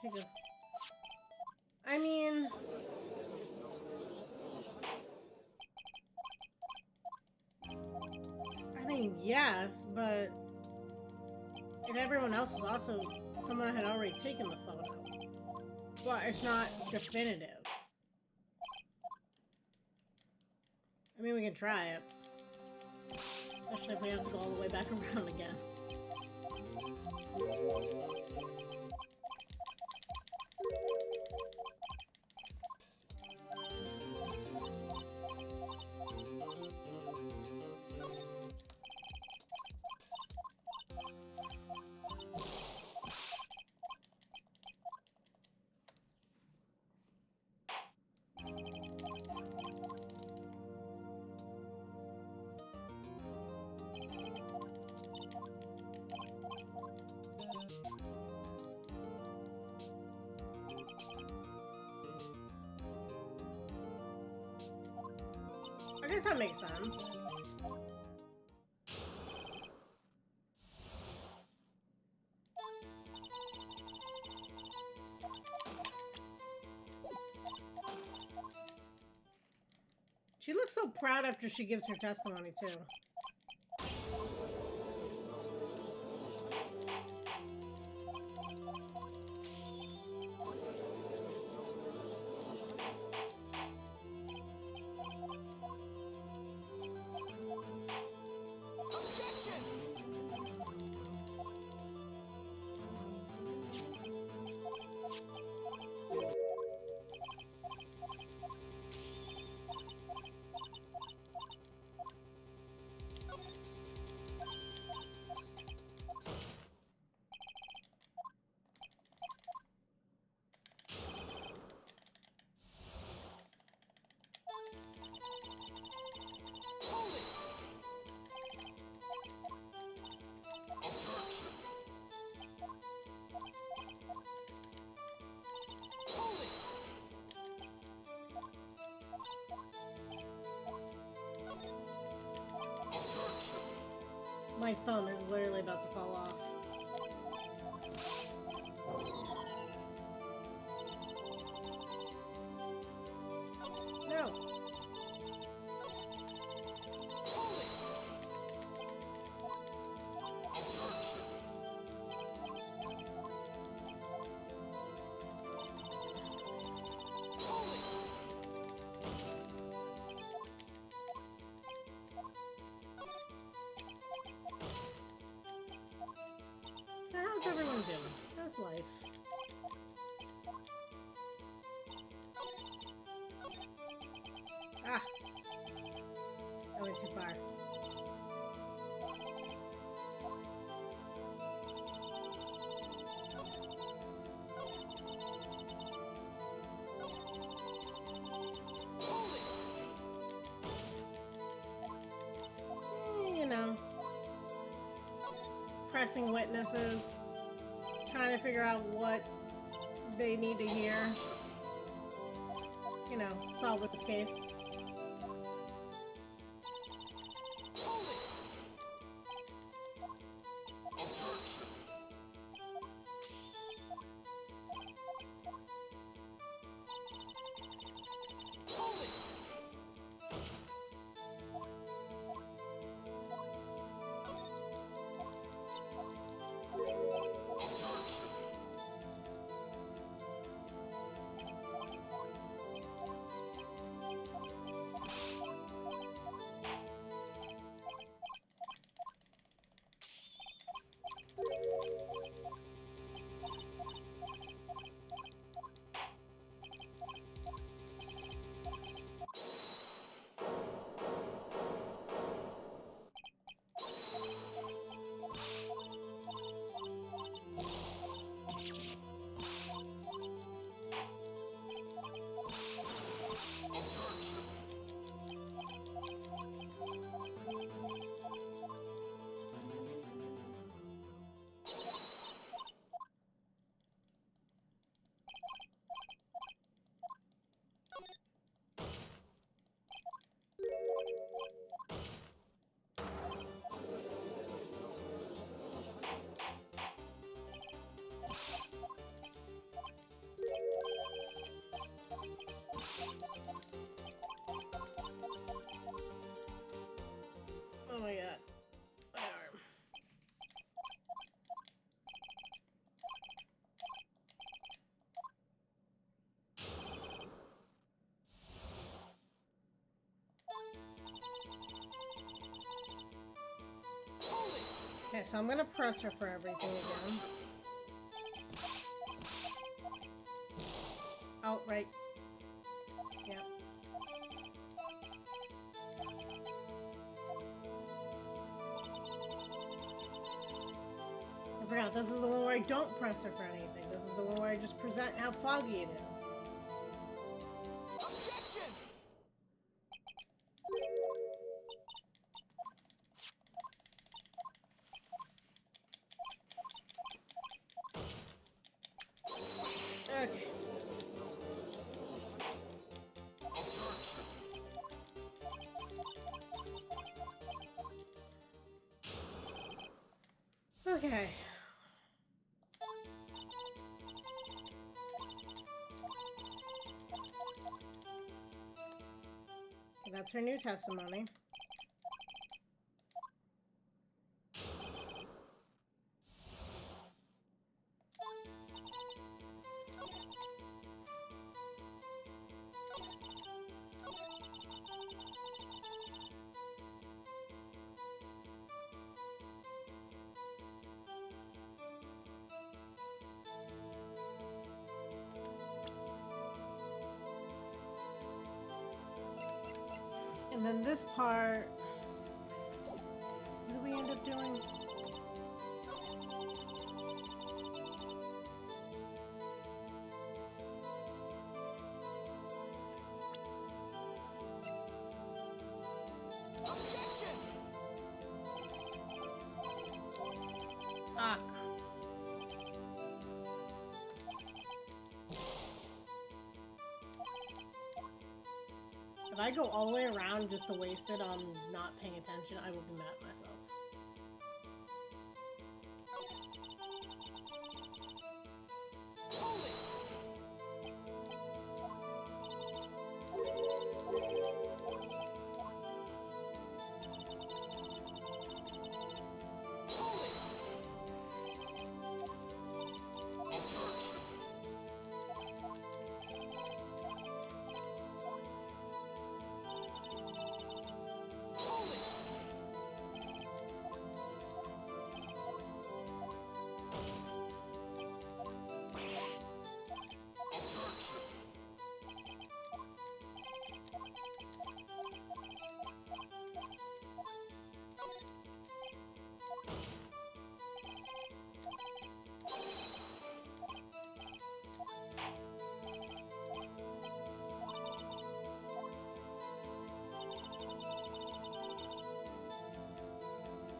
take a... I mean... yes, but... if everyone else is also... someone had already taken the photo. Well, it's not definitive. I mean, we can try it. Especially if we have to go all the way back around again. I guess that makes sense. She looks so proud after she gives her testimony, too. Objection! Hold it! Objection! Hold it! Objection! My thumb is literally about to fall off. No. Hold it! Objection! Hold it! So how's everyone doing? How's life? Ah! I went too far. Hold it! You know. Pressing witnesses. Trying to figure out what they need to hear. You know, solve this case. Hold it! Objection! Hold it! Objection! Okay, so I'm gonna press her for everything again. Oh, right. Yep. I forgot, this is the one where I don't press her for anything. This is the one where I just present how foggy it is. Objection! Okay. Objection! Okay. That's her new testimony. And then this part, what do we end up doing? Objection! Ah. If I go all the way around just to waste it on not paying attention, I will be mad at myself. Hold it! Hold it! Objection! Hold it! Objection!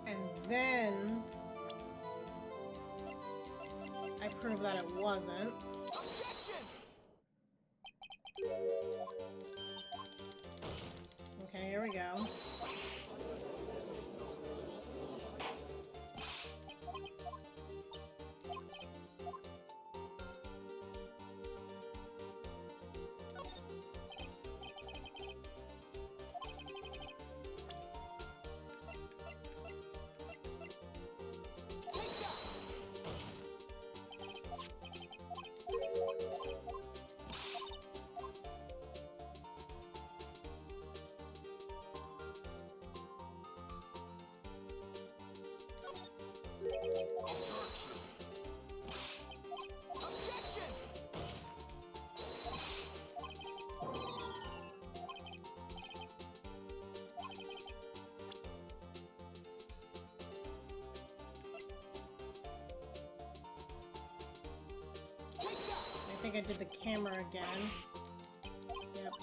And then I prove that it wasn't. Objection! Okay, here we go. Take that! Objection! Objection! Take that! I think I did the camera again. Yep.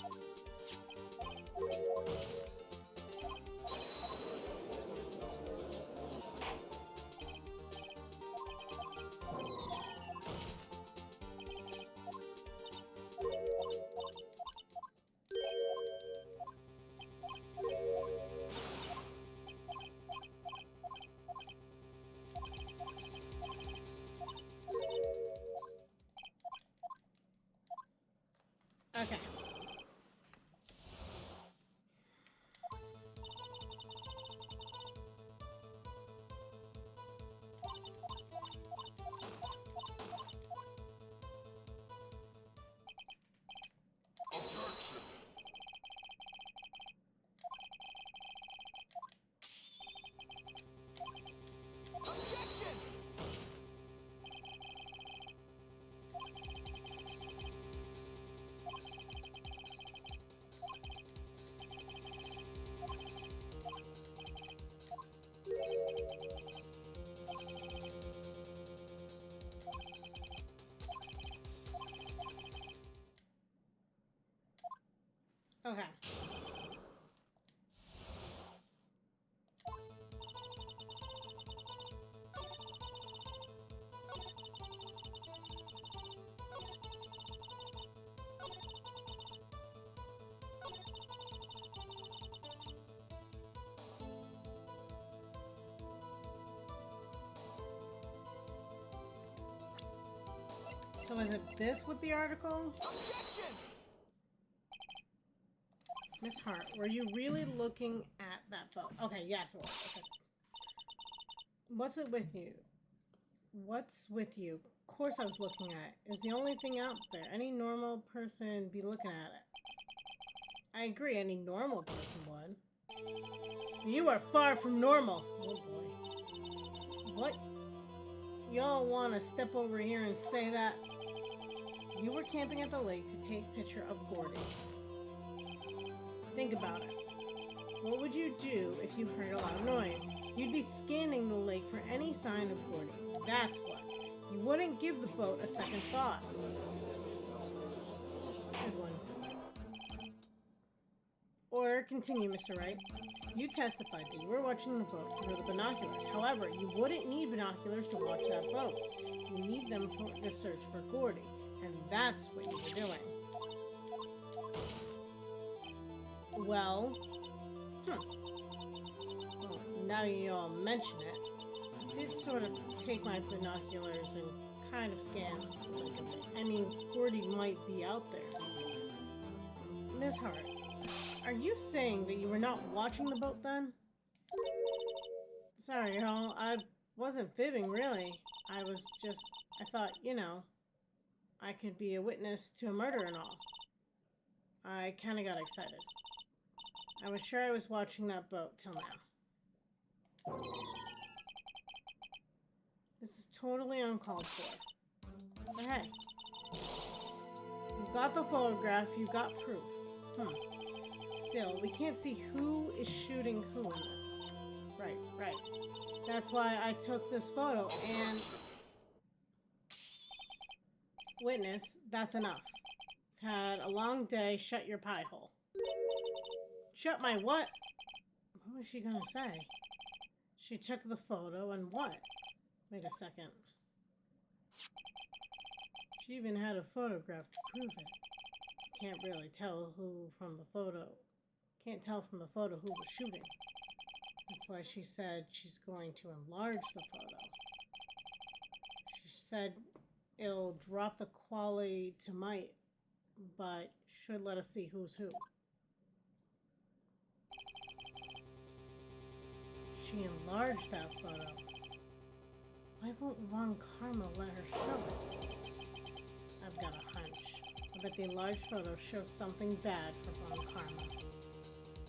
Okay. So is it this with the article? Objection! Miss Hart, were you really looking at that boat? Okay, yes, it was. Okay. What's it with you? What's with you? Of course I was looking at it. It was the only thing out there. Any normal person be looking at it. I agree, any normal person would. You are far from normal. Oh boy. What? Y'all want to step over here and say that? You were camping at the lake to take a picture of Gordy. Think about it. What would you do if you heard a loud noise? You'd be scanning the lake for any sign of Gordy. That's what. You wouldn't give the boat a second thought. Good one. Order, continue, Mr. Wright. You testified that you were watching the boat through the binoculars. However, you wouldn't need binoculars to watch that boat. You need them for the search for Gordy. And that's what you were doing. Well, well, now you all mention it, I did sort of take my binoculars and kind of scan. I mean, Gordy might be out there. Miss Hart, are you saying that you were not watching the boat then? Sorry, y'all. I wasn't fibbing, really. I thought, you know, I could be a witness to a murder and all. I kind of got excited. I was sure I was watching that boat till now. This is totally uncalled for. But hey, you got the photograph, you got proof. Still, we can't see who is shooting who in this. Right. That's why I took this photo and... Witness, that's enough. You've had a long day, shut your pie hole. Shut my what? What was she gonna say? She took the photo and what? Wait a second. She even had a photograph to prove it. Can't really tell who from the photo. Can't tell from the photo who was shooting. That's why she said she's going to enlarge the photo. She said it'll drop the quality to might, but should let us see who's who. She enlarged that photo. Why won't Von Karma let her show it? I've got a hunch. I bet the enlarged photo shows something bad for Von Karma.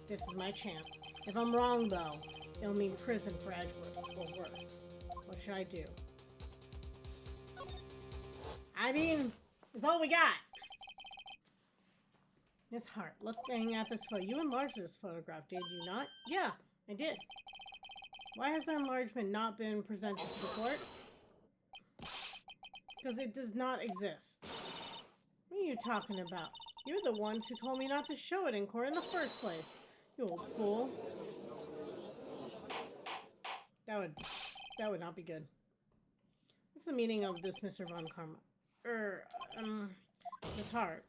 This is my chance. If I'm wrong, though, it'll mean prison for Edgeworth, or worse. What should I do? I mean, it's all we got. Miss Hart, looking at this photo, you enlarged this photograph, did you not? Yeah, I did. Why has the enlargement not been presented to the court? Because it does not exist. What are you talking about? You're the ones who told me not to show it in court in the first place. You old fool. That would not be good. What's the meaning of this, Mr. Von Karma? Miss Hart.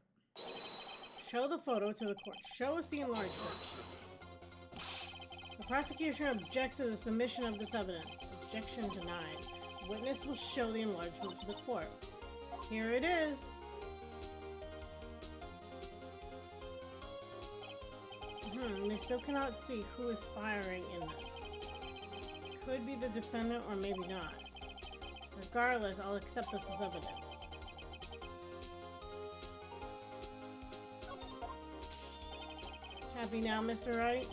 Show the photo to the court. Show us the enlargement. The prosecution objects to the submission of this evidence. Objection denied. The witness will show the enlargement to the court. Here it is. We still cannot see who is firing in this. It could be the defendant or maybe not. Regardless, I'll accept this as evidence. Happy now, Mr. Wright?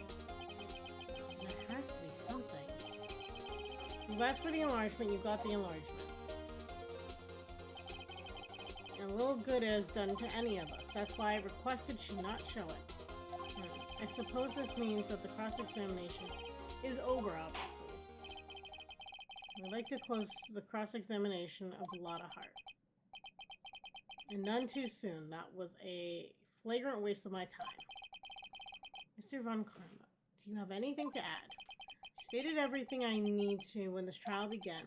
There has to be something. You've asked for the enlargement, you got the enlargement. And little good is done to any of us. That's why I requested she not show it. I suppose this means that the cross-examination is over, obviously. I'd like to close the cross-examination of Lotta Hart. And none too soon. That was a flagrant waste of my time. Mr. Von Karma, do you have anything to add? I stated everything I need to when this trial began.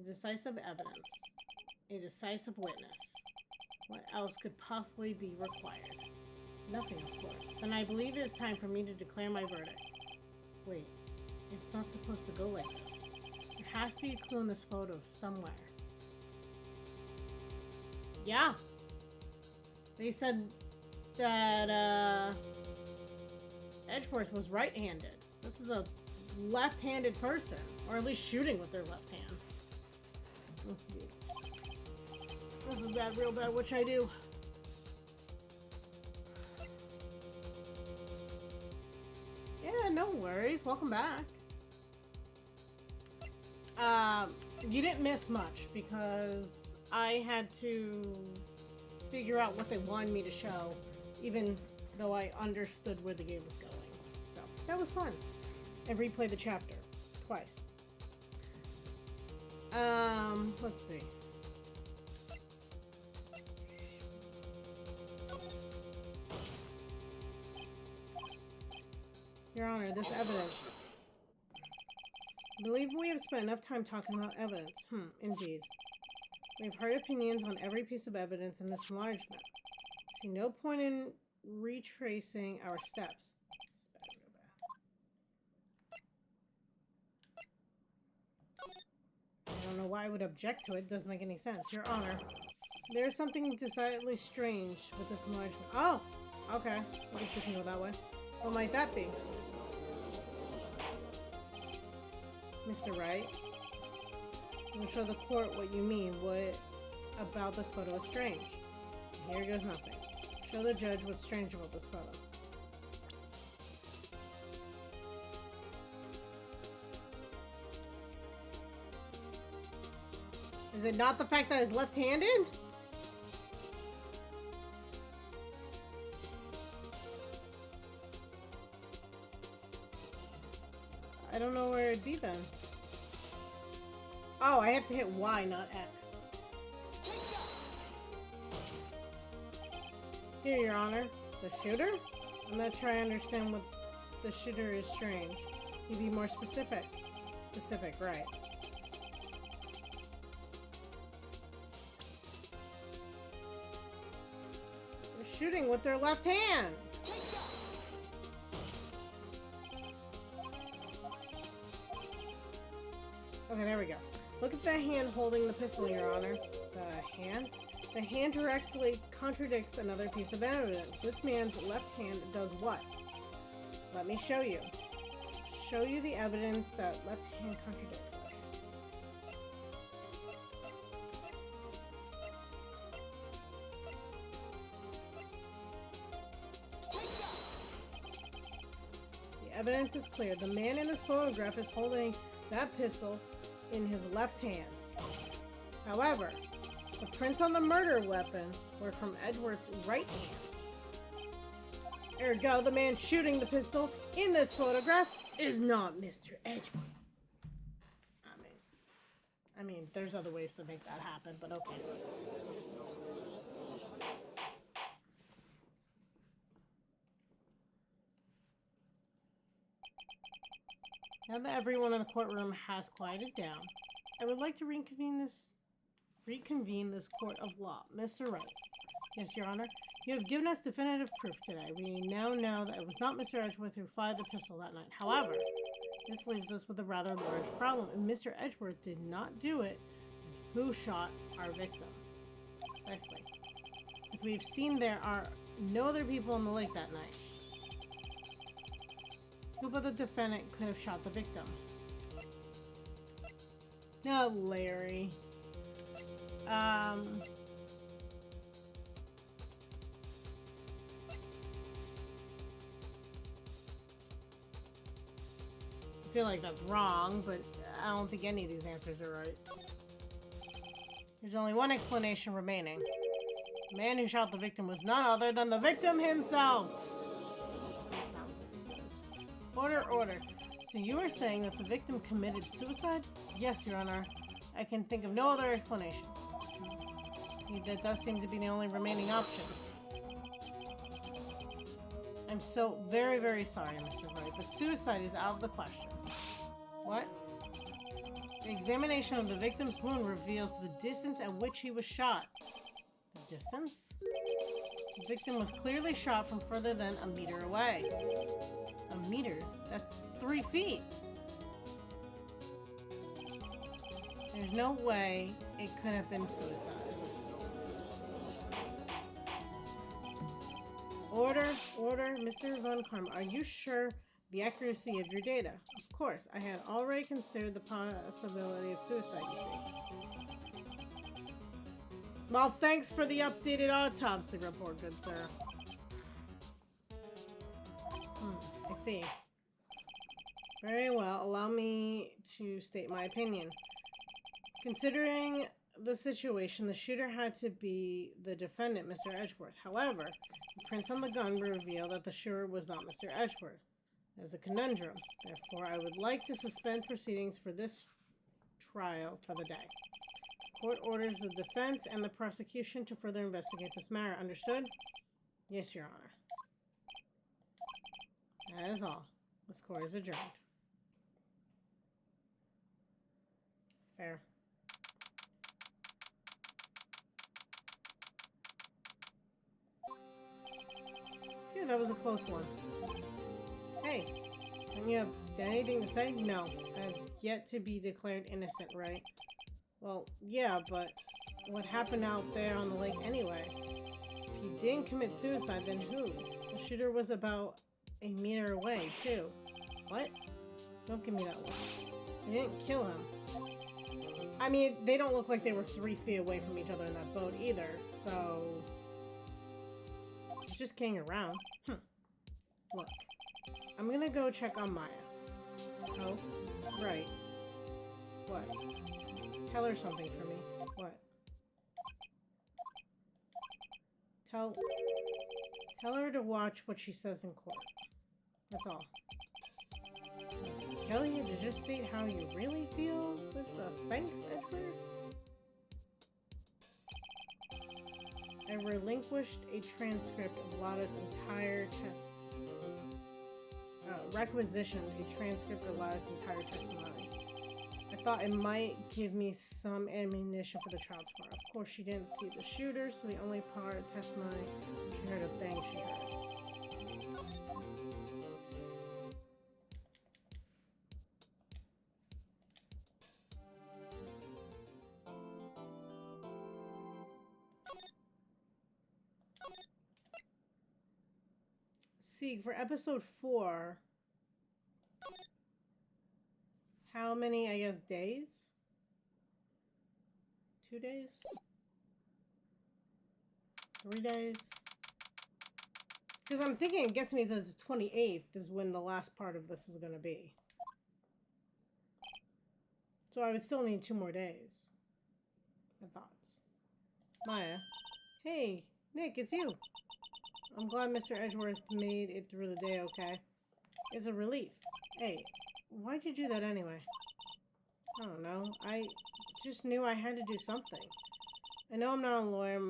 Decisive evidence. A decisive witness. What else could possibly be required? Nothing, of course. Then I believe it is time for me to declare my verdict. Wait, it's not supposed to go like this. There has to be a clue in this photo somewhere. Yeah. They said that, Edgeworth was right-handed. This is a left-handed person. Or at least shooting with their left hand. Let's see. This is bad, real bad. What should I do? Yeah, no worries. Welcome back. You didn't miss much because I had to figure out what they wanted me to show, even though I understood where the game was going. So that was fun. And replay the chapter twice. Let's see. Your Honor, this evidence. I believe we have spent enough time talking about evidence. Indeed. We have heard opinions on every piece of evidence in this enlargement. I see no point in retracing our steps. I don't know why I would object to it. It doesn't make any sense. Your Honor, there's something decidedly strange with this enlargement. Oh! Okay. I guess we can go that way. What might that be? Mr. Wright, we'll show the court what you mean. What about this photo is strange? Here goes nothing. Show the judge what's strange about this photo. Is it not the fact that it's left-handed? I don't know where it'd be then. Oh, I have to hit Y, not X. Here, Your Honor. The shooter? I'm not sure I understand what the shooter is strange. You be more specific. Specific, right. They're shooting with their left hand! Okay, there we go. Look at the hand holding the pistol, Your Honor. The hand? The hand directly contradicts another piece of evidence. This man's left hand does what? Let me show you. Show you the evidence that left hand contradicts. The evidence is clear. The man in this photograph is holding that pistol in his left hand. However, the prints on the murder weapon were from Edward's right hand. Ergo, the man shooting the pistol in this photograph is not Mr. Edgeworth. I mean, there's other ways to make that happen, but okay. Now that everyone in the courtroom has quieted down, I would like to reconvene this court of law. Mr. Wright. Yes, Your Honor. You have given us definitive proof today. We now know that it was not Mr. Edgeworth who fired the pistol that night. However, this leaves us with a rather large problem. If Mr. Edgeworth did not do it, who shot our victim? Precisely. As we've seen, there are no other people in the lake that night. Who but the defendant could have shot the victim? No, Larry. I feel like that's wrong, but I don't think any of these answers are right. There's only one explanation remaining. The man who shot the victim was none other than the victim himself! Order, order. So you are saying that the victim committed suicide? Yes, Your Honor. I can think of no other explanation. That does seem to be the only remaining option. I'm so very, very sorry, Mr. Roy, but suicide is out of the question. What? The examination of the victim's wound reveals the distance at which he was shot. The distance? The victim was clearly shot from further than a meter away. A meter? That's 3 feet. There's no way it could have been suicide. Order, Mr. Von Karm, are you sure the accuracy of your data? Of course, I had already considered the possibility of suicide, you see. Well, thanks for the updated autopsy report, good sir. I see. Very well, allow me to state my opinion. Considering the situation, the shooter had to be the defendant, Mr. Edgeworth. However, the prints on the gun reveal that the shooter was not Mr. Edgeworth. That is a conundrum. Therefore, I would like to suspend proceedings for this trial for the day. The court orders the defense and the prosecution to further investigate this matter. Understood? Yes, Your Honor. That is all. This court is adjourned. Fair. Phew, that was a close one. Hey, don't you have anything to say? No, I've yet to be declared innocent, right? Well, yeah, but what happened out there on the lake anyway? If he didn't commit suicide, then who? The shooter was about a meter away, too. What? Don't give me that look. He didn't kill him. I mean, they don't look like they were 3 feet away from each other in that boat either, so... He's just kidding around. Look, I'm gonna go check on Maya. Oh, right. What? Tell her something for me. What? Tell her to watch what she says in court. That's all. Tell you to just state how you really feel with the thanks, Edward? I relinquished a transcript of Lada's entire requisitioned a transcript of Lada's entire testimony. I thought it might give me some ammunition for the trial tomorrow. Of course, she didn't see the shooter, so the only part of testimony she heard a bang she heard. See, for episode 4, how many, I guess, days? 2 days? 3 days? Because I'm thinking it gets me to the 28th is when the last part of this is going to be. So I would still need 2 more days. My thoughts. Maya. Hey, Nick, it's you. I'm glad Mr. Edgeworth made it through the day okay. It's a relief. Hey, why'd you do that anyway? I don't know. I just knew I had to do something. I know I'm not a lawyer.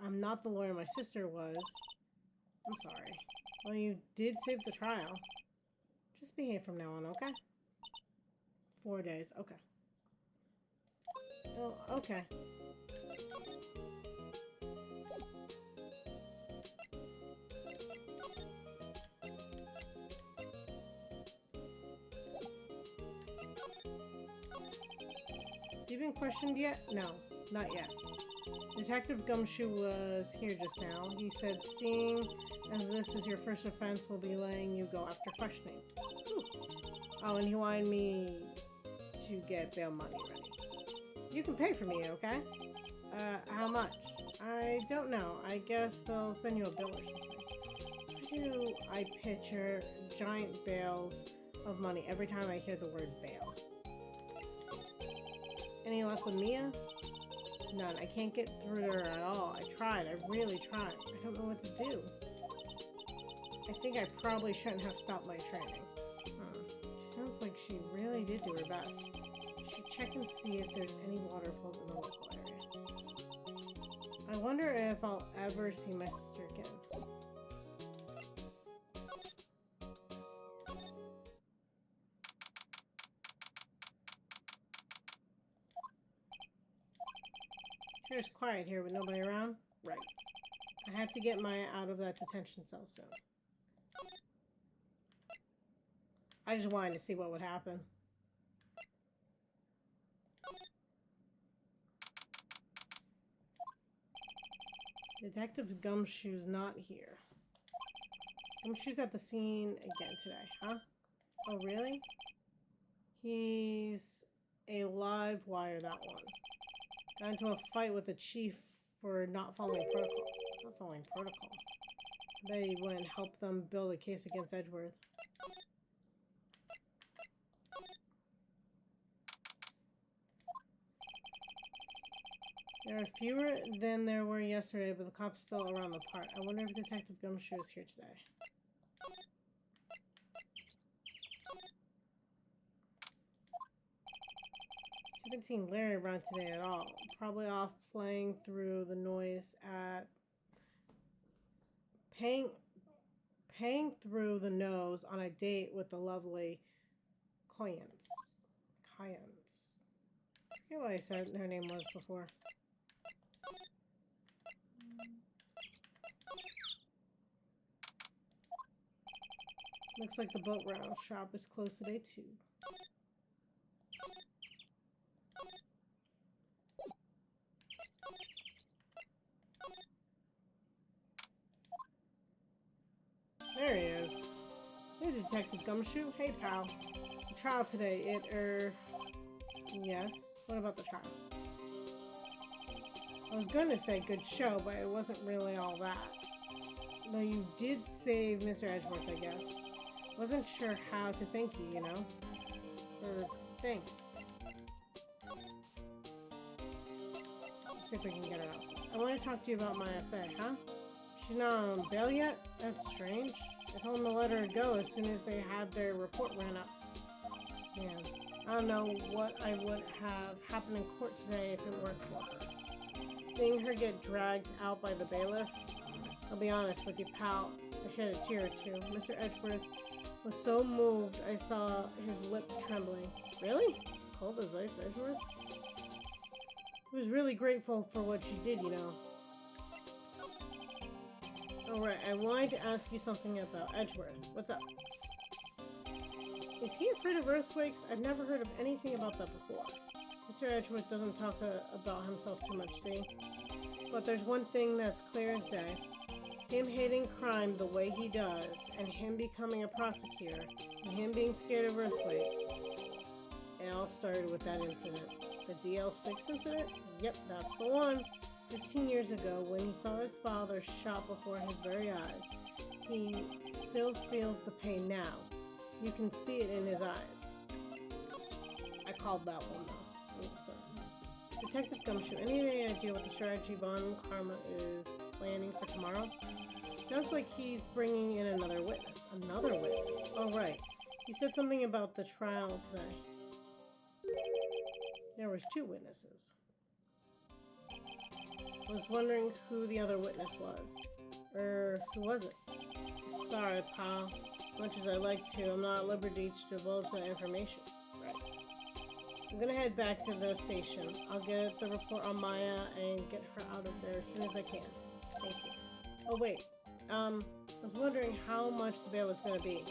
I'm not the lawyer my sister was. I'm sorry. Well, you did save the trial. Just behave from now on, okay? 4 days. Okay. Oh, okay. You been questioned yet? No, not yet. Detective Gumshoe was here just now. He said, seeing as this is your first offense, we'll be letting you go after questioning. Oh, and he wanted me to get bail money ready. You can pay for me, okay? How much? I don't know. I guess they'll send you a bill or something. Why do I picture giant bales of money every time I hear the word bail? Any luck with Mia? None. I can't get through to her at all. I tried. I really tried. I don't know what to do. I think I probably shouldn't have stopped my training. She sounds like she really did do her best. I should check and see if there's any waterfalls in the local area. I wonder if I'll ever see my sister again. It's quiet here with nobody around. Right. I have to get Maya out of that detention cell soon. I just wanted to see what would happen. Detective Gumshoe's not here. Gumshoe's at the scene again today, huh? Oh, really? He's a live wire, that one. Got into a fight with the chief for not following protocol. Not following protocol. I bet he went and helped them build a case against Edgeworth. There are fewer than there were yesterday, but the cops still around the park. I wonder if Detective Gumshoe is here today. Haven't seen Larry around today at all. Probably off playing through the noise at... Paying through the nose on a date with the lovely Kyans. I forget what I said her name was before. Looks like the boat round shop is closed today too. There he is. Hey, Detective Gumshoe. Hey, pal. The trial today, yes. What about the trial? I was going to say good show, but it wasn't really all that. Though you did save Mr. Edgeworth, I guess. Wasn't sure how to thank you, you know? Thanks. Let's see if we can get her out. I want to talk to you about my affair, huh? She's not on bail yet? That's strange. I told them to let her go as soon as they had their report ran up. Man, I don't know what I would have happened in court today if it weren't for her. Seeing her get dragged out by the bailiff, I'll be honest with you, pal, I shed a tear or two. Mr. Edgeworth was so moved I saw his lip trembling. Really? Cold as ice, Edgeworth? He was really grateful for what she did, you know. Alright, I wanted to ask you something about Edgeworth. What's up? Is he afraid of earthquakes? I've never heard of anything about that before. Mr. Edgeworth doesn't talk about himself too much, see? But there's one thing that's clear as day. Him hating crime the way he does, and him becoming a prosecutor, and him being scared of earthquakes. It all started with that incident. The DL6 incident? Yep, that's the one. 15 years ago, when he saw his father shot before his very eyes, he still feels the pain now. You can see it in his eyes. I called that one, though. Detective Gumshoe, any idea what the strategy Von Karma is planning for tomorrow? Sounds like he's bringing in another witness. Another witness? Oh, right. He said something about the trial today. There was 2 witnesses. I was wondering who the other witness was. Who was it? Sorry, pal. As much as I'd like to, I'm not at liberty to divulge that information. Right. I'm gonna head back to the station. I'll get the report on Maya and get her out of there as soon as I can. Thank you. Oh, wait. I was wondering how much the bail is gonna be.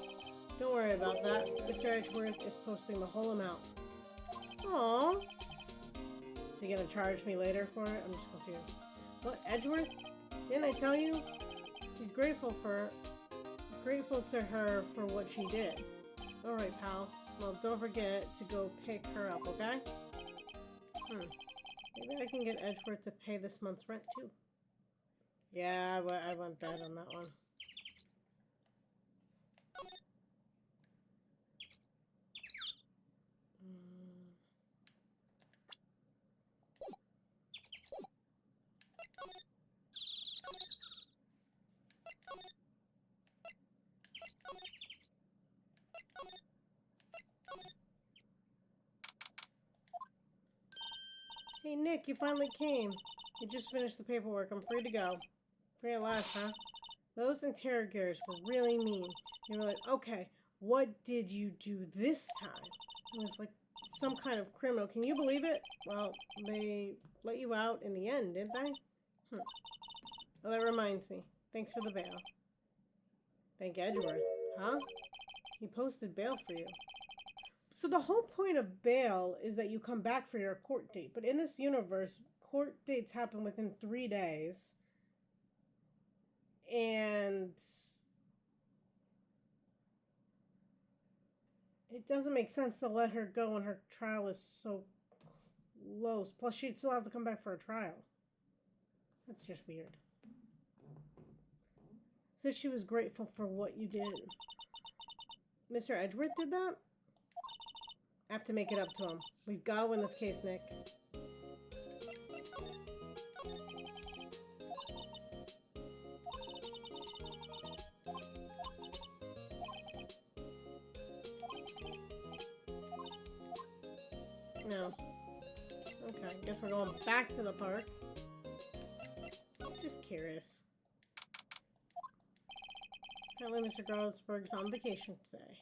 Don't worry about that. Mr. Edgeworth is posting the whole amount. Aww. Is he gonna charge me later for it? I'm just confused. What, Edgeworth? Didn't I tell you? He's grateful to her for what she did. Alright, pal. Well, don't forget to go pick her up, okay? Maybe I can get Edgeworth to pay this month's rent, too. Yeah, I went bad on that one. Hey, Nick, you finally came. You just finished the paperwork. I'm free to go. Free at last, huh? Those interrogators were really mean. They were like, okay, what did you do this time? It was like some kind of criminal. Can you believe it? Well, they let you out in the end, didn't they? Well, that reminds me. Thanks for the bail. Thank Edgeworth. Huh? He posted bail for you. So the whole point of bail is that you come back for your court date. But in this universe, court dates happen within 3 days. And it doesn't make sense to let her go when her trial is so close. Plus, she'd still have to come back for a trial. That's just weird. Said she was grateful for what you did. Mr. Edgeworth did that? I have to make it up to him. We've got to win this case, Nick. No. Okay, I guess we're going back to the park. Just curious. Apparently Mr. Grossberg's on vacation today.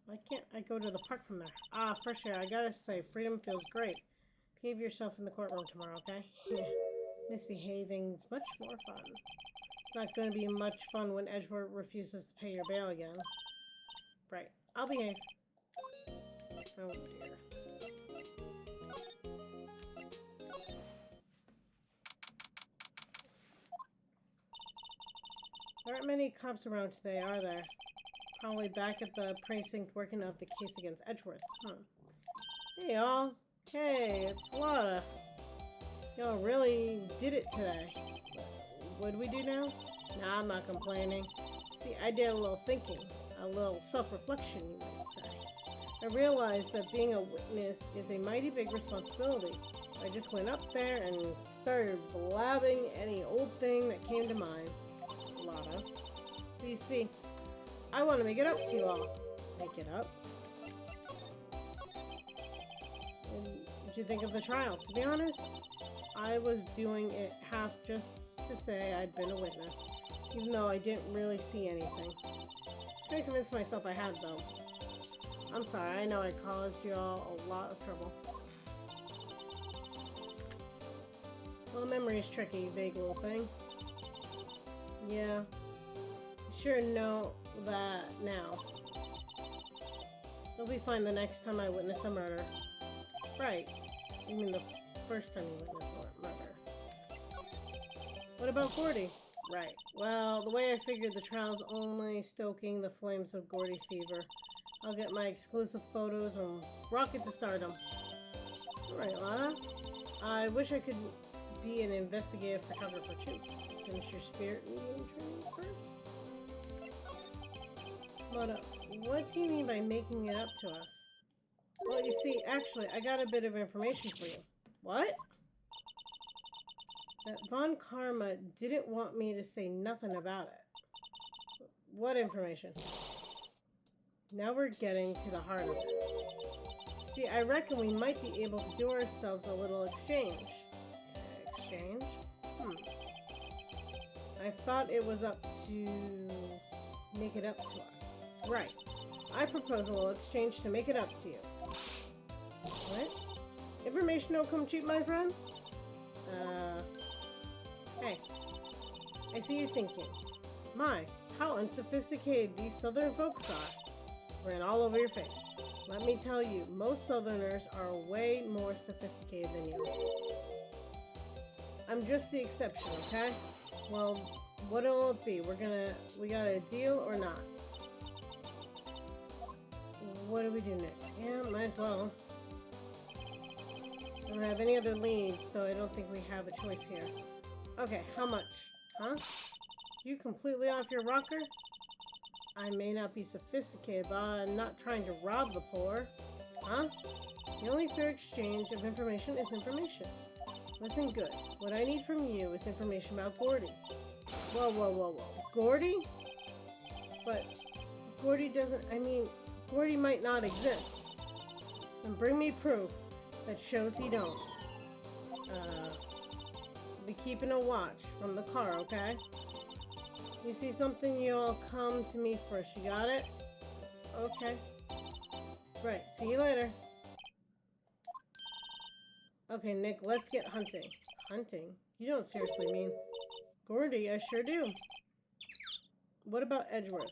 Why can't I go to the park from there? Ah, fresh air. I gotta say, freedom feels great. Behave yourself in the courtroom tomorrow, okay? Misbehaving's much more fun. It's not going to be much fun when Edgeworth refuses to pay your bail again. Right. I'll behave. Oh dear. There aren't many cops around today, are there? Probably back at the precinct working out the case against Edgeworth. Hey, y'all. Hey, it's Lotta. Y'all really did it today. What do we do now? Nah, I'm not complaining. See, I did a little thinking. A little self-reflection, you might say. I realized that being a witness is a mighty big responsibility. I just went up there and started blabbing any old thing that came to mind. Lotta. See, I want to make it up to you all. Make it up? What'd you think of the trial? To be honest, I was doing it half just to say I'd been a witness, even though I didn't really see anything. Couldn't convince myself I had, though. I'm sorry, I know I caused you all a lot of trouble. Well, memory is tricky, vague little thing. Yeah. I sure know that now. You'll be fine the next time I witness a murder. Right. You mean the first time you witness a murder. What about Gordy? Right. Well, the way I figured the trial's only stoking the flames of Gordy fever. I'll get my exclusive photos and rocket to stardom. Alright, Lana. I wish I could be an investigative photographer too. Finish your spirit medium training first? Lana, what do you mean by making it up to us? Well, you see, actually, I got a bit of information for you. What? That Von Karma didn't want me to say nothing about it. What information? Now we're getting to the heart of it. See, I reckon we might be able to do ourselves a little exchange. Exchange? I thought it was up to make it up to us. Right. I propose a little exchange to make it up to you. What? Information don't come cheap, my friend? Hey. I see you thinking. My, how unsophisticated these southern folks are. Ran all over your face. Let me tell you, most southerners are way more sophisticated than you. I'm just the exception, okay? Well, what'll it be? We got a deal or not? What do we do next? Yeah, might as well. I don't have any other leads, so I don't think we have a choice here. Okay, how much? Huh? You completely off your rocker? I may not be sophisticated, but I'm not trying to rob the poor. Huh? The only fair exchange of information is information. Listen good. What I need from you is information about Gordy. Whoa. Gordy? But Gordy doesn't, Gordy might not exist. And bring me proof that shows he don't. Be keeping a watch from the car, okay? You see something, you'll come to me first. You got it? Okay. Right, see you later. Okay, Nick, let's get hunting. Hunting? You don't seriously mean... Gordy, I sure do. What about Edgeworth?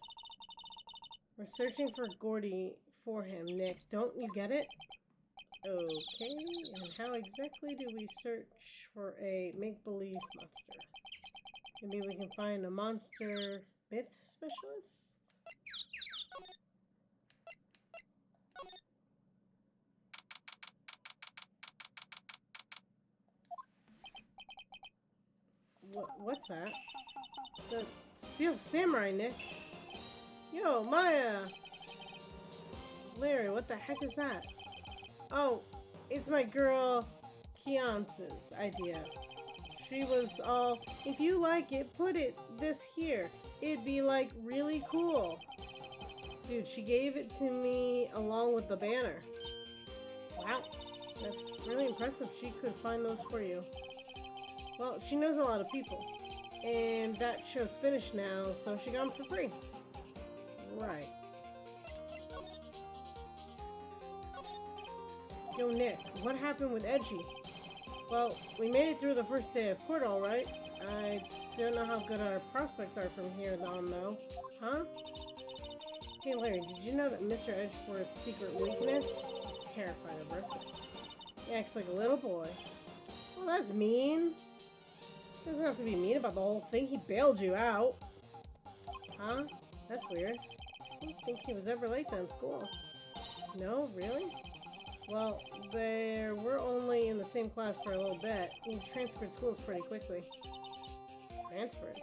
We're searching for Gordy for him, Nick. Don't you get it? Okay, and how exactly do we search for a make-believe monster? Maybe we can find a monster myth specialist? What's that? The Steel Samurai, Nick. Yo, Maya! Larry, what the heck is that? Oh, it's my girl Keonce's idea. She was all, if you like it, put this here. It'd be like really cool. Dude, she gave it to me along with the banner. Wow, that's really impressive. She could find those for you. Well, she knows a lot of people. And that show's finished now, so she got them for free. Right. Yo, Nick, what happened with Edgy? Well, we made it through the first day of court, all right. I don't know how good our prospects are from here on, though. Huh? Hey, Larry, did you know that Mr. Edgeworth's secret weakness is terrified of earthquakes? He acts like a little boy. Well, that's mean. Doesn't have to be mean about the whole thing. He bailed you out. Huh? That's weird. I don't think he was ever like that in school. No, really? Well, they were only in the same class for a little bit. He transferred schools pretty quickly. Transferred?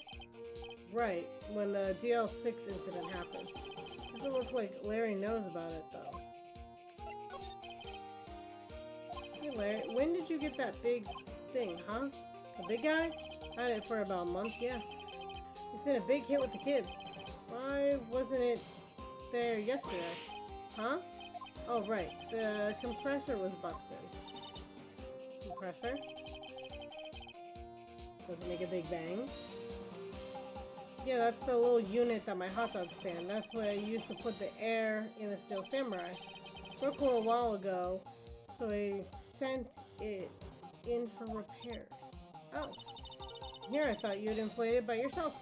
Right, when the DL6 incident happened. Doesn't look like Larry knows about it, though. Hey, Larry, when did you get that big thing, huh? The big guy? Had it for about a month, yeah. He's been a big hit with the kids. Why wasn't it there yesterday? Huh? Oh, right. The compressor was busted. Compressor? Does it make a big bang? Yeah, that's the little unit that my hot dog stand. That's where I used to put the air in the Steel Samurai. Broke a little while ago, so I sent it in for repairs. Oh. Here, I thought you'd inflate it by yourself.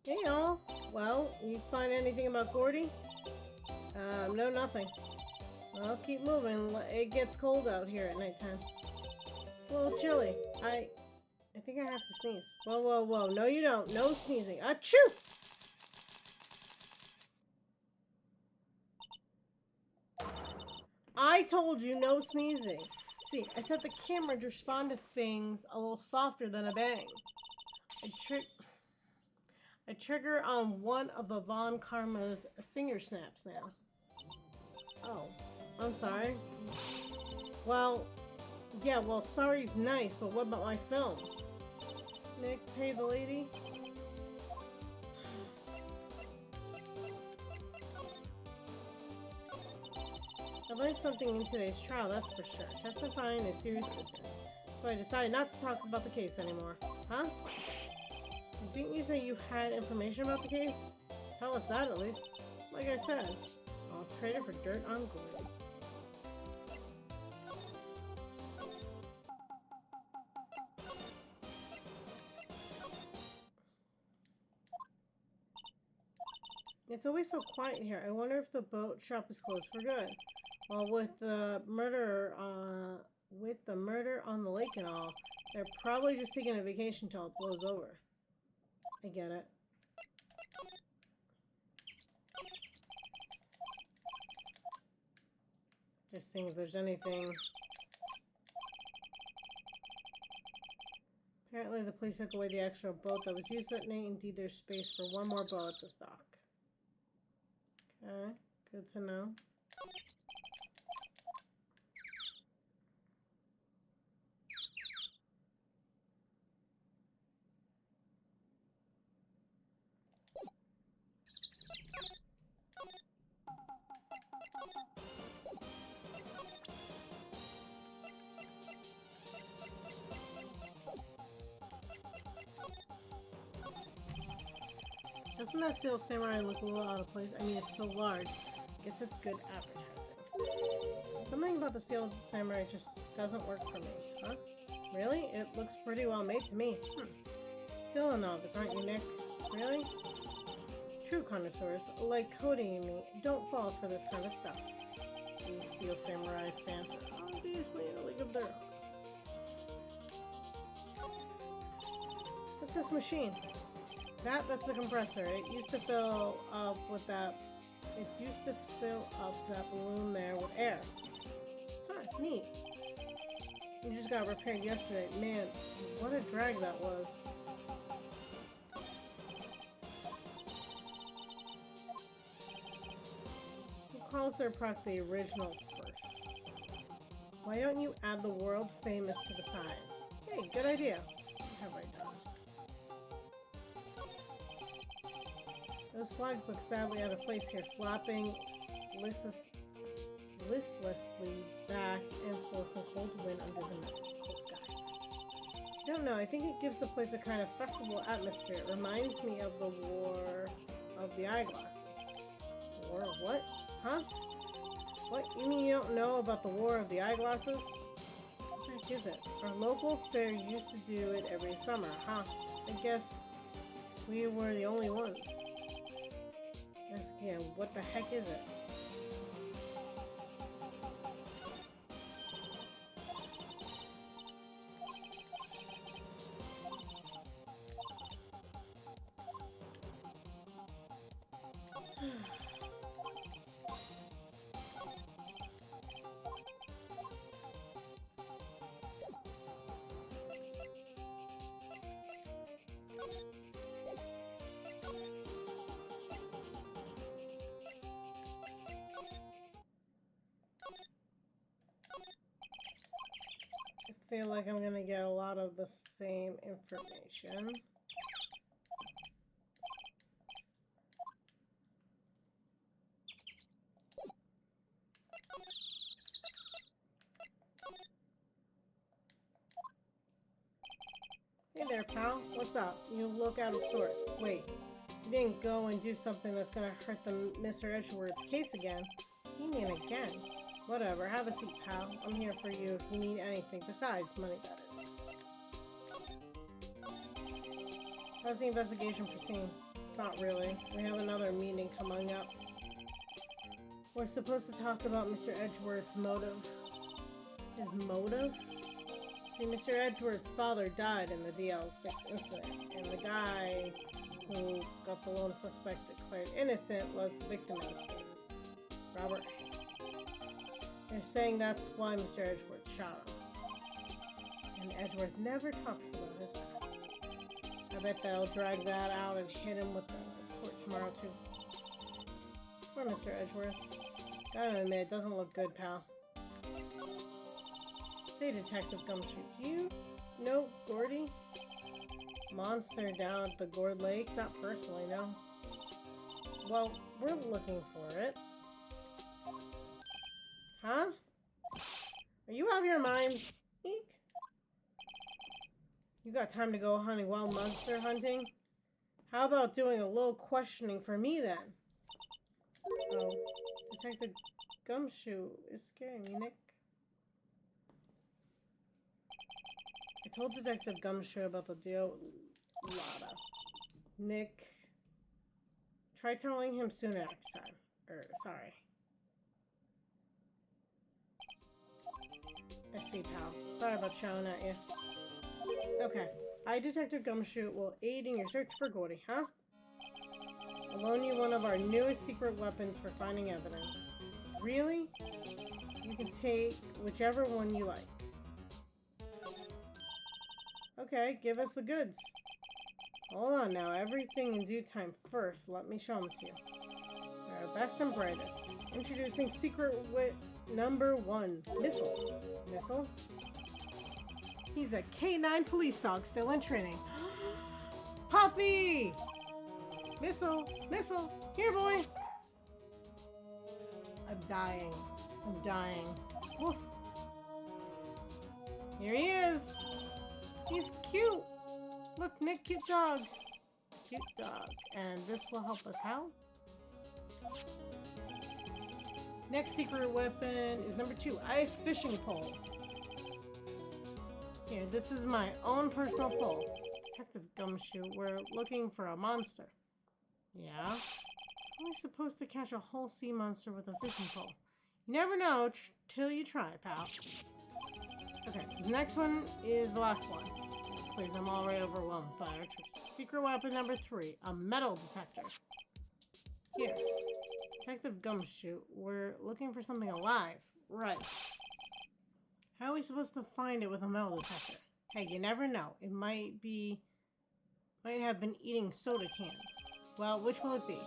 Hey, y'all. Well, you find anything about Gordy? No, nothing. Well, keep moving. It gets cold out here at nighttime. It's a little chilly. I think I have to sneeze. Whoa, whoa, whoa. No, you don't. No sneezing. Achoo! I told you no sneezing. See, I set the camera to respond to things a little softer than a bang. I trigger on one of the Von Karma's finger snaps now. Oh, I'm sorry. Well, yeah, well, sorry's nice, but what about my film? Nick, pay the lady? I learned something in today's trial, that's for sure. Testifying is serious business. So I decided not to talk about the case anymore. Huh? Didn't you say you had information about the case? Tell us that at least. Like I said, I'll trade it for dirt on gold. It's always so quiet here. I wonder if the boat shop is closed for good. Well, with the murder on the lake and all, they're probably just taking a vacation till it blows over. I get it. Just seeing if there's anything. Apparently the police took away the extra boat that was used that night. Indeed, there's space for one more boat at the dock. Okay, good to know. Doesn't that Steel Samurai look a little out of place? I mean, it's so large. I guess it's good advertising. Something about the Steel Samurai just doesn't work for me, huh? Really? It looks pretty well made to me. Still a novice, aren't you, Nick? Really? True connoisseurs, like Cody and me, don't fall for this kind of stuff. These Steel Samurai fans are obviously in a league of their own. What's this machine? That's the compressor. It used to fill up that balloon there with air. Huh, neat. It just got repaired yesterday. Man, what a drag that was. Who calls their product the original first? Why don't you add the world famous to the sign? Hey, good idea. What have I done? Those flags look sadly out of place here, flapping listlessly back and forth in cold wind under the cold sky. I don't know, I think it gives the place a kind of festival atmosphere. It reminds me of the War of the Eyeglasses. War of what? Huh? What? You mean you don't know about the War of the Eyeglasses? What the heck is it? Our local fair used to do it every summer, huh? I guess we were the only ones. Yes, again, what the heck is it? I feel like I'm gonna get a lot of the same information. Hey there, pal. What's up? You look out of sorts. Wait, you didn't go and do something that's gonna hurt the Mr. Edgeworth's case again? You mean again? Whatever, have a seat, pal. I'm here for you if you need anything besides money, that is. How's the investigation proceeding? It's not really. We have another meeting coming up. We're supposed to talk about Mr. Edgeworth's motive. His motive? See, Mr. Edgeworth's father died in the DL6 incident, and the guy who got the lone suspect declared innocent was the victim in this case, Robert. They're saying that's why Mr. Edgeworth shot him. And Edgeworth never talks about his past. I bet they'll drag that out and hit him with the report tomorrow, too. Poor Mr. Edgeworth. Gotta admit, it doesn't look good, pal. Say, Detective Gumshoe, do you know Gordy? Monster down at the Gourd Lake? Not personally, no. Well, we're looking for it. Huh? Are you out of your minds? Eek. You got time to go hunting wild monster hunting? How about doing a little questioning for me then? Oh, Detective Gumshoe is scaring me, Nick. I told Detective Gumshoe about the deal with Lada. Nick, try telling him sooner next time. Sorry. I see, pal. Sorry about shouting at you. Okay. I, Detective Gumshoe, will aid in your search for Gordy, huh? I'll loan you one of our newest secret weapons for finding evidence. Really? You can take whichever one you like. Okay, give us the goods. Hold on now, everything in due time. First, let me show them to you. They're our best and brightest. Introducing secret number 1, Missile. Missile? He's a K9 police dog still in training. Poppy! Missile! Missile! Here, boy! I'm dying. I'm dying. Woof. Here he is! He's cute! Look, Nick, cute dog. cute dog. And this will help us how? Next secret weapon is number 2. A fishing pole. Here, this is my own personal pole. Detective Gumshoe, we're looking for a monster. Yeah? How am I supposed to catch a whole sea monster with a fishing pole? You never know till you try, pal. Okay, the next one is the last one. Please, I'm already overwhelmed by our tricks. Secret weapon number 3, a metal detector. Here. Detective Gumshoe, we're looking for something alive. Right. How are we supposed to find it with a metal detector? Hey, you never know. It might have been eating soda cans. Well, which will it be?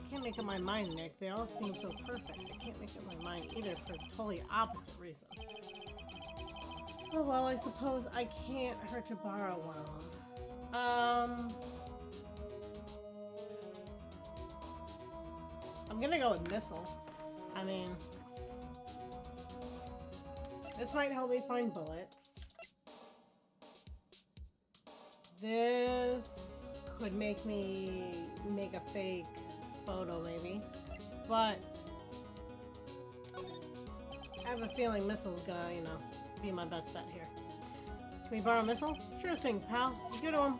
Can't make up my mind, Nick. They all seem so perfect. I can't make up my mind either for a totally opposite reason. Oh well, I suppose I can't hurt to borrow one of them. I'm gonna go with missile. I mean, this might help me find bullets. This could make me make a fake photo, maybe. But I have a feeling missile's gonna, you know, be my best bet here. Can we borrow a missile? Sure thing, pal. You go to him.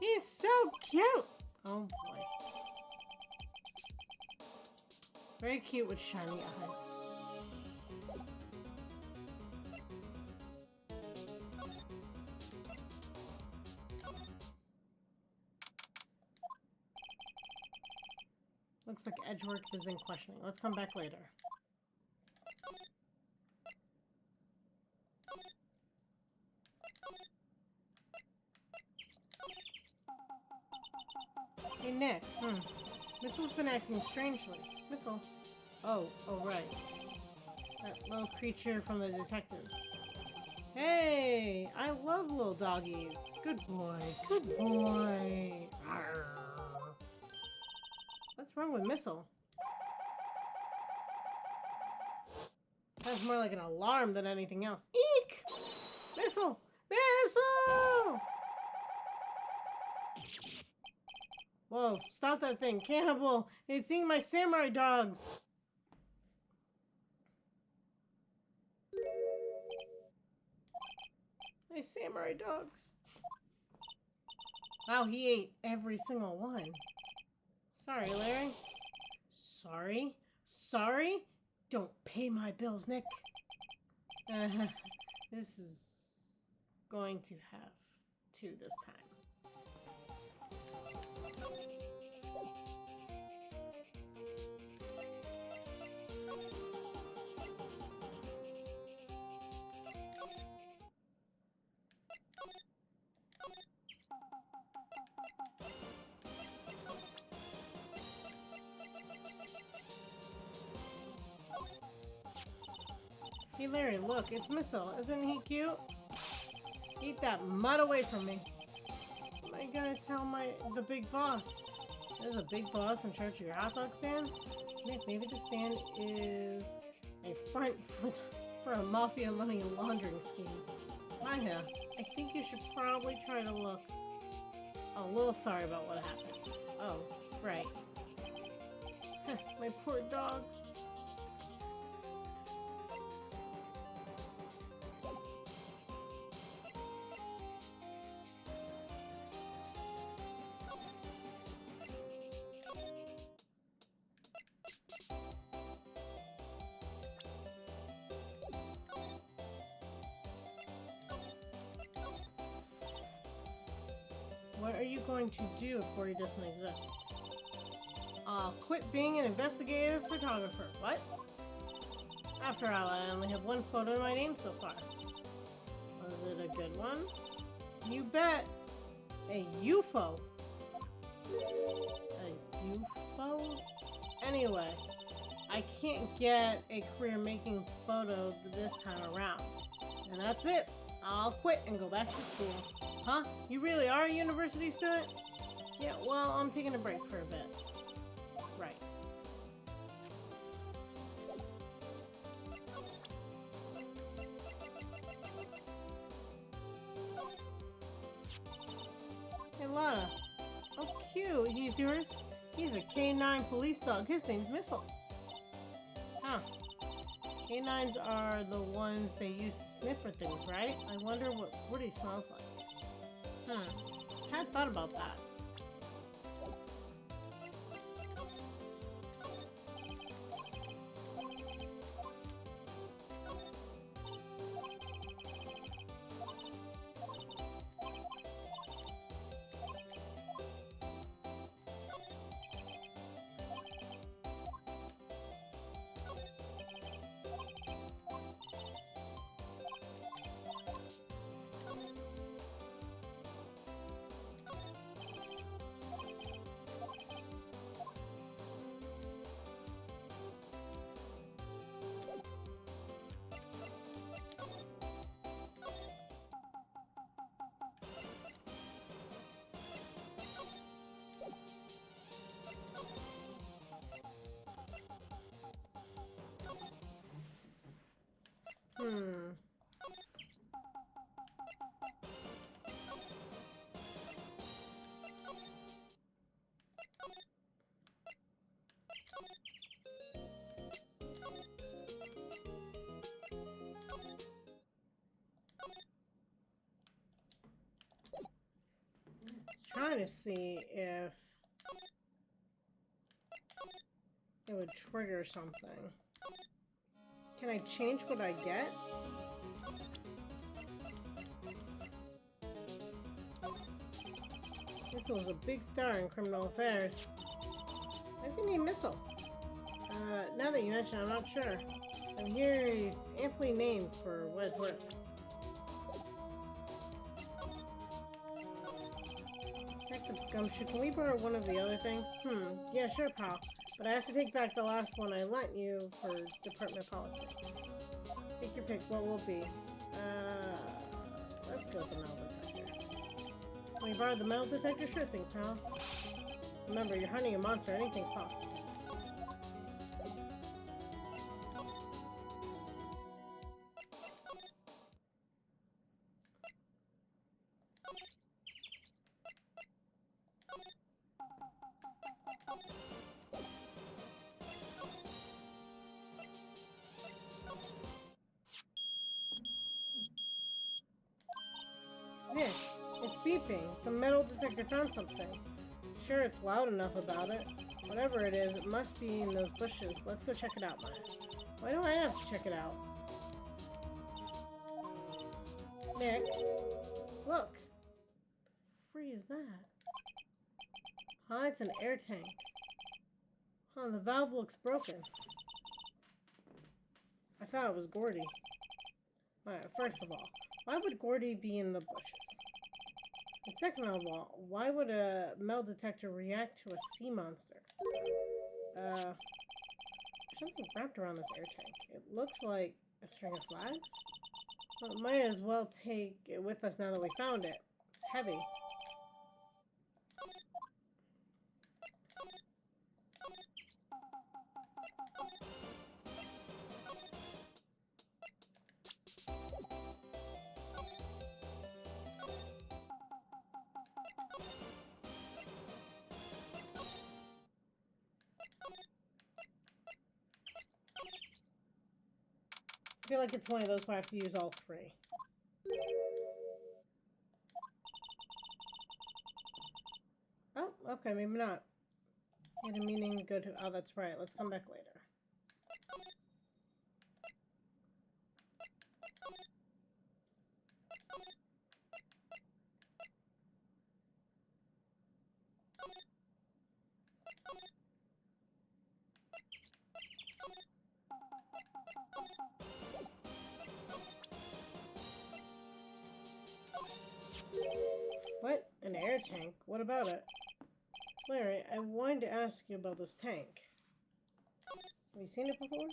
He's so cute! Oh boy. Very cute with shiny eyes. Looks like Edgework is in questioning. Let's come back later. Hey, Nick. Missile's been acting strangely. Missile. Oh, right. That little creature from the detectives. Hey! I love little doggies. Good boy. Good boy. Arr. What's wrong with Missile? That's more like an alarm than anything else. Eek! Missile! Missile! Whoa, stop that thing. Cannibal! It's eating my samurai dogs! My samurai dogs. Wow, he ate every single one. Sorry, Larry. Sorry? Sorry? Don't pay my bills, Nick. This is going to have to this time. Hey Larry, look, it's Missile. Isn't he cute? Eat that mud away from me. What am I gonna tell the big boss? There's a big boss in charge of your hot dog stand? Nick, maybe the stand is a front for a mafia money laundering scheme. Maya, I think you should probably try to look a little sorry about what happened. Oh, right. My poor dogs. What are you going to do if Corey doesn't exist? I'll quit being an investigative photographer. What? After all, I only have one photo in my name so far. Was it a good one? You bet! A UFO! A UFO? Anyway, I can't get a career making photos this time around. And that's it. I'll quit and go back to school. Huh? You really are a university student? Yeah, well, I'm taking a break for a bit. Right. cute. He's yours? He's a canine police dog. His name's Missile. Huh. Canines are the ones they use to sniff for things, right? I wonder what Woody smells like. Hadn't thought about that. Trying to see if it would trigger something. Can I change what I get? Missile's a big star in criminal affairs. Why does he need Missile? Now that you mention it, I'm not sure. I'm here he's amply named for what it's worth. Detective Gumshoe, can we borrow one of the other things? Yeah, sure, pal. But I have to take back the last one I lent you for department policy. Take your pick, what will it be? Let's go with the metal detector. Can we borrow the metal detector? Sure thing, pal. Remember, you're hunting a monster, anything's possible. Nick, it's beeping. The metal detector found something. Sure, it's loud enough about it. Whatever it is, it must be in those bushes. Let's go check it out, Maya. Why do I have to check it out? Nick, look. Free is that? Huh, it's an air tank. Huh, the valve looks broken. I thought it was Gordy. Alright, first of all, why would Gordy be in the bushes? And second of all, why would a metal detector react to a sea monster? There's something wrapped around this air tank. It looks like a string of flags? Well, might as well take it with us now that we found it. It's heavy. I feel like it's one of those where I have to use all three. Oh, okay, maybe not. Had a meaning to go to. Oh, that's right. Let's come back later. What? An air tank? What about it? Larry, I wanted to ask you about this tank. Have you seen it before?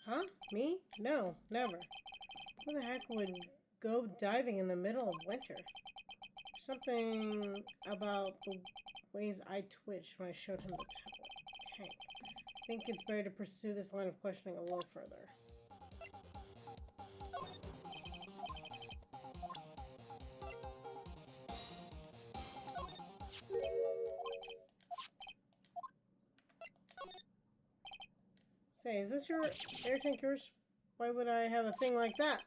Huh? Me? No, never. Who the heck would go diving in the middle of winter? Something about the ways I twitched when I showed him the tank. I think it's better to pursue this line of questioning a little further. Say, is this your air tank yours? Why would I have a thing like that?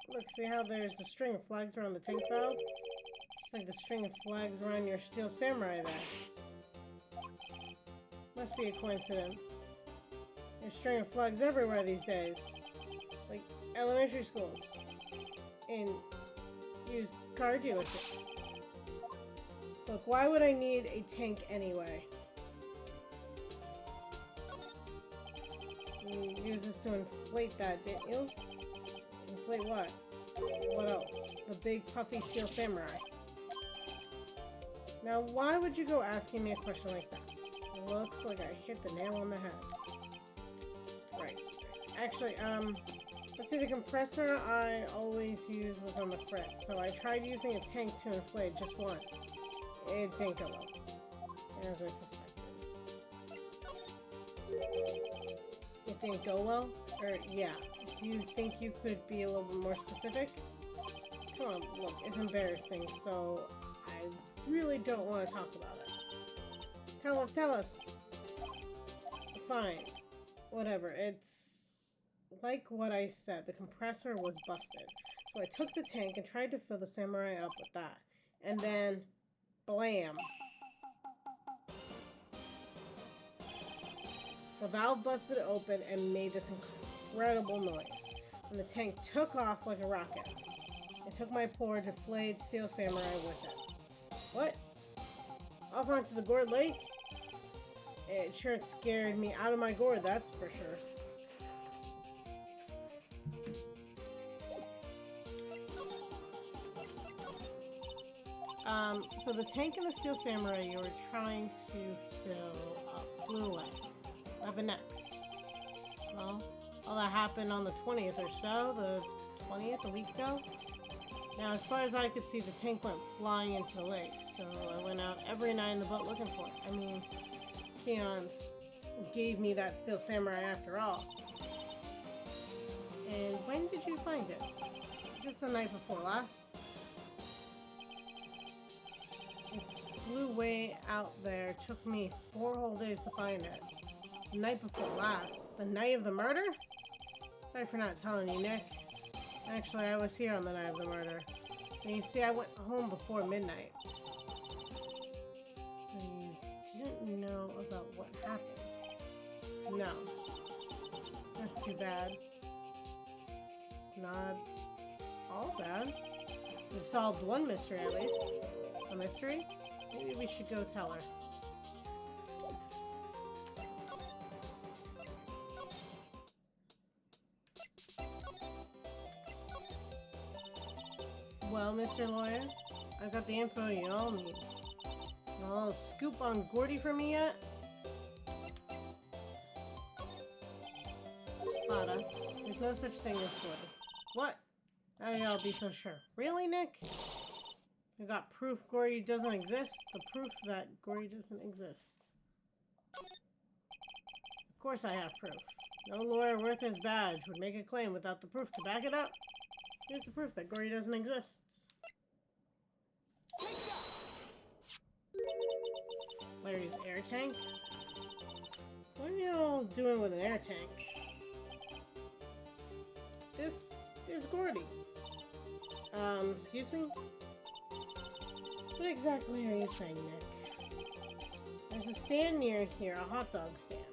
Look, see how there's a string of flags around the tank valve? Just like the string of flags around your steel samurai there. Must be a coincidence. There's a string of flags everywhere these days. Like elementary schools. And used car dealerships. Look, why would I need a tank anyway? You used this to inflate that, didn't you? Inflate what? What else? The big puffy steel samurai. Now, why would you go asking me a question like that? Looks like I hit the nail on the head. Right. Actually, let's see, the compressor I always use was on the fritz, so I tried using a tank to inflate just once. It didn't go well, as I suspected. It didn't go well? Or, yeah. Do you think you could be a little bit more specific? Come on, look, it's embarrassing, so I really don't want to talk about it. Tell us, tell us! Fine. Whatever, it's like what I said, the compressor was busted. So I took the tank and tried to fill the samurai up with that. And then, blam! The valve busted open and made this incredible noise. And the tank took off like a rocket. I took my poor deflated steel samurai with it. What? Off onto the gourd lake? It sure scared me out of my gourd, that's for sure. So the tank and the steel samurai you were trying to fill up flew away. What happened next? Well, all that happened on the 20th or so, the 20th, a week ago. Now, as far as I could see, the tank went flying into the lake, so I went out every night in the boat looking for it. I mean, Keon's gave me that steel samurai after all. And when did you find it? Just the night before last? It flew way out there, took me 4 whole days to find it. The night before last? The night of the murder? Sorry for not telling you, Nick. Actually, I was here on the night of the murder. And you see, I went home before midnight. So you didn't know about what happened? No. That's too bad. It's not all bad. We've solved one mystery at least. A mystery? Maybe we should go tell her. Well, Mr. Lawyer, I've got the info you all need. A little scoop on Gordy for me yet? Lotta, there's no such thing as Gordy. What? How do y'all be so sure? Really, Nick? You got proof Gordy doesn't exist? The proof that Gordy doesn't exist. Of course I have proof. No lawyer worth his badge would make a claim without the proof to back it up. Here's the proof that Gordy doesn't exist. Take that! Larry's air tank? What are you all doing with an air tank? This is Gordy. Excuse me? What exactly are you saying, Nick? There's a stand near here, a hot dog stand.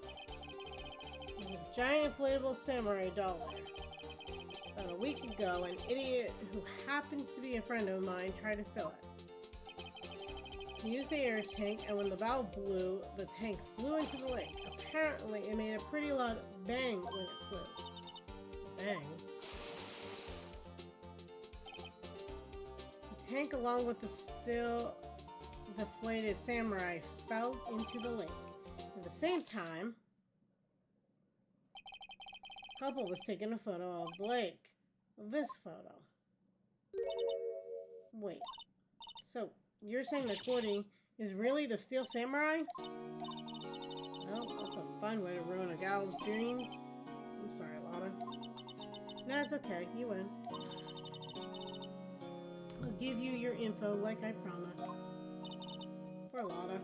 There's a giant inflatable samurai doll there. About a week ago, an idiot who happens to be a friend of mine tried to fill it. He used the air tank, and when the valve blew, the tank flew into the lake. Apparently, it made a pretty loud bang when it flew. Bang? The tank, along with the still deflated samurai, fell into the lake. At the same time, the couple was taking a photo of the lake. This photo. Wait. So, you're saying that Gordy is really the steel samurai? Well, that's a fun way to ruin a gal's dreams. I'm sorry, Lotta. Nah, it's okay. You win. I'll give you your info like I promised. Poor Lotta.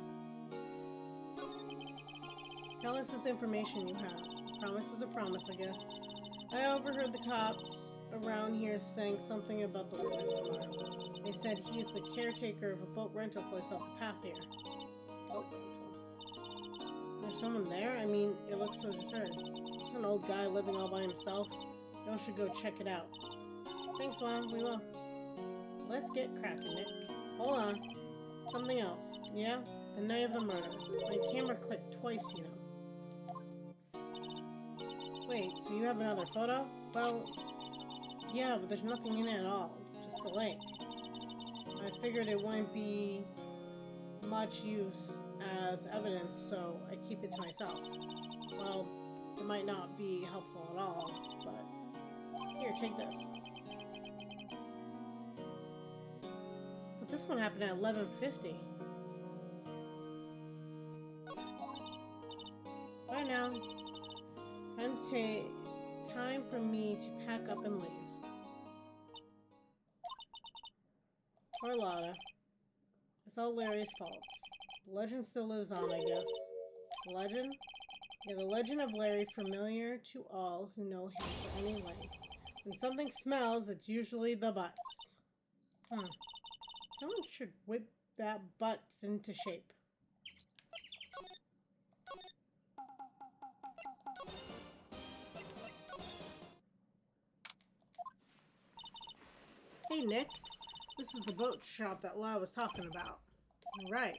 Tell us this information you have. Promise is a promise, I guess. I overheard the cops around here saying something about the witness tomorrow. They said he's the caretaker of a boat rental place off the path here. Boat rental. There's someone there? I mean, it looks so deserted. There's an old guy living all by himself. Y'all should go check it out. Thanks, Lon. We will. Let's get cracking, Nick. Hold on. Something else. Yeah? The night of the murder. My camera clicked twice, you know. Wait, so you have another photo? Well, yeah, but there's nothing in it at all. Just the lake. I figured it wouldn't be much use as evidence, so I keep it to myself. Well, it might not be helpful at all, but here, take this. But this one happened at 11:50. Bye now. Time for me to pack up and leave. Poor Lotta. It's all Larry's fault. The legend still lives on, I guess. The legend? Yeah, the legend of Larry, familiar to all who know him for any length. When something smells, it's usually the butts. Someone should whip that butts into shape. Hey, Nick. This is the boat shop that La was talking about. Right.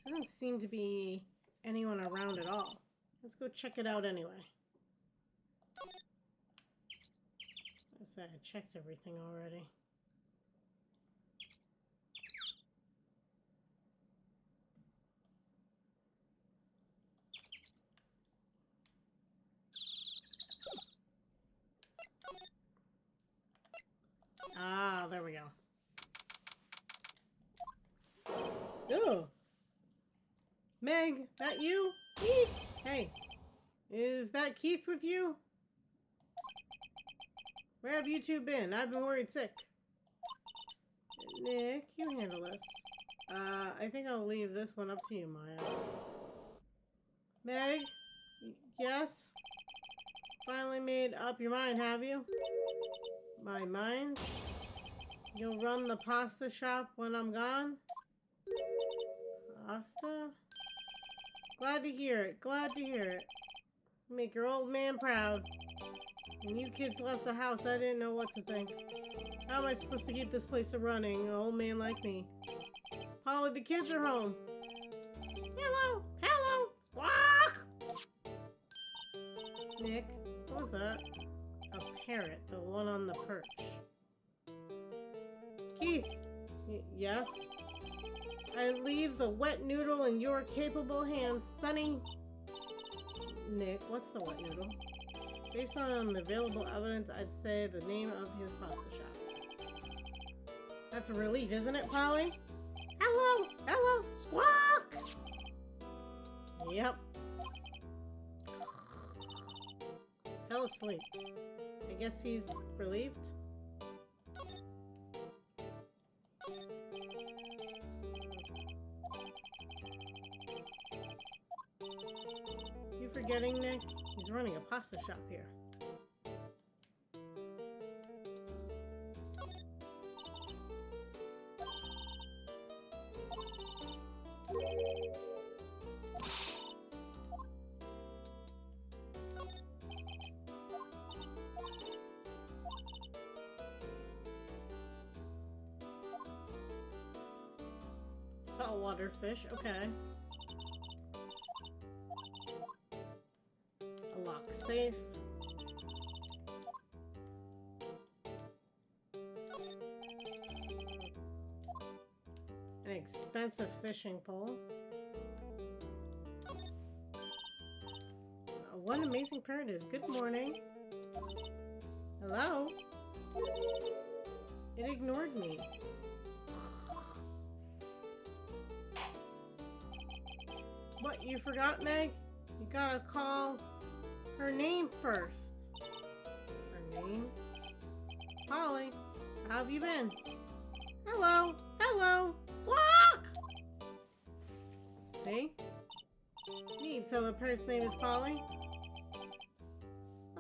Doesn't seem to be anyone around at all. Let's go check it out anyway. I said I checked everything already. Ah, there we go. Oh! Meg, that you? Eek! Hey, is that Keith with you? Where have you two been? I've been worried sick. Nick, you handle this. I think I'll leave this one up to you, Maya. Meg? Yes? Finally made up your mind, have you? My mind? You'll run the pasta shop when I'm gone? Pasta? Glad to hear it. Glad to hear it. Make your old man proud. When you kids left the house, I didn't know what to think. How am I supposed to keep this place running, an old man like me? Polly, the kids are home. Hello! Hello! Squawk! Nick, what was that? A parrot, the one on the perch. Keith! Yes? I leave the wet noodle in your capable hands, Sonny. Nick, what's the wet noodle? Based on the available evidence, I'd say the name of his pasta shop. That's a relief, isn't it, Polly? Hello! Hello! Squawk! Yep. Fell asleep. I guess he's relieved. You forgetting, Nick? He's running a pasta shop here. Saltwater fish, okay. A lock safe. An expensive fishing pole. What an amazing pair it is. Good morning. Hello? It ignored me. What, you forgot, Meg? You gotta call her name first. Her name? Polly, how have you been? Hello, hello, walk! See? Neat, so the parrot's name is Polly?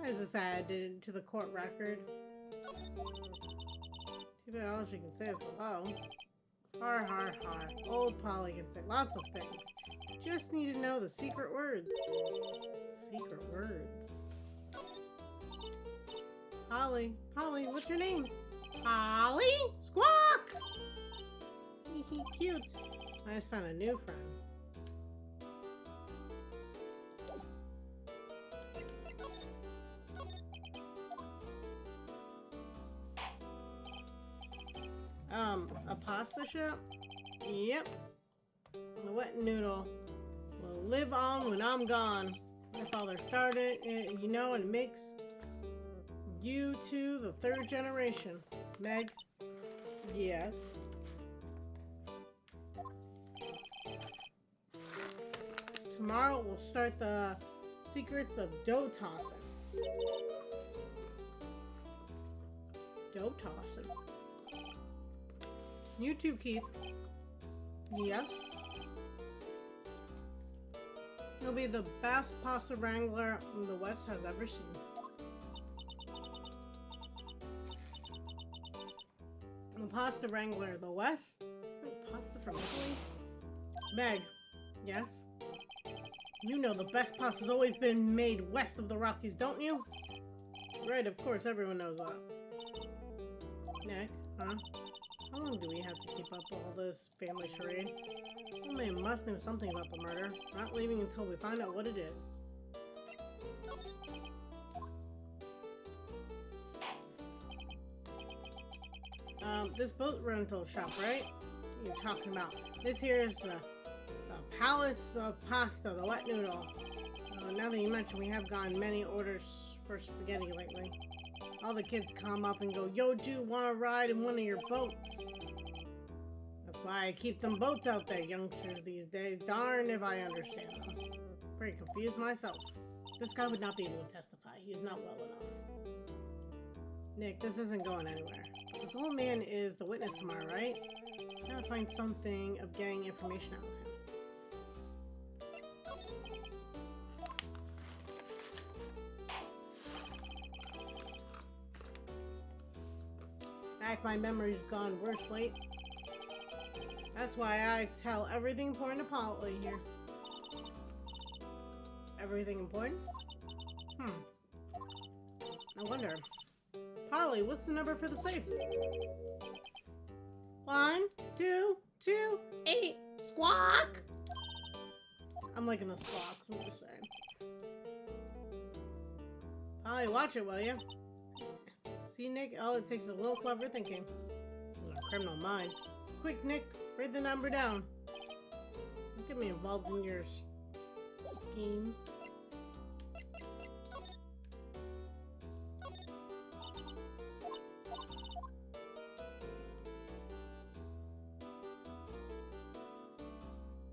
Why is this added to the court record? Too bad all she can say is hello. Har har har. Old Polly can say lots of things. Just need to know the secret words. Secret words. Polly. Polly, what's your name? Polly? Squawk! Hee cute. I just found a new friend. A pasta shop? Yep. The wet noodle will live on when I'm gone. My father started it, you know, and it makes you two the third generation. Meg? Yes. Tomorrow we'll start the secrets of dough tossing. Dough tossing. You too, Keith. Yes. He'll be the best pasta wrangler the West has ever seen. The pasta wrangler of the West? Isn't pasta from Italy? Meg. Yes? You know the best pasta's always been made west of the Rockies, don't you? Right, of course, everyone knows that. Nick, huh? How long do we have to keep up all this family charade? Some man must know something about the murder. We're not leaving until we find out what it is. This boat rental shop, right? What are you talking about? This here's the Palace of Pasta, the wet noodle. Now that you mention, we have gotten many orders for spaghetti lately. All the kids come up and go, "Yo, dude, want to ride in one of your boats?" That's why I keep them boats out there, youngsters these days. Darn if I understand them. Pretty confused myself. This guy would not be able to testify. He is not well enough. Nick, this isn't going anywhere. This old man is the witness tomorrow, right? Gotta find something of getting information out of him. My memory's gone worse late. That's why I tell everything important to Polly here. Everything important? I wonder. Polly, what's the number for the safe? 1, 2, 2, 8. Squawk! I'm liking the squawks, I'm just saying. Polly, watch it, will you? See, Nick? All it takes is a little clever thinking. A criminal mind. Quick, Nick, write the number down. Don't get me involved in your schemes.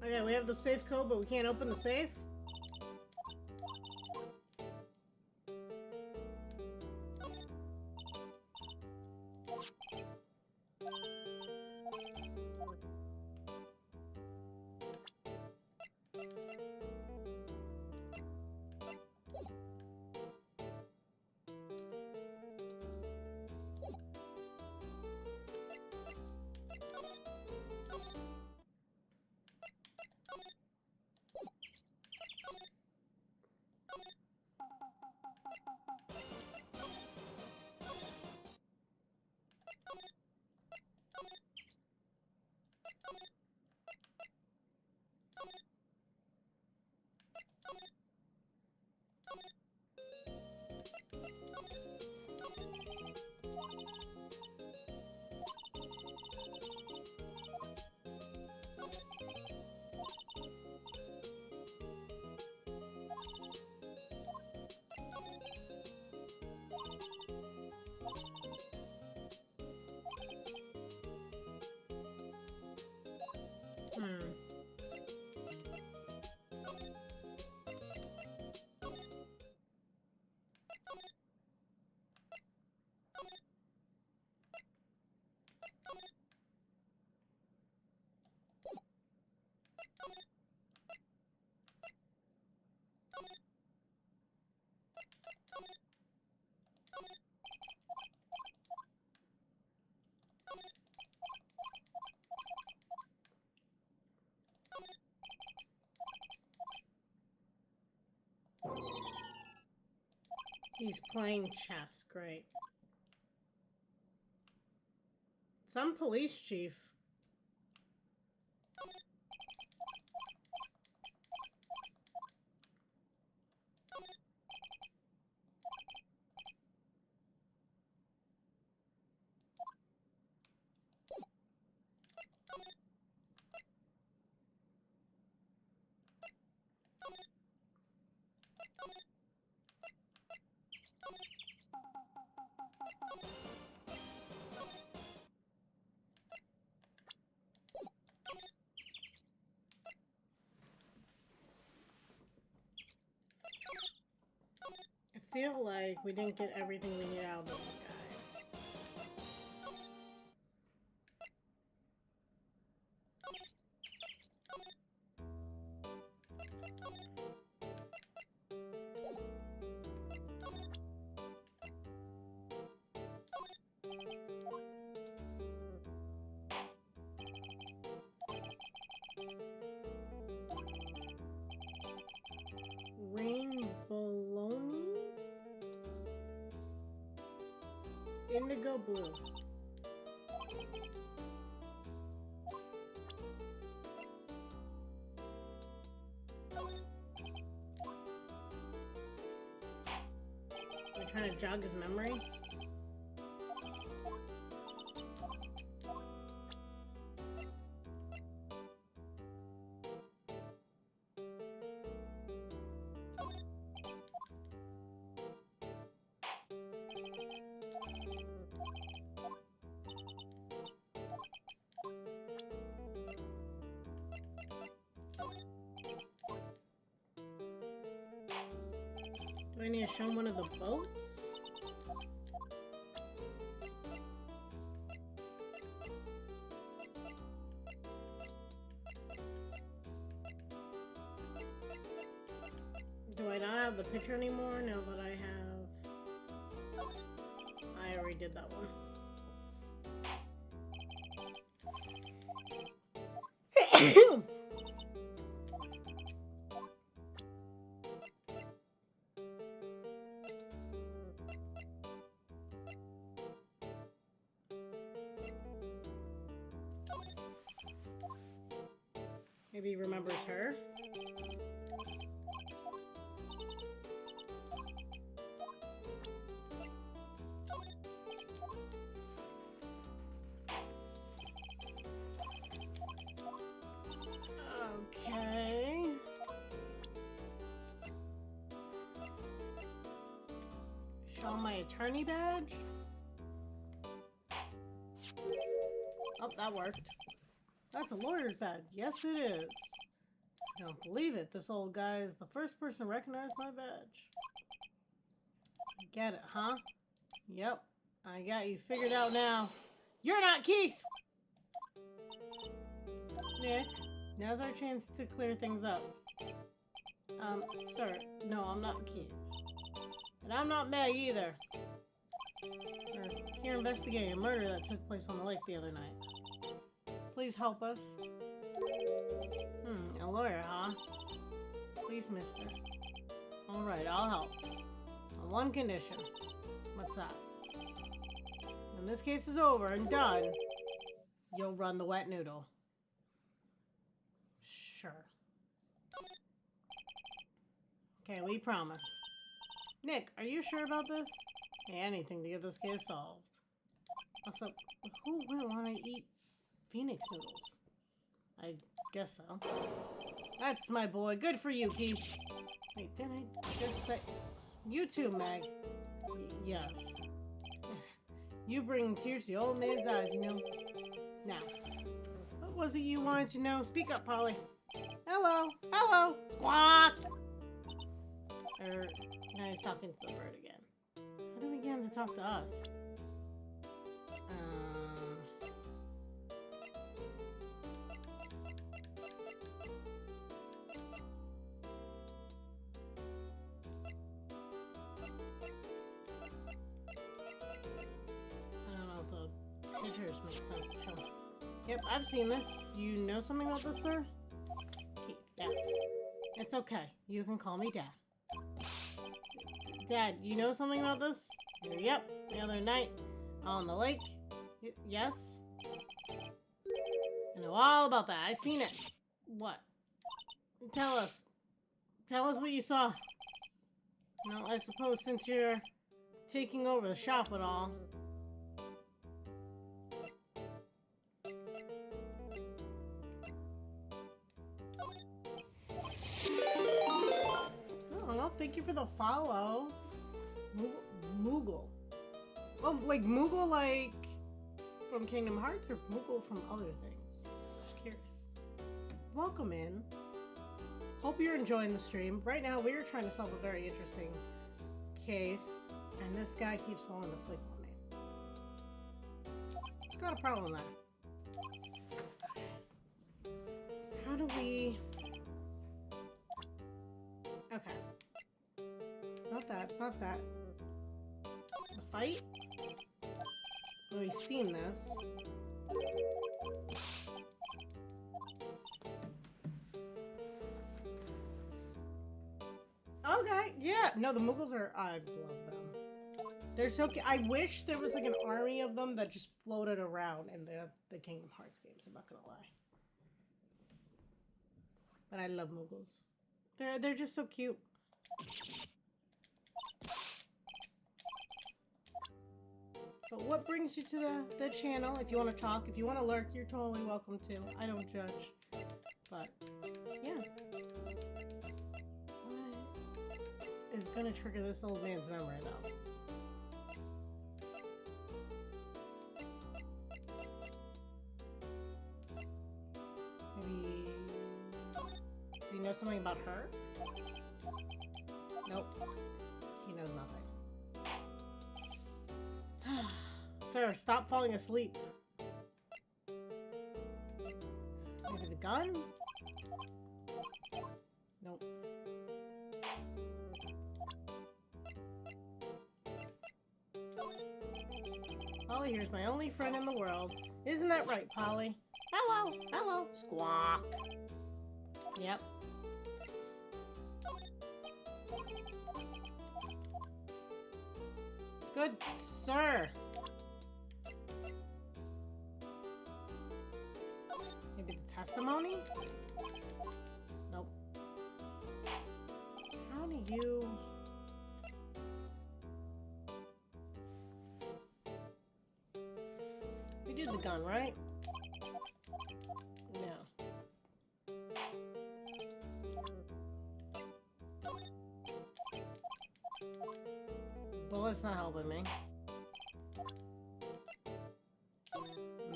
Okay, we have the safe code, but we can't open the safe? He's playing chess. Great. Some police chief. I feel like we didn't get everything we need out of the guy. Rain bologna? Indigo blue. We're trying to jog his memory. Do I need to show him one of the boats? Do I not have the picture anymore now that I have... I already did that one. Maybe he remembers her. Okay. Show my attorney badge. Oh, that worked. That's a lawyer's badge. Yes, it is. I don't believe it. This old guy is the first person to recognize my badge. Get it, huh? Yep. I got you figured out now. You're not Keith! Nick, now's our chance to clear things up. Sir, no, I'm not Keith. And I'm not Meg either. We're here investigating a murder that took place on the lake the other night. Please help us. A lawyer, huh? Please, mister. Alright, I'll help. On one condition. What's that? When this case is over and done, you'll run the wet noodle. Sure. Okay, we promise. Nick, are you sure about this? Hey, anything to get this case solved. Also, who wouldn't want to eat Phoenix noodles? I guess so. That's my boy. Good for you, Keith. Wait, didn't I just say... You too, Meg. Yes. You bring tears to the old man's eyes, you know. Now, what was it you wanted to know? Speak up, Polly. Hello. Hello. Squawk. Now he's talking to the bird again. How do we get him to talk to us? I don't know if the pictures make sense to show. Yep, I've seen this. You know something about this, sir? Yes. It's okay. You can call me Dad. Dad, you know something about this? Yep, the other night on the lake. Yes? I know all about that. I seen it. What? Tell us. Tell us what you saw. Well, I suppose since you're taking over the shop and all. Oh, well, thank you for the follow. Moogle. Oh, like Moogle, like from Kingdom Hearts, or Moogle from other things? Just curious. Welcome in. Hope you're enjoying the stream. Right now, we're trying to solve a very interesting case, and this guy keeps falling asleep on me. Got a problem there. How do we... Okay. It's not that. It's not that. The fight? Oh, we've seen this. Okay, yeah. No, the Muggles are... I love them. They're so cute. I wish there was like an army of them that just floated around in the Kingdom Hearts games. I'm not gonna lie. But I love Muggles. They're just so cute. But what brings you to the channel? If you want to talk, if you want to lurk, you're totally welcome to. I don't judge. But, yeah. What is gonna trigger this old man's memory, though? Maybe... Does he know something about her? Nope. He knows nothing. Sir, stop falling asleep. Maybe the gun? Nope. Polly here's my only friend in the world. Isn't that right, Polly? Hello! Hello! Squawk! Yep. Good sir! Maybe the testimony? Nope. How do you... We did the gun, right? No. Bullet's not helping me.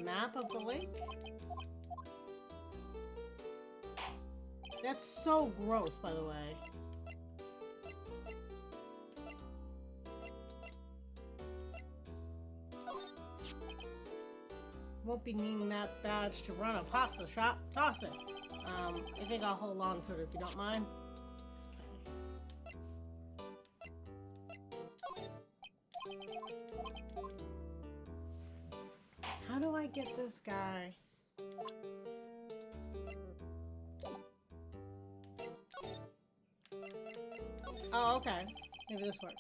Map of the lake? That's so gross, by the way. Won't be needing that badge to run a pasta shop. Toss it. I think I'll hold on to it if you don't mind. How do I get this guy? Oh, okay. Maybe this works.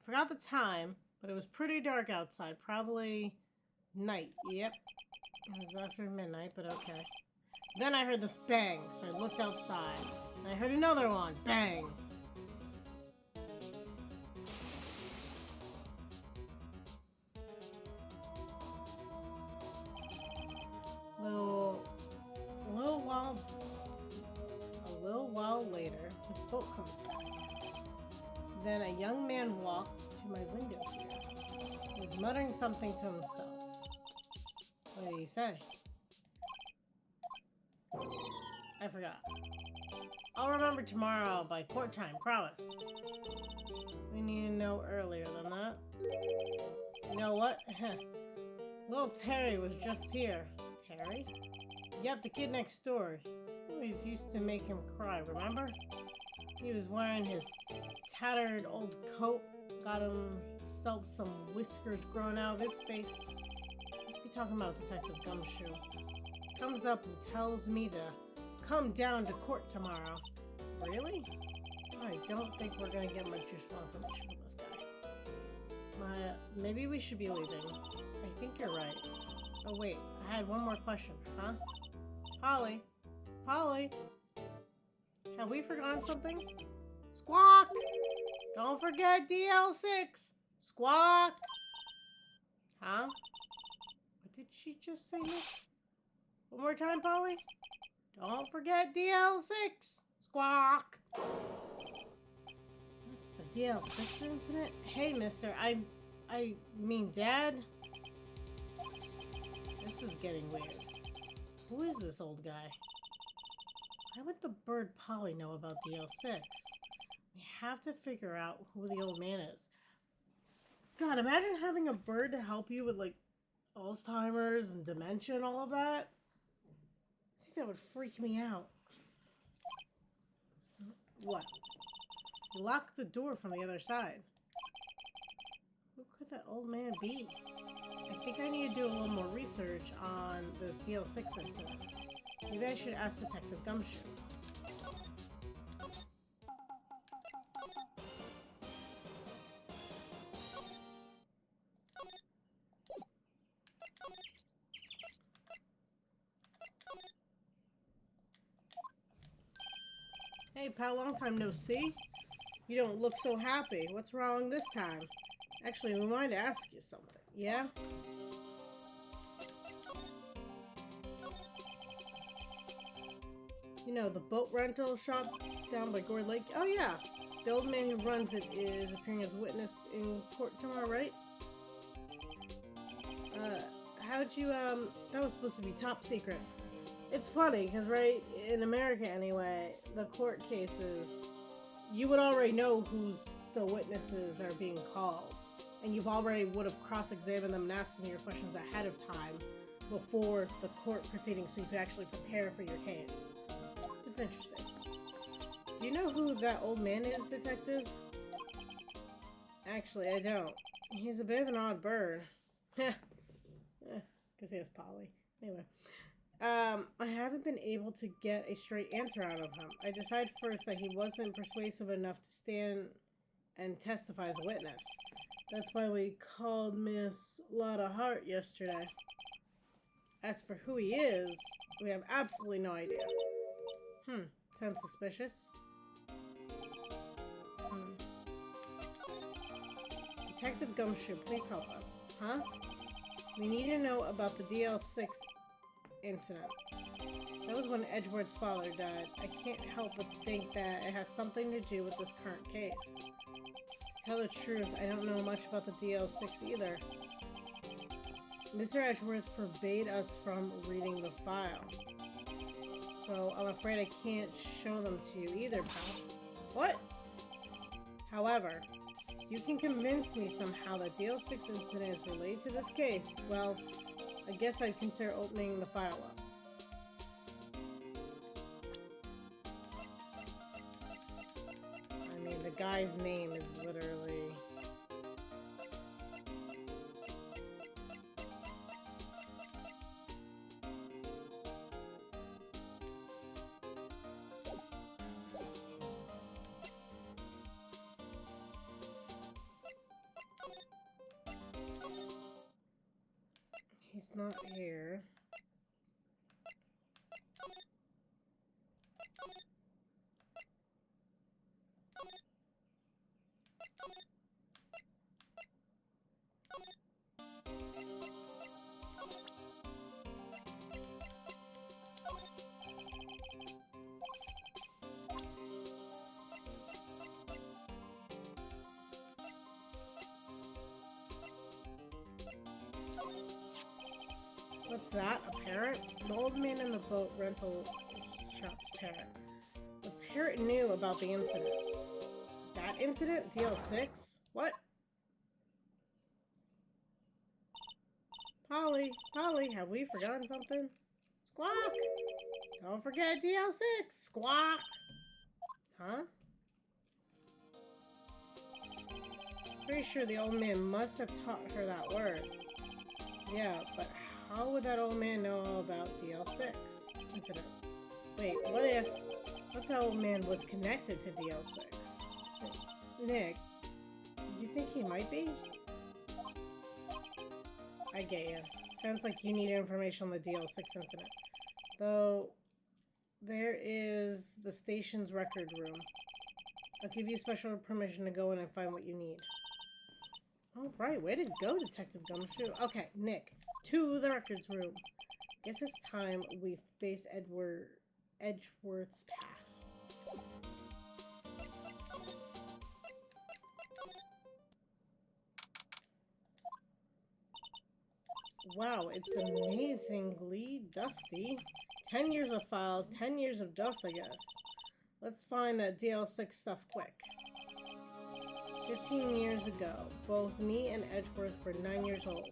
Forgot the time, but it was pretty dark outside. Probably night. Yep. It was after midnight, but okay. Then I heard this bang, so I looked outside. And I heard another one. Bang. A little while later, his boat comes back. Then a young man walked to my window here. He was muttering something to himself. What did he say? I forgot. I'll remember tomorrow by court time, promise. We need to know earlier than that. You know what? Little Terry was just here. Terry? Yep, the kid next door. Always used to make him cry, remember? He was wearing his tattered old coat, got himself some whiskers growing out of his face. Must be talking about Detective Gumshoe. Comes up and tells me to come down to court tomorrow. Really? I don't think we're gonna get much useful information from this guy. Maybe we should be leaving. I think you're right. Oh wait, I had one more question, huh? Polly? Polly? Have we forgotten something? Squawk! Don't forget DL6! Squawk! Huh? What did she just say, Nick? One more time, Polly? Don't forget DL6! Squawk! The DL6 incident? Hey, mister, I mean, Dad? This is getting weird. Who is this old guy? Why would the bird Polly know about DL6? We have to figure out who the old man is. God, imagine having a bird to help you with, like, Alzheimer's and dementia and all of that. I think that would freak me out. What? Lock the door from the other side. Who could that old man be? I think I need to do a little more research on this DL6 incident. Maybe I should ask Detective Gumshoe. Hey pal, long time no see. You don't look so happy. What's wrong this time? Actually, we wanted to ask you something. Yeah? You know, the boat rental shop down by Gore Lake? Oh yeah! The old man who runs it is appearing as witness in court tomorrow, right? How'd you, that was supposed to be top secret. It's funny, because right, in America anyway, the court cases, you would already know who's the witnesses are being called. And you've already would have cross-examined them and asked them your questions ahead of time before the court proceedings so you could actually prepare for your case. It's interesting. Do you know who that old man is, Detective? Actually, I don't. He's a bit of an odd bird. Because he has Polly. Anyway. I haven't been able to get a straight answer out of him. I decided first that he wasn't persuasive enough to stand and testify as a witness. That's why we called Miss Lotta Hart yesterday. As for who he is, we have absolutely no idea. Sounds suspicious. Detective Gumshoe, please help us. Huh? We need to know about the DL6 incident. That was when Edgeworth's father died. I can't help but think that it has something to do with this current case. To tell the truth, I don't know much about the DL6 either. Mr. Edgeworth forbade us from reading the file. So I'm afraid I can't show them to you either, pal. What? However, you can convince me somehow that DL6 incident is related to this case, well, I guess I'd consider opening the file up. I mean, the guy's name is literally... He's not here. What's that? A parrot? The old man in the boat rental shop's parrot. The parrot knew about the incident. That incident? DL6? What? Polly, Polly, have we forgotten something? Squawk! Don't forget DL6! Squawk! Huh? Pretty sure the old man must have taught her that word. Yeah, but how would that old man know all about DL6 incident? Wait, what if the old man was connected to DL6? Nick, you think he might be? I get you. Sounds like you need information on the DL6 incident. Though, there is the station's record room. I'll give you special permission to go in and find what you need. All right, way to go, Detective Gumshoe. Okay, Nick, to the records room. Guess it's time we face Edgeworth's past. Wow, it's amazingly dusty. 10 years of files, 10 years of dust, I guess. Let's find that DL6 stuff quick. 15 years ago, both me and Edgeworth were 9 years old.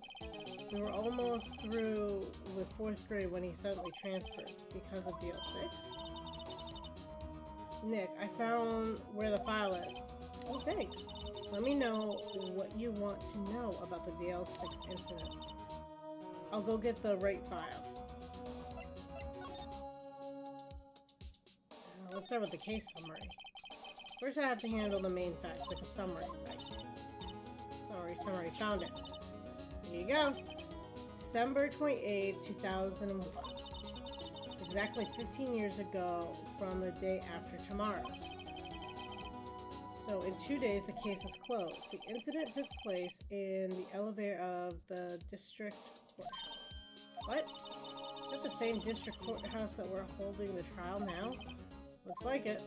We were almost through with 4th grade when he suddenly transferred because of DL6. Nick, I found where the file is. Oh, thanks. Let me know what you want to know about the DL6 incident. I'll go get the right file. Let's start with the case summary. First, I have to handle the main facts, like a summary. Right? Sorry, summary. Found it. Here you go. December 28, 2001. It's exactly 15 years ago from the day after tomorrow. So in 2 days, the case is closed. The incident took place in the elevator of the district courthouse. What? Is that the same district courthouse that we're holding the trial now? Looks like it.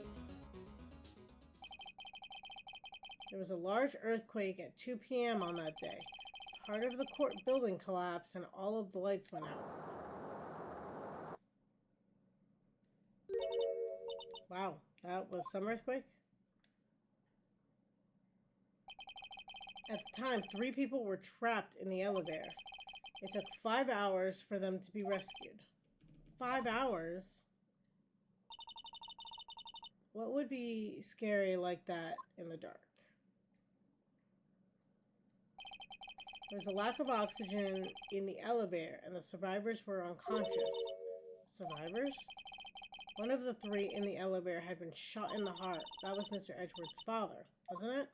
There was a large earthquake at 2 p.m. on that day. Part of the court building collapsed and all of the lights went out. Wow, that was some earthquake? At the time, 3 people were trapped in the elevator. It took 5 hours for them to be rescued. 5 hours? What would be scary like that in the dark? There was a lack of oxygen in the elevator, and the survivors were unconscious. Survivors? One of the 3 in the elevator had been shot in the heart. That was Mr. Edgeworth's father, wasn't it?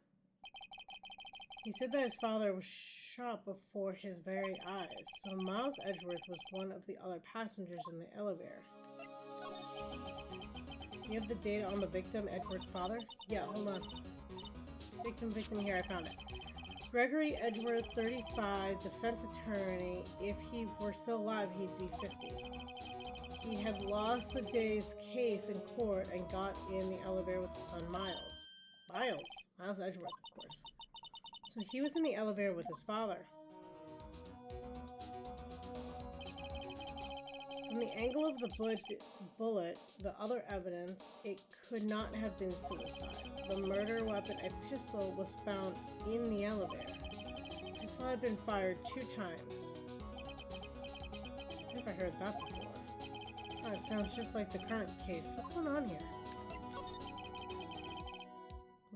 He said that his father was shot before his very eyes, so Miles Edgeworth was one of the other passengers in the elevator. You have the data on the victim, Edgeworth's father? Yeah, hold on. Victim here, I found it. Gregory Edgeworth, 35, defense attorney. If he were still alive, he'd be 50. He had lost the day's case in court and got in the elevator with his son, Miles. Miles Edgeworth, of course. So he was in the elevator with his father. From the angle of the bullet, the other evidence, it could not have been suicide. The murder weapon, a pistol, was found in the elevator. The pistol had been fired 2 times. I think I heard that before. Oh, it sounds just like the current case. What's going on here?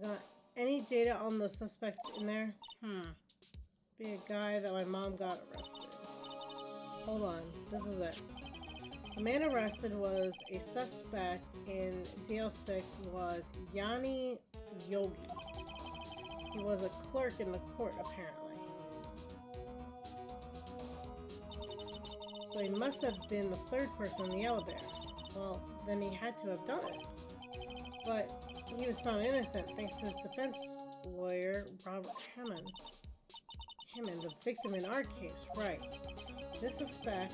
Got any data on the suspect in there? Be a guy that my mom got arrested. Hold on, this is it. The man arrested was a suspect in DL6 was Yanni Yogi. He was a clerk in the court, apparently. So he must have been the 3rd person in the elevator. Well, then he had to have done it. But he was found innocent thanks to his defense lawyer, Robert Hammond. The victim in our case, right. The suspect,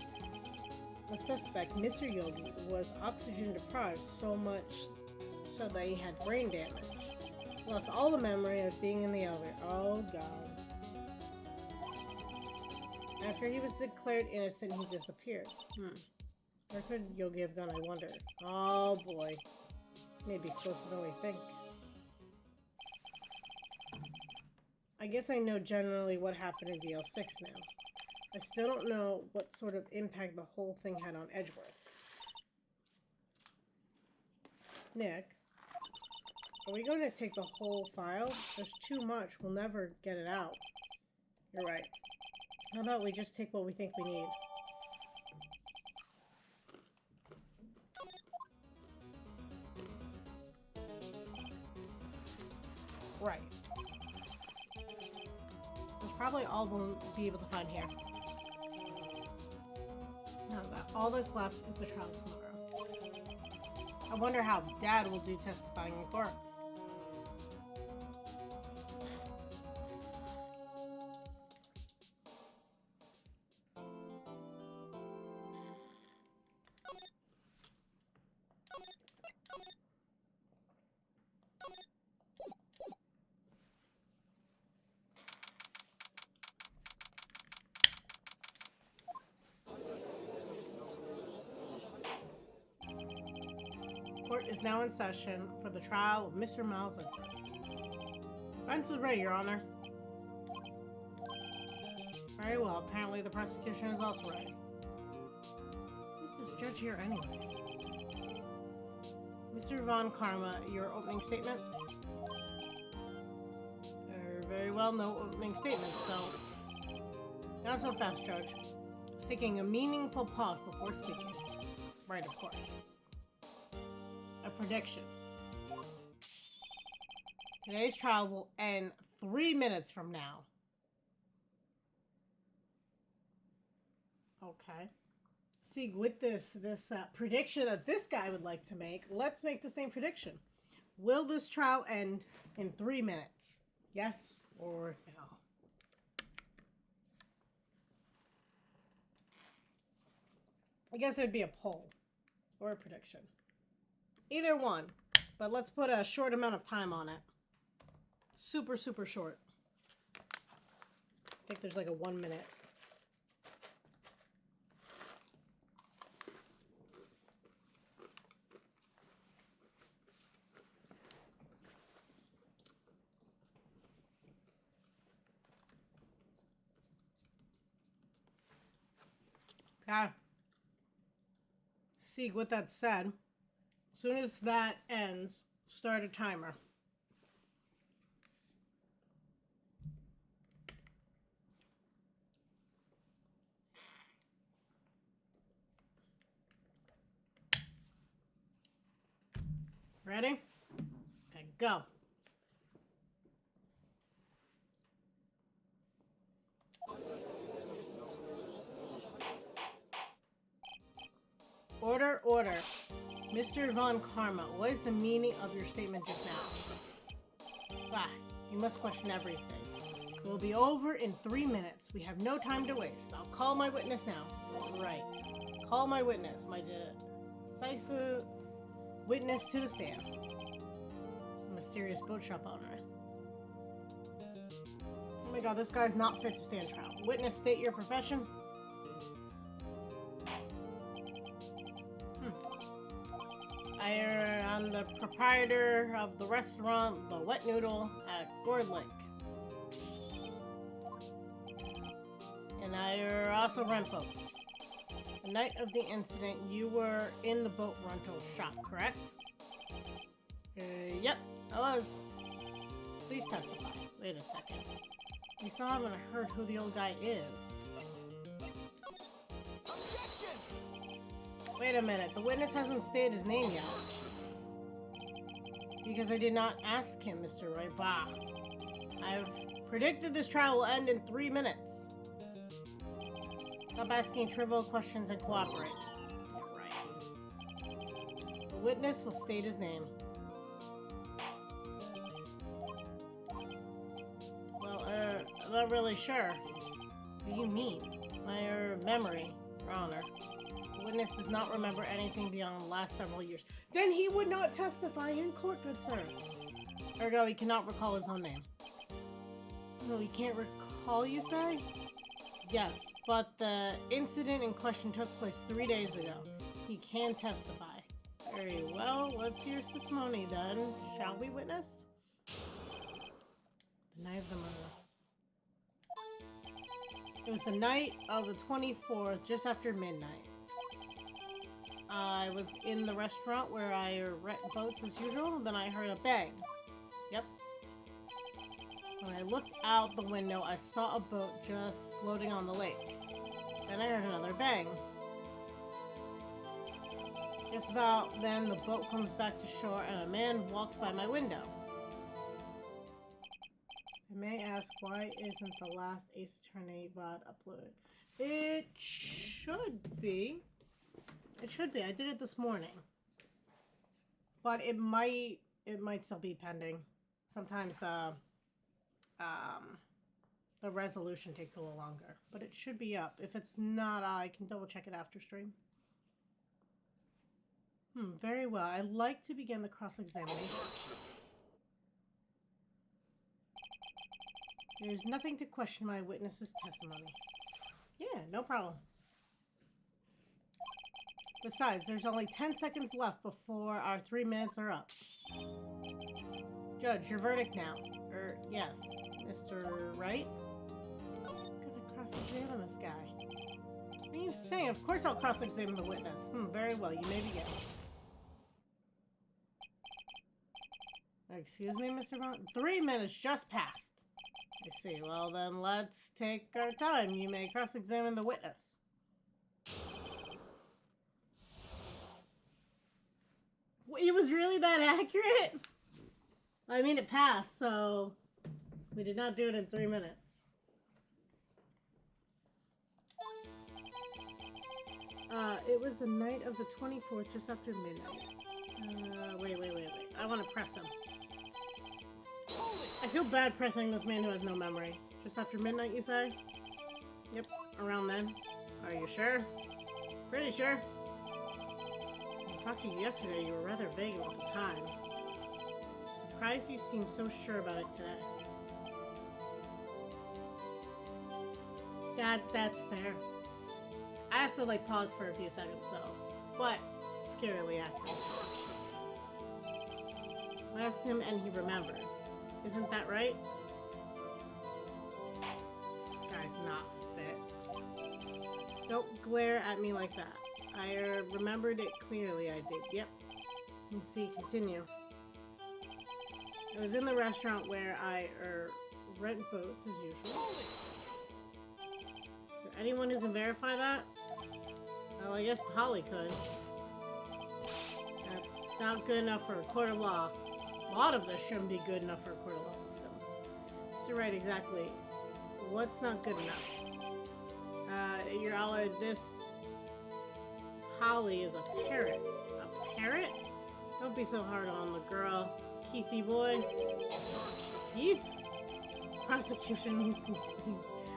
Mr. Yogi, was oxygen deprived so much so that he had brain damage. He lost all the memory of being in the elevator. Oh, God. After he was declared innocent, he disappeared. Where could Yogi have gone, I wonder? Oh, boy. Maybe closer than we think. I guess I know generally what happened in DL6 now. I still don't know what sort of impact the whole thing had on Edgeworth. Nick, are we going to take the whole file? There's too much. We'll never get it out. You're right. How about we just take what we think we need? Right. That's probably all we'll be able to find here. Now that all that's left is the trial tomorrow. I wonder how Dad will do testifying in court. Court is now in session for the trial of Mr. Miles Edward. Defense is ready, Your Honor. Very well. Apparently the prosecution is also ready. Who's this judge here anyway? Mr. Von Karma, your opening statement? Very well, no opening statement, so... Not so fast, Judge. I was taking a meaningful pause before speaking. Right, of course. A prediction. Today's trial will end 3 minutes from now. Okay. See, with this prediction that this guy would like to make, let's make the same prediction. Will this trial end in 3 minutes? Yes or no? I guess it would be a poll or a prediction. Either one, but let's put a short amount of time on it. Super, super short. I think there's like a 1 minute. Okay. See, with that said, as soon as that ends, start a timer. Ready? Okay, go. Order, order. Mr. Von Karma, what is the meaning of your statement just now? Ah, you must question everything. It will be over in 3 minutes. We have no time to waste. I'll call my witness now. Right. Call my witness, my decisive witness to the stand. It's a mysterious boat shop owner. Oh my god, this guy's not fit to stand trial. Witness, state your profession. I'm the proprietor of the restaurant, The Wet Noodle, at Gourd Lake. And I also rent boats. The night of the incident, you were in the boat rental shop, correct? Yep, I was. Please testify. Wait a second. You still haven't heard who the old guy is. Wait a minute, the witness hasn't stated his name yet. Because I did not ask him, Mr. Roy. Bah. I've predicted this trial will end in 3 minutes. Stop asking trivial questions and cooperate. Yeah, right. The witness will state his name. Well, I'm not really sure. What do you mean? My memory, Your Honor. The witness does not remember anything beyond the last several years. Then he would not testify in court, good sir. Ergo, he cannot recall his own name. No, he can't recall, you say? Yes, but the incident in question took place 3 days ago. He can testify. Very well, let's hear his testimony then. Shall we, witness? The night of the murder. It was the night of the 24th, just after midnight. I was in the restaurant where I rent boats as usual, then I heard a bang. Yep. When I looked out the window, I saw a boat just floating on the lake. Then I heard another bang. Just about then, the boat comes back to shore and a man walks by my window. I may ask, why isn't the last Ace Attorney VOD uploaded? It should be. It should be. I did it this morning. But it might still be pending. Sometimes the resolution takes a little longer. But it should be up. If it's not, I can double check it after stream. Very well. I'd like to begin the cross-examination. There's nothing to question my witness's testimony. Yeah, no problem. Besides, there's only 10 seconds left before our 3 minutes are up. Judge, your verdict now. Yes, Mr. Wright? I'm gonna cross-examine this guy. What are you saying? Of course I'll cross-examine the witness. Very well, you may begin. Excuse me, Mr. Vaughn? 3 minutes just passed. I see. Well, then let's take our time. You may cross-examine the witness. It was really that accurate? I mean, it passed, so we did not do it in 3 minutes. It was the night of the 24th, just after midnight. Wait. I want to press him. I feel bad pressing this man who has no memory. Just after midnight, you say? Yep, around then. Are you sure? Pretty sure. I talked to you yesterday. You were rather vague about the time. Surprised you seem so sure about it today. That's fair. I also paused for a few seconds, so, but scarily accurate. I asked him and he remembered. Isn't that right? Guy's not fit. Don't glare at me like that. I remembered it clearly, I did. Yep. You see, continue. I was in the restaurant where I rent boats as usual. Is there anyone who can verify that? Well, I guess Polly could. That's not good enough for a court of law. A lot of this shouldn't be good enough for a court of law still. Mr. Right, exactly. What's not good enough? Your Honor, this Polly is a parrot. A parrot? Don't be so hard on the girl. Keithy boy. Keith? Prosecution.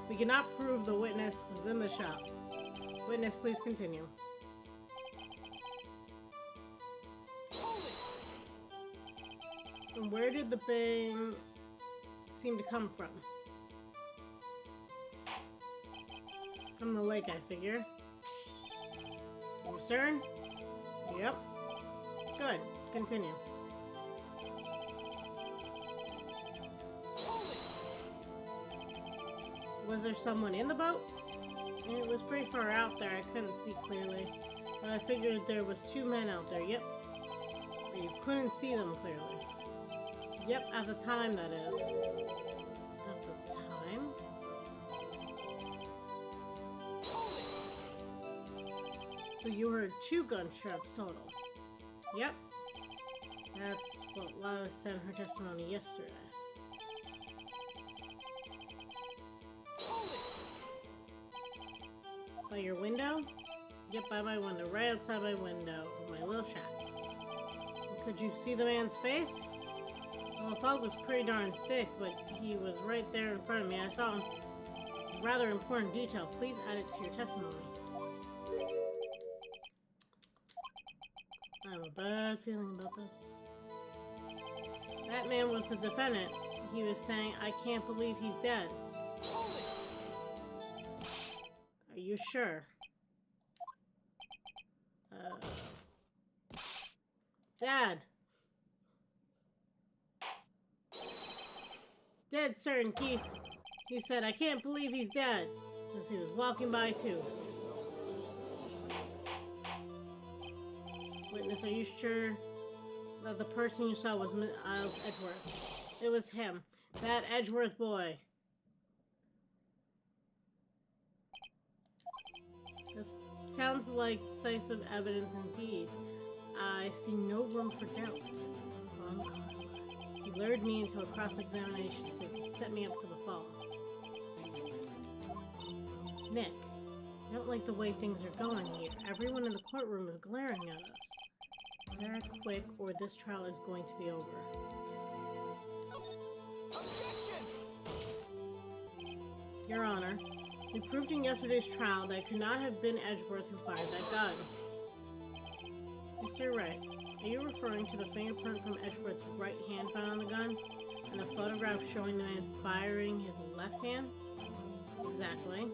We cannot prove the witness was in the shop. Witness, please continue. And where did the bang seem to come from? From the lake, I figure. You certain? Yep. Good. Continue. Was there someone in the boat? It was pretty far out there. I couldn't see clearly. But I figured there was 2 men out there. Yep. But you couldn't see them clearly. Yep, at the time, that is. At the time? So you heard 2 gunshots total. Yep. That's what Lana said in her testimony yesterday. By your window? Yep, by my window. Right outside my window. My little shack. Could you see the man's face? Well, the fog was pretty darn thick, but he was right there in front of me. I saw him. This is a rather important detail. Please add it to your testimony. I have a bad feeling about this. That man was the defendant. He was saying, I can't believe he's dead. Are you sure? Dad! Dead certain, Keith. He said, I can't believe he's dead. As he was walking by, too. Witness, are you sure that the person you saw was Miles Edgeworth? It was him. That Edgeworth boy. This sounds like decisive evidence indeed. I see no room for doubt. He lured me into a cross-examination so he could set me up for the fall. Nick, I don't like the way things are going here. Everyone in the courtroom is glaring at us. Clear quick, or this trial is going to be over. Objection! Your Honor, we proved in yesterday's trial that it could not have been Edgeworth who fired that gun. Mr. Wright, are you referring to the fingerprint from Edgeworth's right hand found on the gun, and the photograph showing the man firing his left hand? Exactly.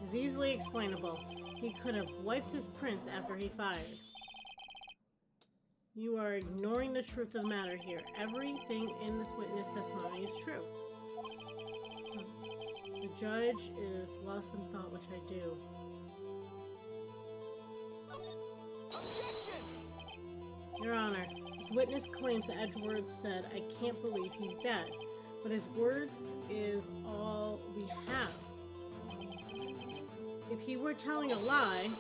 It's easily explainable. He could have wiped his prints after he fired. You are ignoring the truth of the matter here. Everything in this witness testimony is true. The judge is lost in thought, which I do. Objection! Your Honor, this witness claims that Edgeworth said, "I can't believe he's dead," but his words is all we have. If he were telling a lie,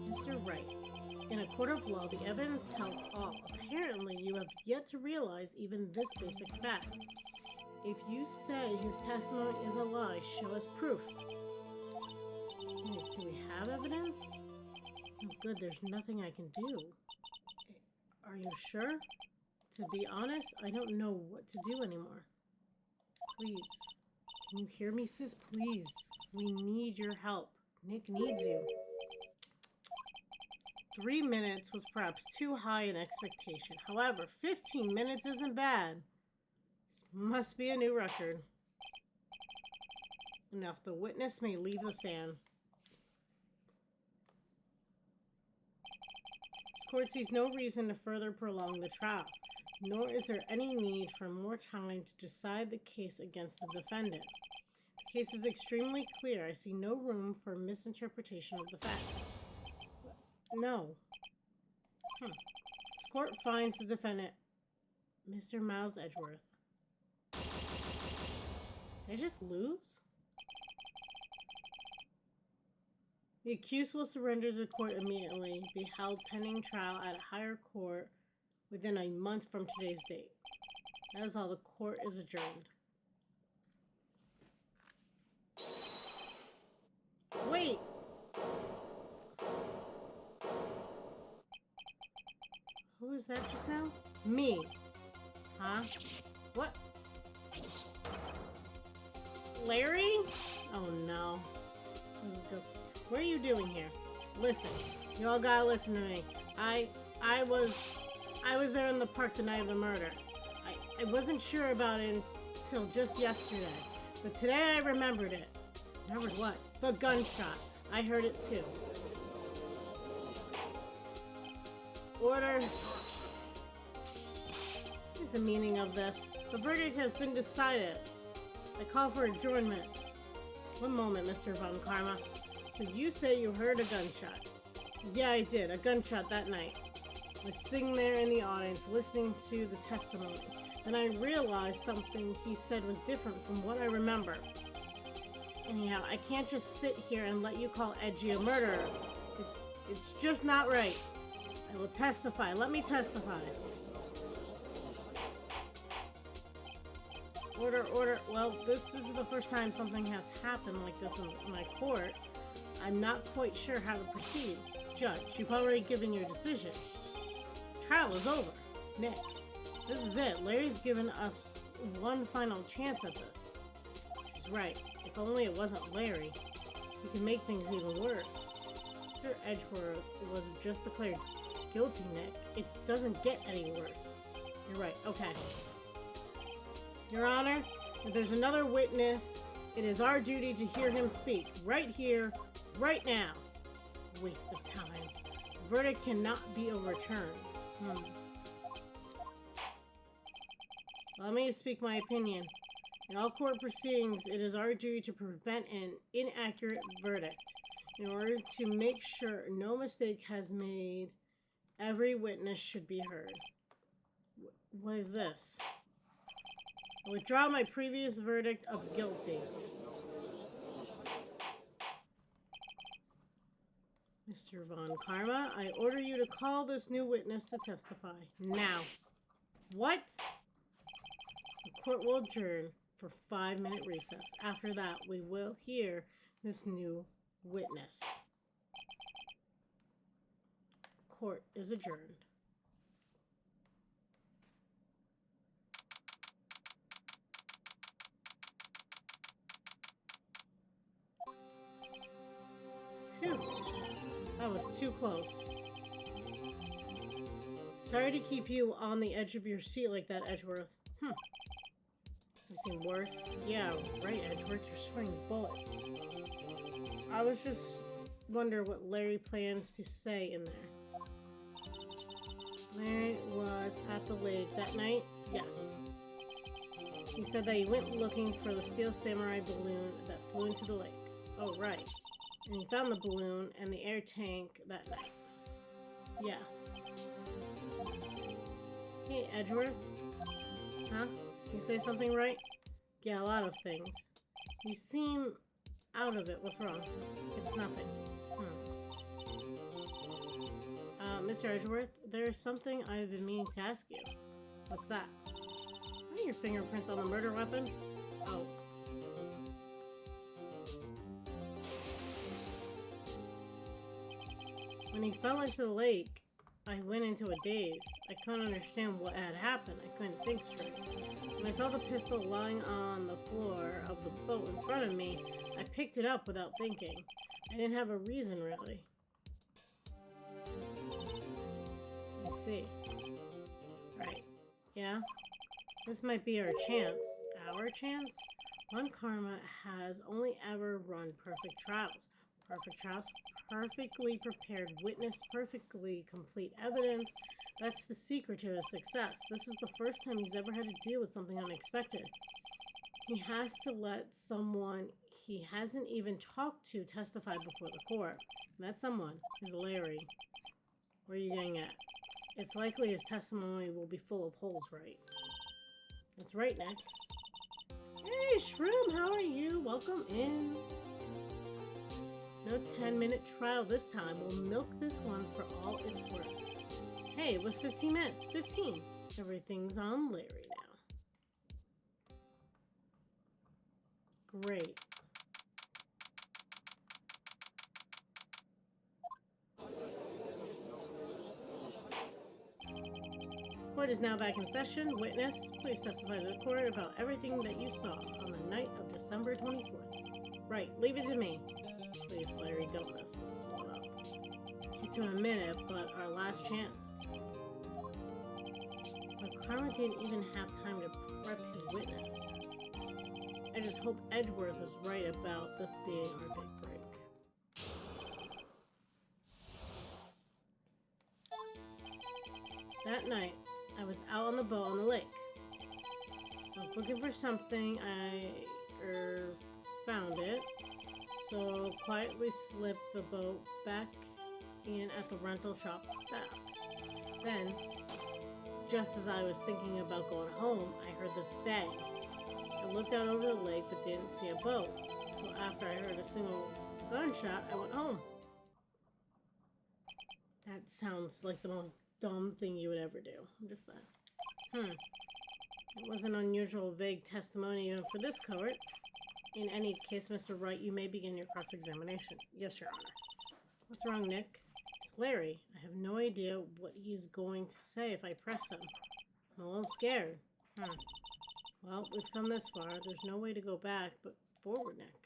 Mr. Wright, in a court of law, the evidence tells all. Apparently, you have yet to realize even this basic fact. If you say his testimony is a lie, show us proof. Do we have evidence? It's no good, there's nothing I can do. Are you sure? To be honest, I don't know what to do anymore. Please. Can you hear me, sis? Please. We need your help. Nick needs you. 3 minutes was perhaps too high an expectation. However, 15 minutes isn't bad. This must be a new record. Enough. The witness may leave the stand. This court sees no reason to further prolong the trial, nor is there any need for more time to decide the case against the defendant. The case is extremely clear. I see no room for misinterpretation of the facts. No. This court finds the defendant, Mr. Miles Edgeworth. Did I just lose? The accused will surrender to the court immediately, be held pending trial at a higher court within a month from today's date. That is all. The court is adjourned. Wait! Who was that just now? Me. Huh? What? Larry? Oh no. This is good. What are you doing here? Listen. You all gotta listen to me. I was there in the park the night of the murder. I wasn't sure about it until just yesterday. But today I remembered it. Remembered what? The gunshot. I heard it too. Order. What is the meaning of this? The verdict has been decided. I call for adjournment. One moment, Mr. Von Karma. So you say you heard a gunshot? Yeah, I did. A gunshot that night. I was sitting there in the audience listening to the testimony. Then I realized something he said was different from what I remember. Anyhow, I can't just sit here and let you call Edgy a murderer. It's just not right. I will testify. Let me testify. Order, order. Well, this is the first time something has happened like this in my court. I'm not quite sure how to proceed. Judge, you've already given your decision. Trial is over. Nick, this is it. Larry's given us one final chance at this. He's right. If only it wasn't Larry. He can make things even worse. Sir Edgeworth was just declared guilty, Nick. It doesn't get any worse. You're right. Okay. Your Honor, if there's another witness, it is our duty to hear him speak. Right here, right now. Waste of time. The verdict cannot be overturned. Allow me to speak my opinion. In all court proceedings, it is our duty to prevent an inaccurate verdict. In order to make sure no mistake has made, every witness should be heard. What is this? I withdraw my previous verdict of guilty. Mr. Von Karma, I order you to call this new witness to testify. Now. What? The court will adjourn for 5-minute recess. After that, we will hear this new witness. Court is adjourned. Phew. That was too close. Sorry to keep you on the edge of your seat like that, Edgeworth. You seem worse. Yeah, right, Edgeworth. You're sweating bullets. I was just wondering what Larry plans to say in there. Larry was at the lake that night? Yes. He said that he went looking for the Steel Samurai balloon that flew into the lake. Oh, right. And he found the balloon and the air tank that night. Yeah. Hey, Edgeworth. Huh? You say something right? Yeah, a lot of things. You seem out of it. What's wrong? It's nothing. Mr. Edgeworth, there's something I've been meaning to ask you. What's that? Are your fingerprints on the murder weapon? Oh. When he fell into the lake, I went into a daze. I couldn't understand what had happened. I couldn't think straight. When I saw the pistol lying on the floor of the boat in front of me, I picked it up without thinking. I didn't have a reason, really. I see. Right. Yeah? This might be our chance. Our chance? Von Karma has only ever run perfect trials. Perfect trials? Perfectly prepared witness, perfectly complete evidence. That's the secret to his success. This is the first time he's ever had to deal with something unexpected. He has to let someone he hasn't even talked to testify before the court. And that someone is Larry. Where are you getting at? It's likely his testimony will be full of holes, right? That's right, Nick. Hey, Shroom, how are you? Welcome in. No 10-minute trial this time. We'll milk this one for all it's worth. Hey, it was 15 minutes. 15. Everything's on Larry now. Great. Court is now back in session. Witness, please testify to the court about everything that you saw on the night of December 24th. Right, leave it to me. Please, Larry, don't mess this one up. It took a minute, but our last chance. But Karma didn't even have time to prep his witness. I just hope Edgeworth is right about this being our big break. That night, I was out on the boat on the lake. I was looking for something. I found it. So quietly slipped the boat back in at the rental shop back. Then, just as I was thinking about going home, I heard this bang. I looked out over the lake but didn't see a boat. So after I heard a single gunshot, I went home. That sounds like the most dumb thing you would ever do. I'm just saying. It was an unusual, vague testimony even for this court. In any case, Mr. Wright, you may begin your cross-examination. Yes, Your Honor. What's wrong, Nick? It's Larry. I have no idea what he's going to say if I press him. I'm a little scared. Well, we've come this far. There's no way to go back, but forward, Nick.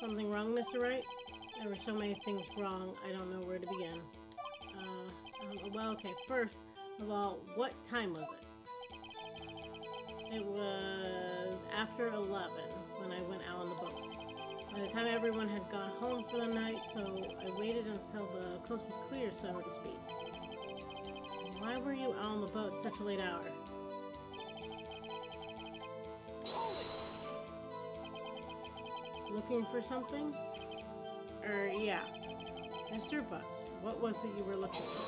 Something wrong, Mr. Wright? There were so many things wrong, I don't know where to begin. Well, okay, first of all, what time was it? It was after 11 when I went out on the boat. By the time everyone had gone home for the night, so I waited until the coast was clear, so to speak. Why were you out on the boat at such a late hour? Looking for something? Yeah. Mr. Butts, what was it you were looking for?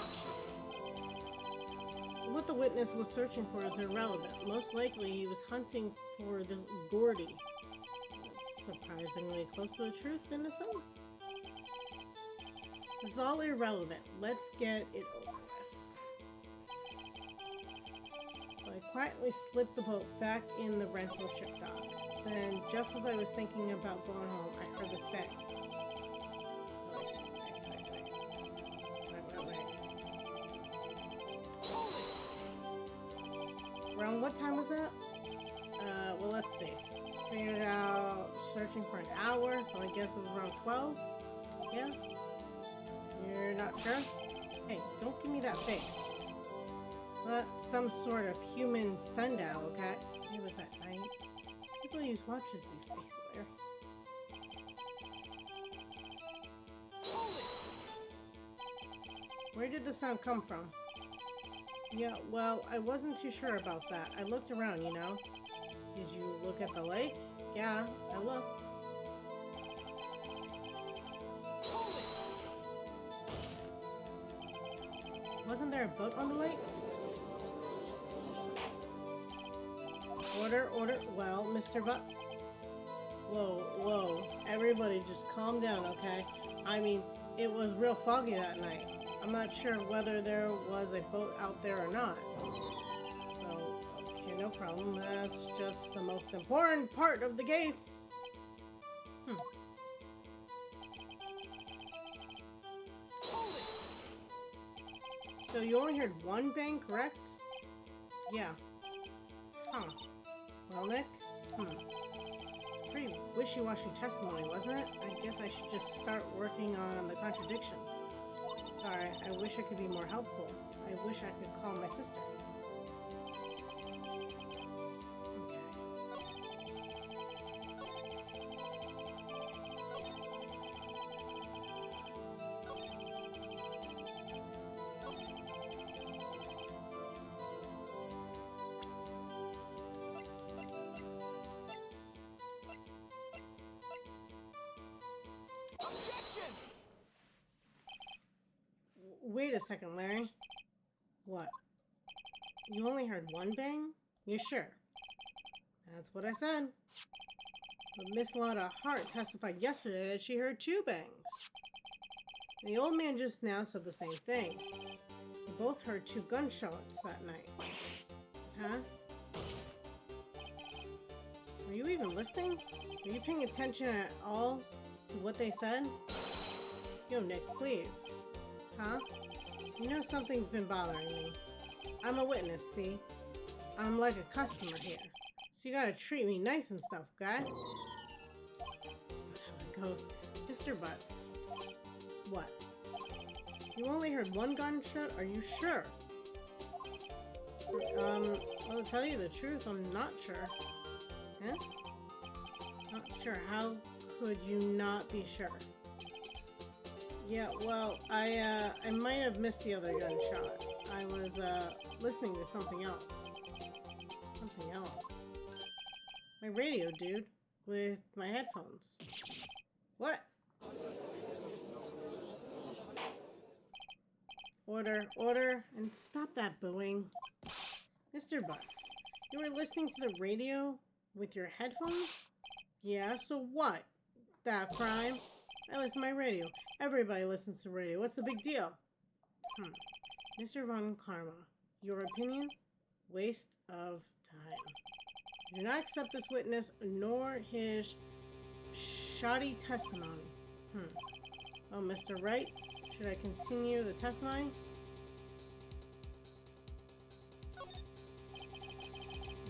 What the witness was searching for is irrelevant. Most likely he was hunting for this Gordy. That's surprisingly close to the truth in a sense. This is all irrelevant. Let's get it over with. So I quietly slipped the boat back in the rental ship dock. Then, just as I was thinking about going home, I heard this bang. Around what time was that? Well, let's see. Figured out searching for an hour, so I guess it was around 12? Yeah? You're not sure? Hey, don't give me that face. That's some sort of human sundial, okay? It was at night. People use watches these days, Larry. Where did the sound come from? Yeah, well, I wasn't too sure about that. I looked around, you know. Did you look at the lake? Yeah, I looked. Wasn't there a boat on the lake? Order, order. Well, Mr. Butts. Whoa, whoa. Everybody just calm down, okay? I mean, it was real foggy that night. I'm not sure whether there was a boat out there or not. Oh, okay, no problem. That's just the most important part of the case. So you only heard one bang, correct? Yeah. Huh. Well, Nick? Pretty wishy-washy testimony, wasn't it? I guess I should just start working on the contradictions. Sorry, I wish I could be more helpful. I wish I could call my sister. Objection! Wait a second, Larry. What? You only heard one bang? You sure? That's what I said. But Miss Lotta Hart testified yesterday that she heard two bangs. And the old man just now said the same thing. They both heard two gunshots that night. Huh? Were you even listening? Were you paying attention at all to what they said? Yo, Nick, please. Huh? You know something's been bothering me. I'm a witness, see? I'm like a customer here. So you gotta treat me nice and stuff, okay? That's not how it goes. Mr. Butts. What? You only heard one gunshot? Are you sure? Well, to tell you the truth, I'm not sure. Huh? Not sure. How could you not be sure? Yeah, well, I might have missed the other gunshot. I was, listening to something else. Something else. My radio, dude. With my headphones. What? Order, order, and stop that booing. Mr. Butts, you were listening to the radio with your headphones? Yeah, so what? That crime? I listen to my radio. Everybody listens to radio. What's the big deal? Mr. Von Karma, your opinion? Waste of time. Do not accept this witness nor his shoddy testimony. Oh, Mr. Wright, should I continue the testimony?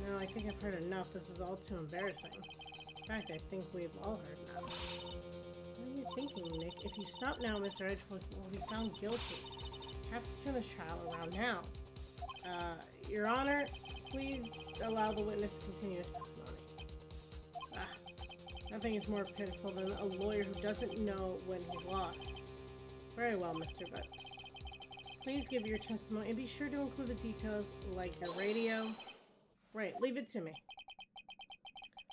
No, I think I've heard enough. This is all too embarrassing. In fact, I think we've all heard enough. What are you thinking, Nick? If you stop now, Mr. Edgewood will be found guilty. I have to turn this trial around now. Your Honor, please allow the witness to continue his testimony. Nothing is more pitiful than a lawyer who doesn't know when he's lost. Very well, Mr. Butts. Please give your testimony and be sure to include the details like your radio. Right, leave it to me.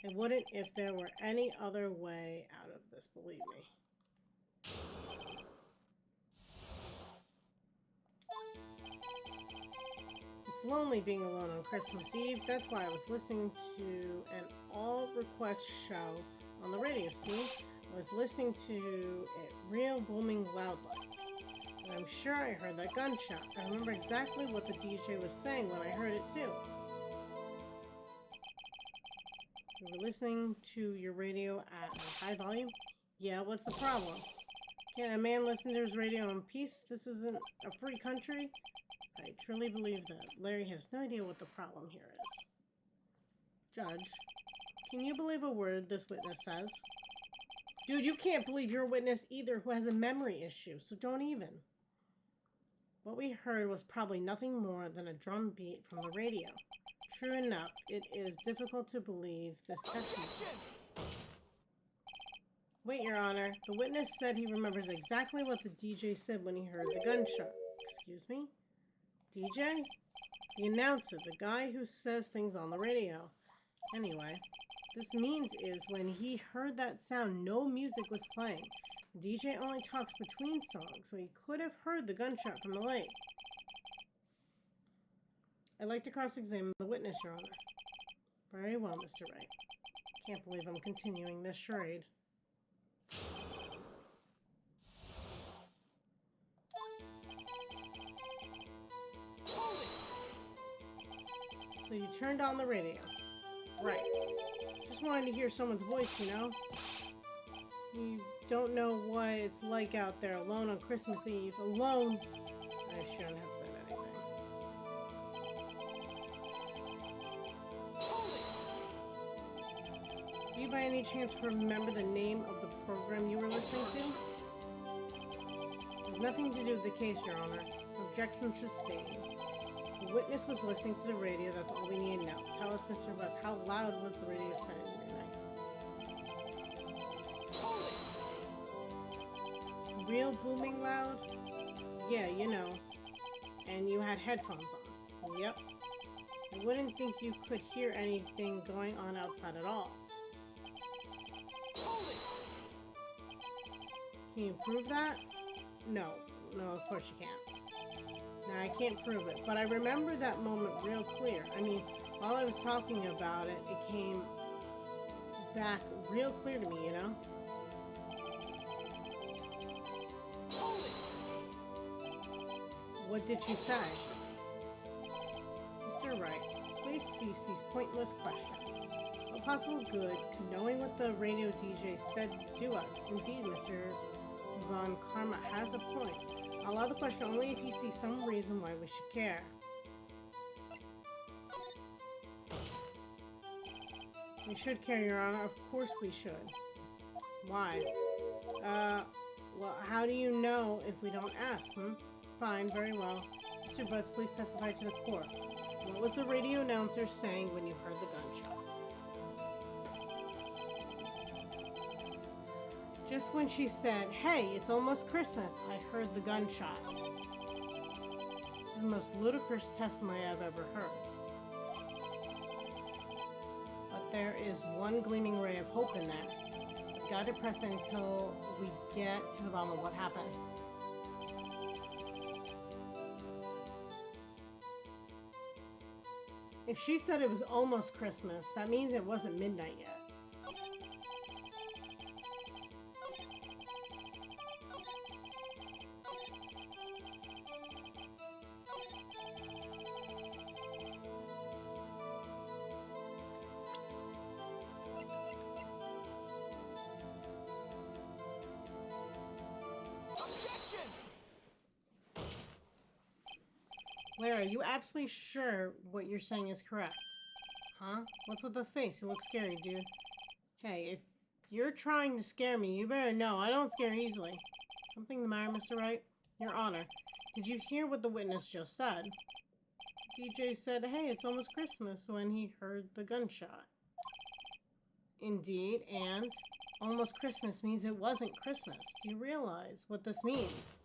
I wouldn't if there were any other way out of this, believe me. It's lonely being alone on Christmas Eve. That's why I was listening to an all-request show on the radio. See? I was listening to it real booming loud like. And I'm sure I heard that gunshot. I remember exactly what the DJ was saying when I heard it too. You were listening to your radio at a high volume? Yeah, what's the problem? Can't a man listen to his radio in peace? This isn't a free country? I truly believe that. Larry has no idea what the problem here is. Judge, can you believe a word this witness says? Dude, you can't believe you're a witness either who has a memory issue, so don't even. What we heard was probably nothing more than a drum beat from the radio. True enough, it is difficult to believe this testimony. Wait, Your Honor. The witness said he remembers exactly what the DJ said when he heard the gunshot. Excuse me? DJ? The announcer, the guy who says things on the radio. Anyway, this means is when he heard that sound, no music was playing. The DJ only talks between songs, so he could have heard the gunshot from the lake. I'd like to cross-examine the witness, Your Honor. Very well, Mr. Wright. Can't believe I'm continuing this charade. So you turned on the radio. Right. Just wanted to hear someone's voice, you know? You don't know what it's like out there alone on Christmas Eve. Alone! I shouldn't have said anything. Do you by any chance remember the name of the program you were listening to? It has nothing to do with the case, Your Honor. Objection sustained. The witness was listening to the radio, that's all we need to know. Tell us, Mr. West, how loud was the radio set in your night? Real booming loud? Yeah, you know. And you had headphones on. Yep. I wouldn't think you could hear anything going on outside at all. Can you prove that? No. No, of course you can't. Now, I can't prove it, but I remember that moment real clear. I mean, while I was talking about it, it came back real clear to me, you know? What did you say? Mr. Wright, please cease these pointless questions. What possible good could knowing what the radio DJ said do us? Indeed, Mr. Von Karma has a point. I'll allow the question only if you see some reason why we should care. We should care, Your Honor. Of course we should. Why? Well, how do you know if we don't ask, Fine, very well. Mr. Butts, please testify to the court. What was the radio announcer saying when you heard the gunshot? Just when she said, "Hey, it's almost Christmas," I heard the gunshot. This is the most ludicrous testimony I've ever heard. But there is one gleaming ray of hope in there. I've got to press it until we get to the bottom of what happened. If she said it was almost Christmas, that means it wasn't midnight yet. Lara, are you absolutely sure what you're saying is correct? Huh? What's with the face? It looks scary, dude. Hey, if you're trying to scare me, you better know I don't scare easily. Something the matter, Mr. Wright? Your Honor, did you hear what the witness just said? DJ said, "Hey, it's almost Christmas," when he heard the gunshot. Indeed, and almost Christmas means it wasn't Christmas. Do you realize what this means?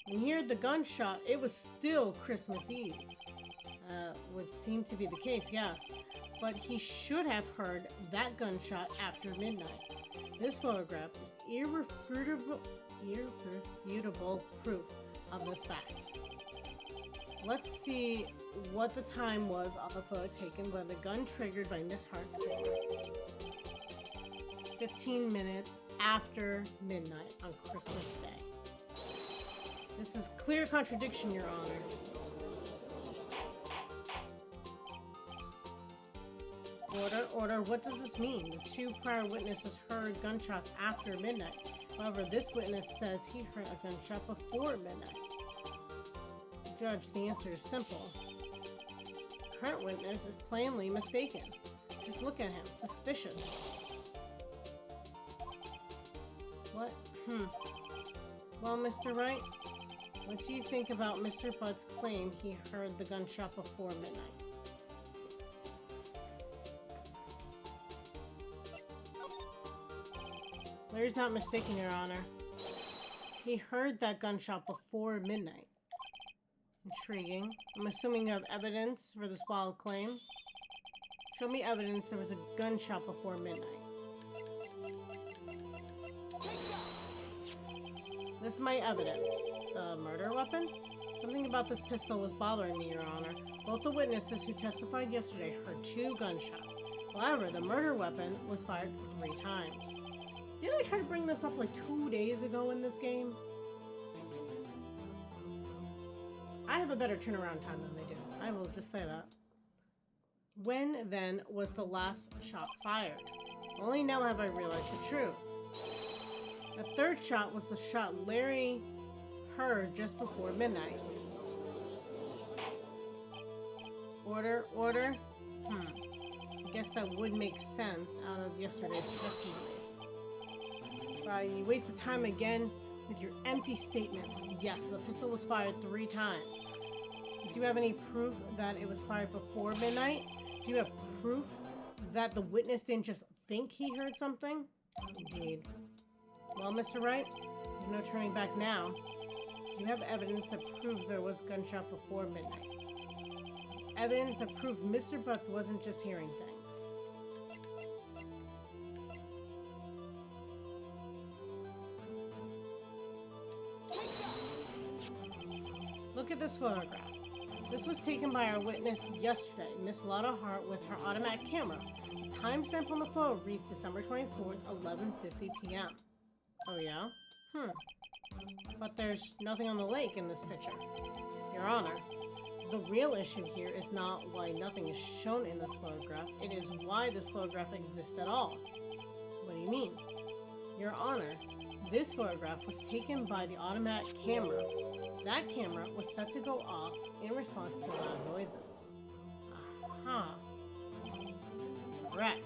When he heard the gunshot, it was still Christmas Eve. Would seem to be the case, yes. But he should have heard that gunshot after midnight. This photograph is irrefutable proof of this fact. Let's see what the time was on the photo taken by the gun triggered by Miss Hart's camera. 15 minutes after midnight on Christmas Day. This is clear contradiction, Your Honor. Order, order, what does this mean? The two prior witnesses heard gunshots after midnight. However, this witness says he heard a gunshot before midnight. Judge, the answer is simple. The current witness is plainly mistaken. Just look at him. Suspicious. What? Well, Mr. Wright, what do you think about Mr. Budd's claim he heard the gunshot before midnight? Larry's not mistaken, Your Honor. He heard that gunshot before midnight. Intriguing. I'm assuming you have evidence for this wild claim. Show me evidence there was a gunshot before midnight. This is my evidence. The murder weapon? Something about this pistol was bothering me, Your Honor. Both the witnesses who testified yesterday heard 2 gunshots. However, the murder weapon was fired 3 times. Didn't I try to bring this up like 2 days ago in this game? I have a better turnaround time than they do. I will just say that. When, then, was the last shot fired? Only now have I realized the truth. The third shot was the shot Larry heard just before midnight. Order, order? I guess that would make sense out of yesterday's testimonies. You wasted time again with your empty statements. Yes, the pistol was fired 3 times. Do you have any proof that it was fired before midnight? Do you have proof that the witness didn't just think he heard something? Indeed. Well, Mr. Wright, there's no turning back now. You have evidence that proves there was a gunshot before midnight. Evidence that proves Mr. Butts wasn't just hearing things. Look at this photograph. This was taken by our witness yesterday, Miss Lotta Hart, with her automatic camera. The timestamp on the photo reads December 24th, 11:50 p.m. Oh yeah? But there's nothing on the lake in this picture. Your Honor, the real issue here is not why nothing is shown in this photograph. It is why this photograph exists at all. What do you mean? Your Honor, this photograph was taken by the automatic camera. That camera was set to go off in response to loud noises. Aha. Correct.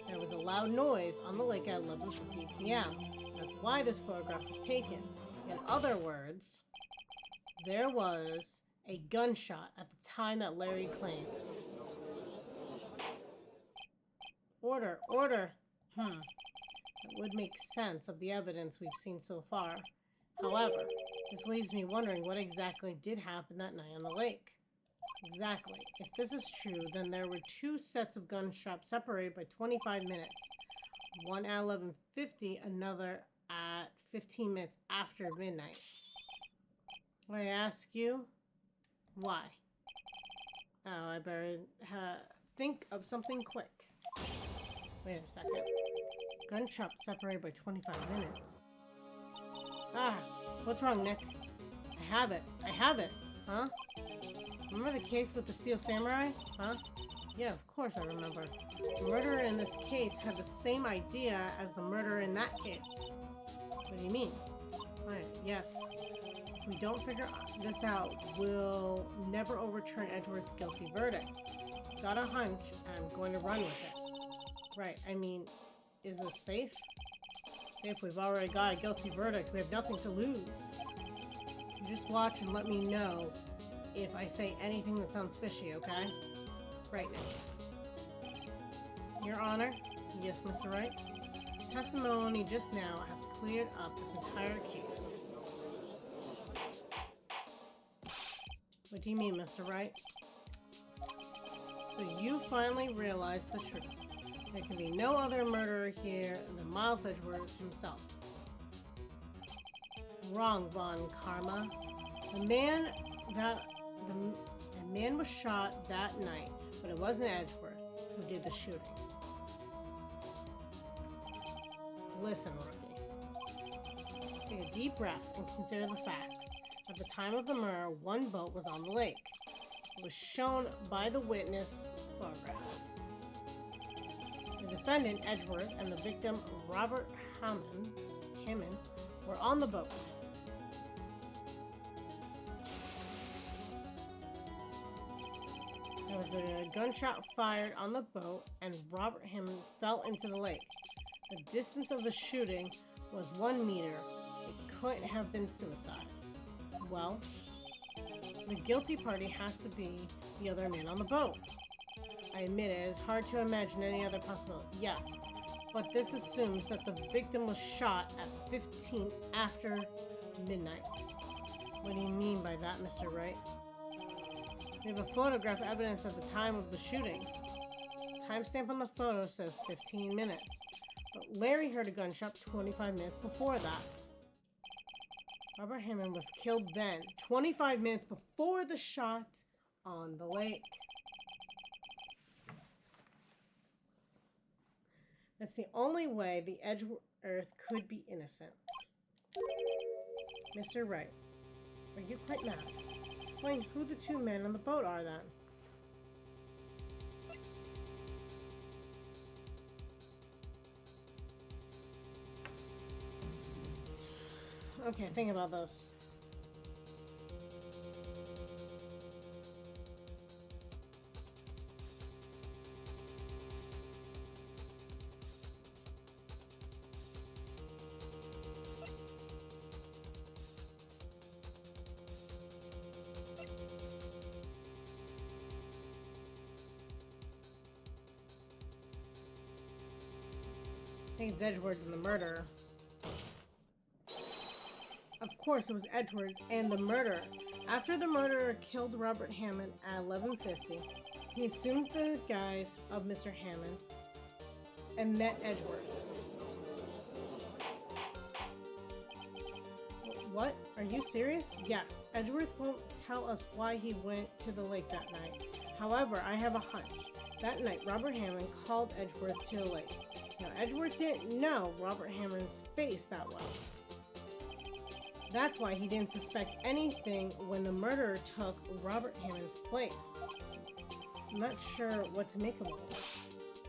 There was a loud noise on the lake at 11:50 p.m. That's why this photograph was taken. In other words, there was a gunshot at the time that Larry claims. Order, order. That would make sense of the evidence we've seen so far. However, this leaves me wondering what exactly did happen that night on the lake. Exactly. If this is true, then there were 2 sets of gunshots separated by 25 minutes. One at 11:50, another at 15 minutes after midnight. I ask you, why? Oh, I better think of something quick. Wait a second. Gunshot separated by 25 minutes. Ah, what's wrong, Nick? I have it. I have it. Huh? Remember the case with the Steel Samurai? Huh? Yeah, of course I remember. The murderer in this case had the same idea as the murderer in that case. What do you mean? Right, yes. If we don't figure this out, we'll never overturn Edward's guilty verdict. Got a hunch, and I'm going to run with it. Right, I mean, is this safe? If we've already got a guilty verdict, we have nothing to lose. You just watch and let me know if I say anything that sounds fishy, okay? Right now. Your Honor? Yes, Mr. Wright? Testimony just now has cleared up this entire case. What do you mean, Mr. Wright? So you finally realized the truth. There can be no other murderer here than Miles Edgeworth himself. Wrong, Von Karma. The man that A man was shot that night, but it wasn't Edgeworth who did the shooting. Listen, rookie. Take a deep breath and consider the facts. At the time of the murder, one boat was on the lake. It was shown by the witness photograph. The defendant, Edgeworth, and the victim, Robert Hammond, were on the boat. There was a gunshot fired on the boat, and Robert Hammond fell into the lake. The distance of the shooting was 1 meter. It couldn't have been suicide. Well, the guilty party has to be the other man on the boat. I admit it is hard to imagine any other possibility. Yes, but this assumes that the victim was shot at 15 after midnight. What do you mean by that, Mr. Wright? We have a photograph evidence at the time of the shooting. Timestamp on the photo says 15 minutes, but Larry heard a gunshot 25 minutes before that. Robert Hammond was killed then, 25 minutes before the shot on the lake. That's the only way the Edgeworth could be innocent. Mr. Wright, are you quite mad? Explain who the two men on the boat are then. Okay, think about this. I think it's Edgeworth and the murderer. Of course, it was Edgeworth and the murderer. After the murderer killed Robert Hammond at 11:50, he assumed the guise of Mr. Hammond and met Edgeworth. What? Are you serious? Yes. Edgeworth won't tell us why he went to the lake that night. However, I have a hunch. That night, Robert Hammond called Edgeworth to the lake. Now, Edgeworth didn't know Robert Hammond's face that well. That's why he didn't suspect anything when the murderer took Robert Hammond's place. I'm not sure what to make of all this.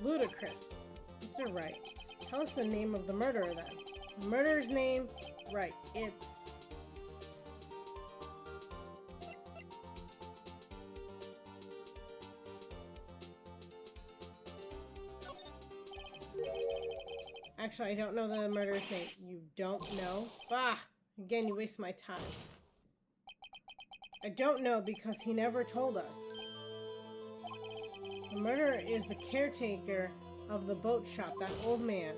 Ludicrous. Mr. Wright, tell us the name of the murderer then. The murderer's name? Right, it's... Actually, I don't know the murderer's name. You don't know? Bah! Again, you waste my time. I don't know because he never told us. The murderer is the caretaker of the boat shop, that old man.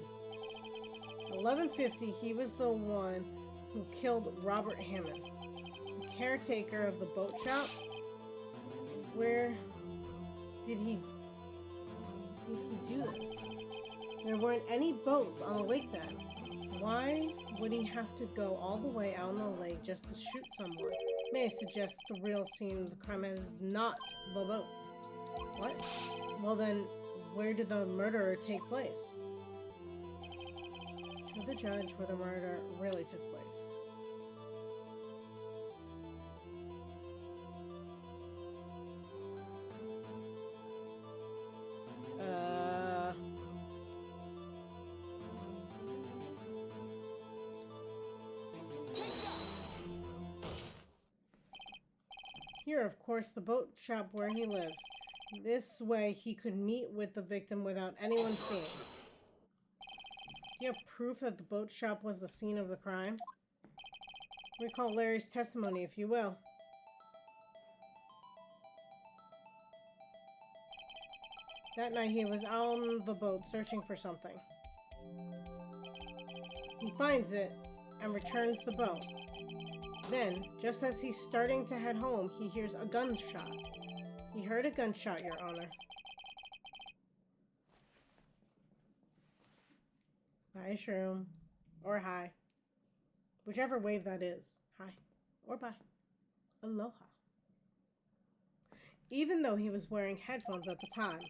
11:50, he was the one who killed Robert Hammond. The caretaker of the boat shop? Where did he do this? There weren't any boats on the lake then. Why would he have to go all the way out on the lake just to shoot someone? May I suggest the real scene of the crime is not the boat? What? Well then, where did the murder take place? Show the judge where the murder really took place. Here, of course, the boat shop where he lives. This way, he could meet with the victim without anyone seeing. Do you have proof that the boat shop was the scene of the crime? Recall Larry's testimony, if you will. That night, he was on the boat searching for something. He finds it and returns the boat. Then, just as he's starting to head home, he hears a gunshot. He heard a gunshot, Your Honor. Bye, Shroom. Or hi. Whichever wave that is. Hi. Or bye. Aloha. even though he was wearing headphones at the time.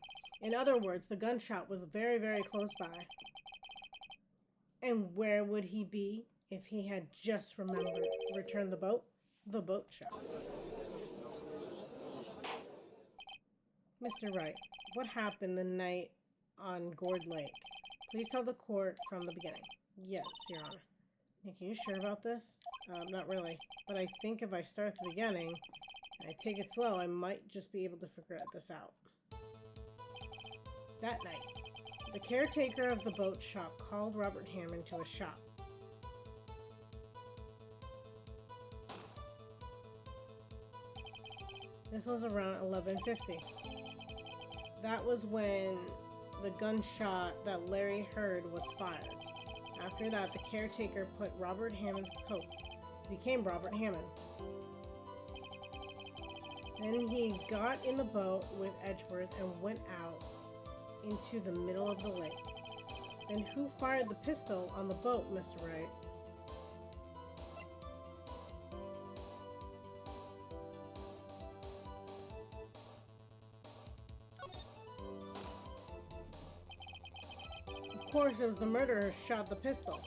In other words, the gunshot was very, very close by. And where would he be if he had just returned the boat? The boat shop. Mr. Wright, what happened the night on Gourd Lake? Please tell the court from the beginning. Yes, Your Honor. Nick, are you sure about this? Not really. But I think if I start at the beginning and I take it slow, I might just be able to figure this out. That night, the caretaker of the boat shop called Robert Hammond to a shop. This was around 11:50. That was when the gunshot that Larry heard was fired. After that, the caretaker put Robert Hammond's coat. He became Robert Hammond. Then he got in the boat with Edgeworth and went out into the middle of the lake. Then who fired the pistol on the boat, Mr. Wright? Of course, it was the murderer who shot the pistol.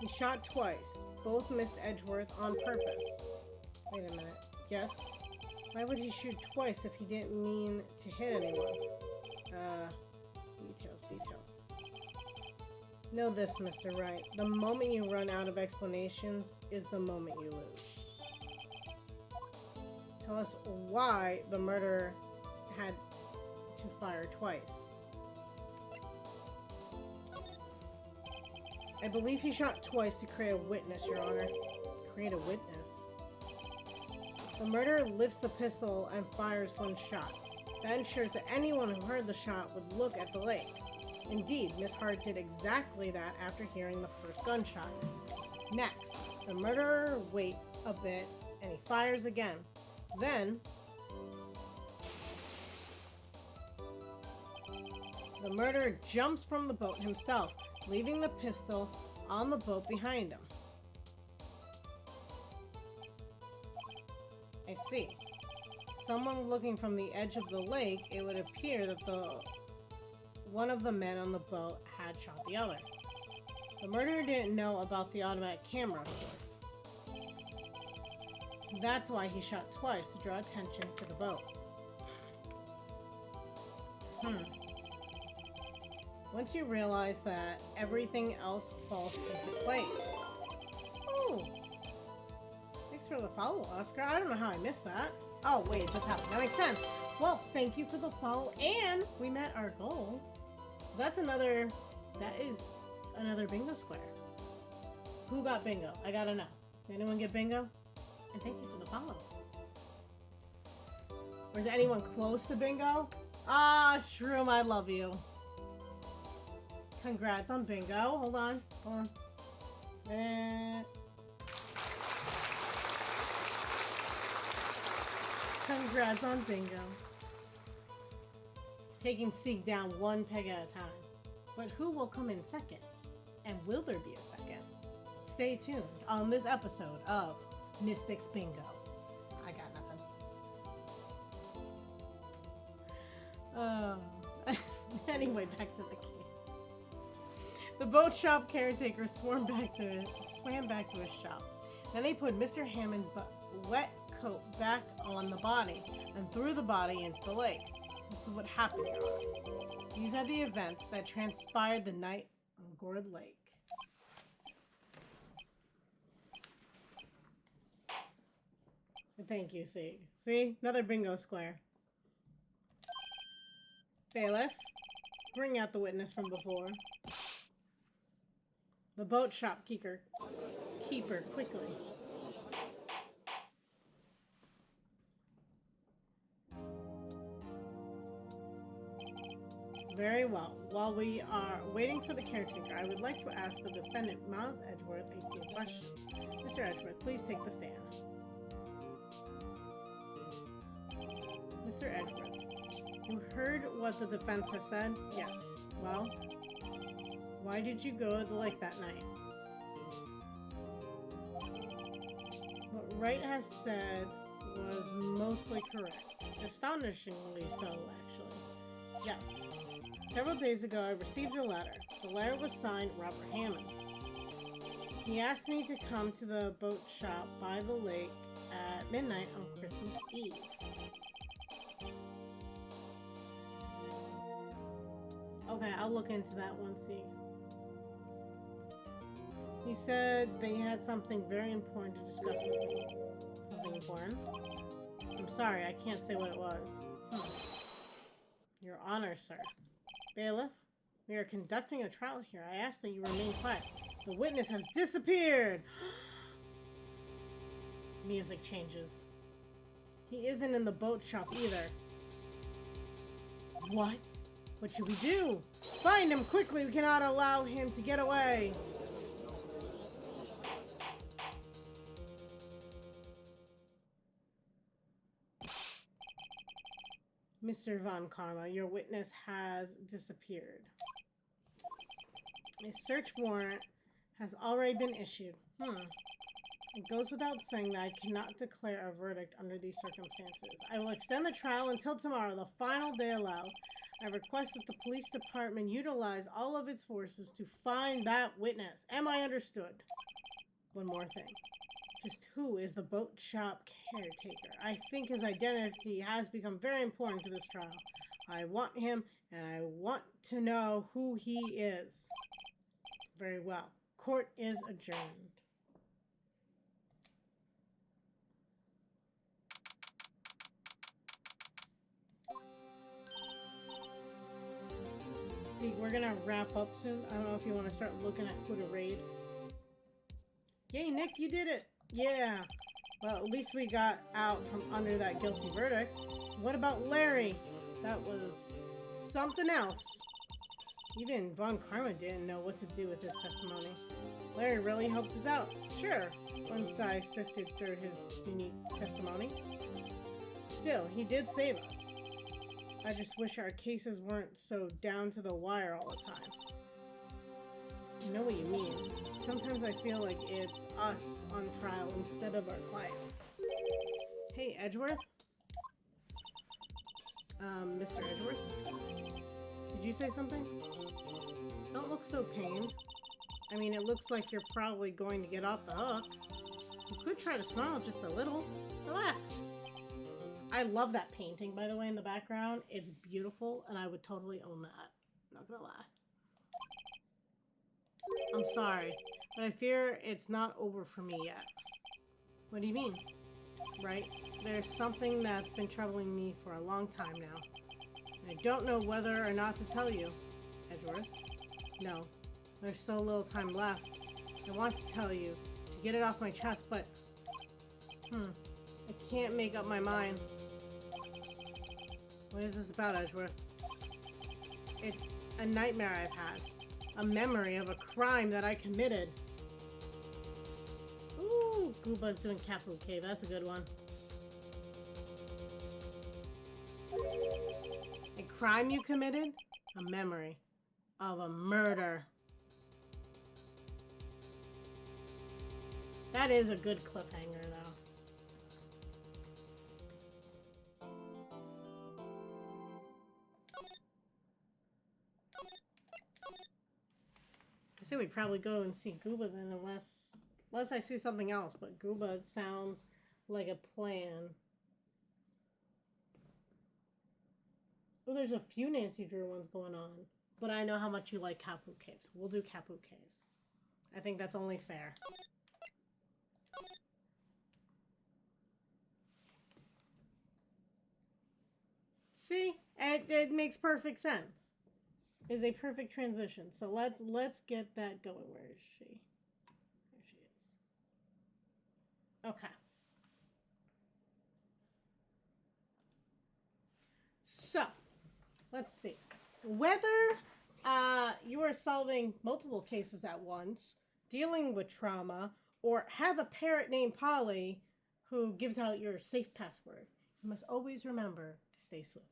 He shot twice. Both missed Edgeworth on purpose. Wait a minute. Yes? Why would he shoot twice if he didn't mean to hit anyone? Details. Know this, Mr. Wright. The moment you run out of explanations is the moment you lose. Tell us why the murderer had to fire twice. I believe he shot twice to create a witness, Your Honor. Create a witness? The murderer lifts the pistol and fires one shot. That ensures that anyone who heard the shot would look at the lake. Indeed, Miss Hart did exactly that after hearing the first gunshot. Next, the murderer waits a bit and he fires again. Then, the murderer jumps from the boat himself, leaving the pistol on the boat behind him. I see. Someone looking from the edge of the lake, it would appear that one of the men on the boat had shot the other. The murderer didn't know about the automatic camera, of course. That's why he shot twice, to draw attention to the boat. Once you realize that, everything else falls into place. Oh! Thanks for the follow, Oscar. I don't know how I missed that. Oh, wait, it just happened. That makes sense. Well, thank you for the follow, and we met our goal. That is another bingo square. Who got bingo? I gotta know. Did anyone get bingo? And thank you for the follow. Or is anyone close to bingo? Ah, Shroom, I love you. Congrats on bingo. Hold on. Congrats on bingo. Taking Seek down one peg at a time. But who will come in second? And will there be a second? Stay tuned on this episode of Mystics Bingo. I got nothing. Anyway, back to the case. The boat shop caretaker swam back to his shop. Then he put Mr. Hammond's wet coat back on the body and threw the body into the lake. This is what happened, Your Honor. These are the events that transpired the night on Gourd Lake. Thank you, See, another bingo square. Bailiff, bring out the witness from before. The boat shop keeper, quickly. Very well. While we are waiting for the caretaker, I would like to ask the defendant, Miles Edgeworth, a few questions. Mr. Edgeworth, please take the stand. Mr. Edgeworth, you heard what the defense has said? Yes. Well, why did you go to the lake that night? What Wright has said was mostly correct. Astonishingly so, actually. Yes. Several days ago, I received a letter. The letter was signed Robert Hammond. He asked me to come to the boat shop by the lake at midnight on Christmas Eve. Okay, I'll look into that one, see. He said they had something very important to discuss with me. Something important? I'm sorry, I can't say what it was. Your Honor, sir. Bailiff, we are conducting a trial here. I ask that you remain quiet. The witness has disappeared! Music changes. He isn't in the boat shop either. What? What should we do? Find him quickly! We cannot allow him to get away! Mr. Von Karma, your witness has disappeared. A search warrant has already been issued. It goes without saying that I cannot declare a verdict under these circumstances. I will extend the trial until tomorrow, the final day allowed. I request that the police department utilize all of its forces to find that witness. Am I understood? One more thing. Just who is the boat shop caretaker? I think his identity has become very important to this trial. I want him, and I want to know who he is. Very well. Court is adjourned. See, we're gonna wrap up soon. I don't know if you want to start looking at who to raid. Yay, Nick, you did it! Yeah. Well, at least we got out from under that guilty verdict. What about Larry? That was something else. Even Von Karma didn't know what to do with his testimony. Larry really helped us out. Sure, once I sifted through his unique testimony. Still, he did save us. I just wish our cases weren't so down to the wire all the time. I know what you mean. Sometimes I feel like it's us on trial instead of our clients. Hey, Edgeworth? Mr. Edgeworth? Did you say something? Don't look so pained. I mean, it looks like you're probably going to get off the hook. You could try to smile just a little. Relax. I love that painting, by the way, in the background. It's beautiful, and I would totally own that. Not gonna lie. I'm sorry, but I fear it's not over for me yet. What do you mean? Right? There's something that's been troubling me for a long time now. I don't know whether or not to tell you, Edgeworth. No, there's so little time left. I want to tell you, to get it off my chest, but... I can't make up my mind. What is this about, Edgeworth? It's a nightmare I've had. A memory of a crime that I committed. Ooh, Gooba's doing Capital Cave. That's a good one. A crime you committed? A memory of a murder. That is a good cliffhanger, though. I say we probably go and see Gooba then, unless I see something else. But Gooba sounds like a plan. Oh, there's a few Nancy Drew ones going on. But I know how much you like Capu Cave, so we'll do Capu Cave. I think that's only fair. See? It makes perfect sense. Is a perfect transition. So let's get that going. Where is she? There she is. Okay. So, let's see. Whether you are solving multiple cases at once, dealing with trauma, or have a parrot named Polly who gives out your safe password, you must always remember to stay sleuthing.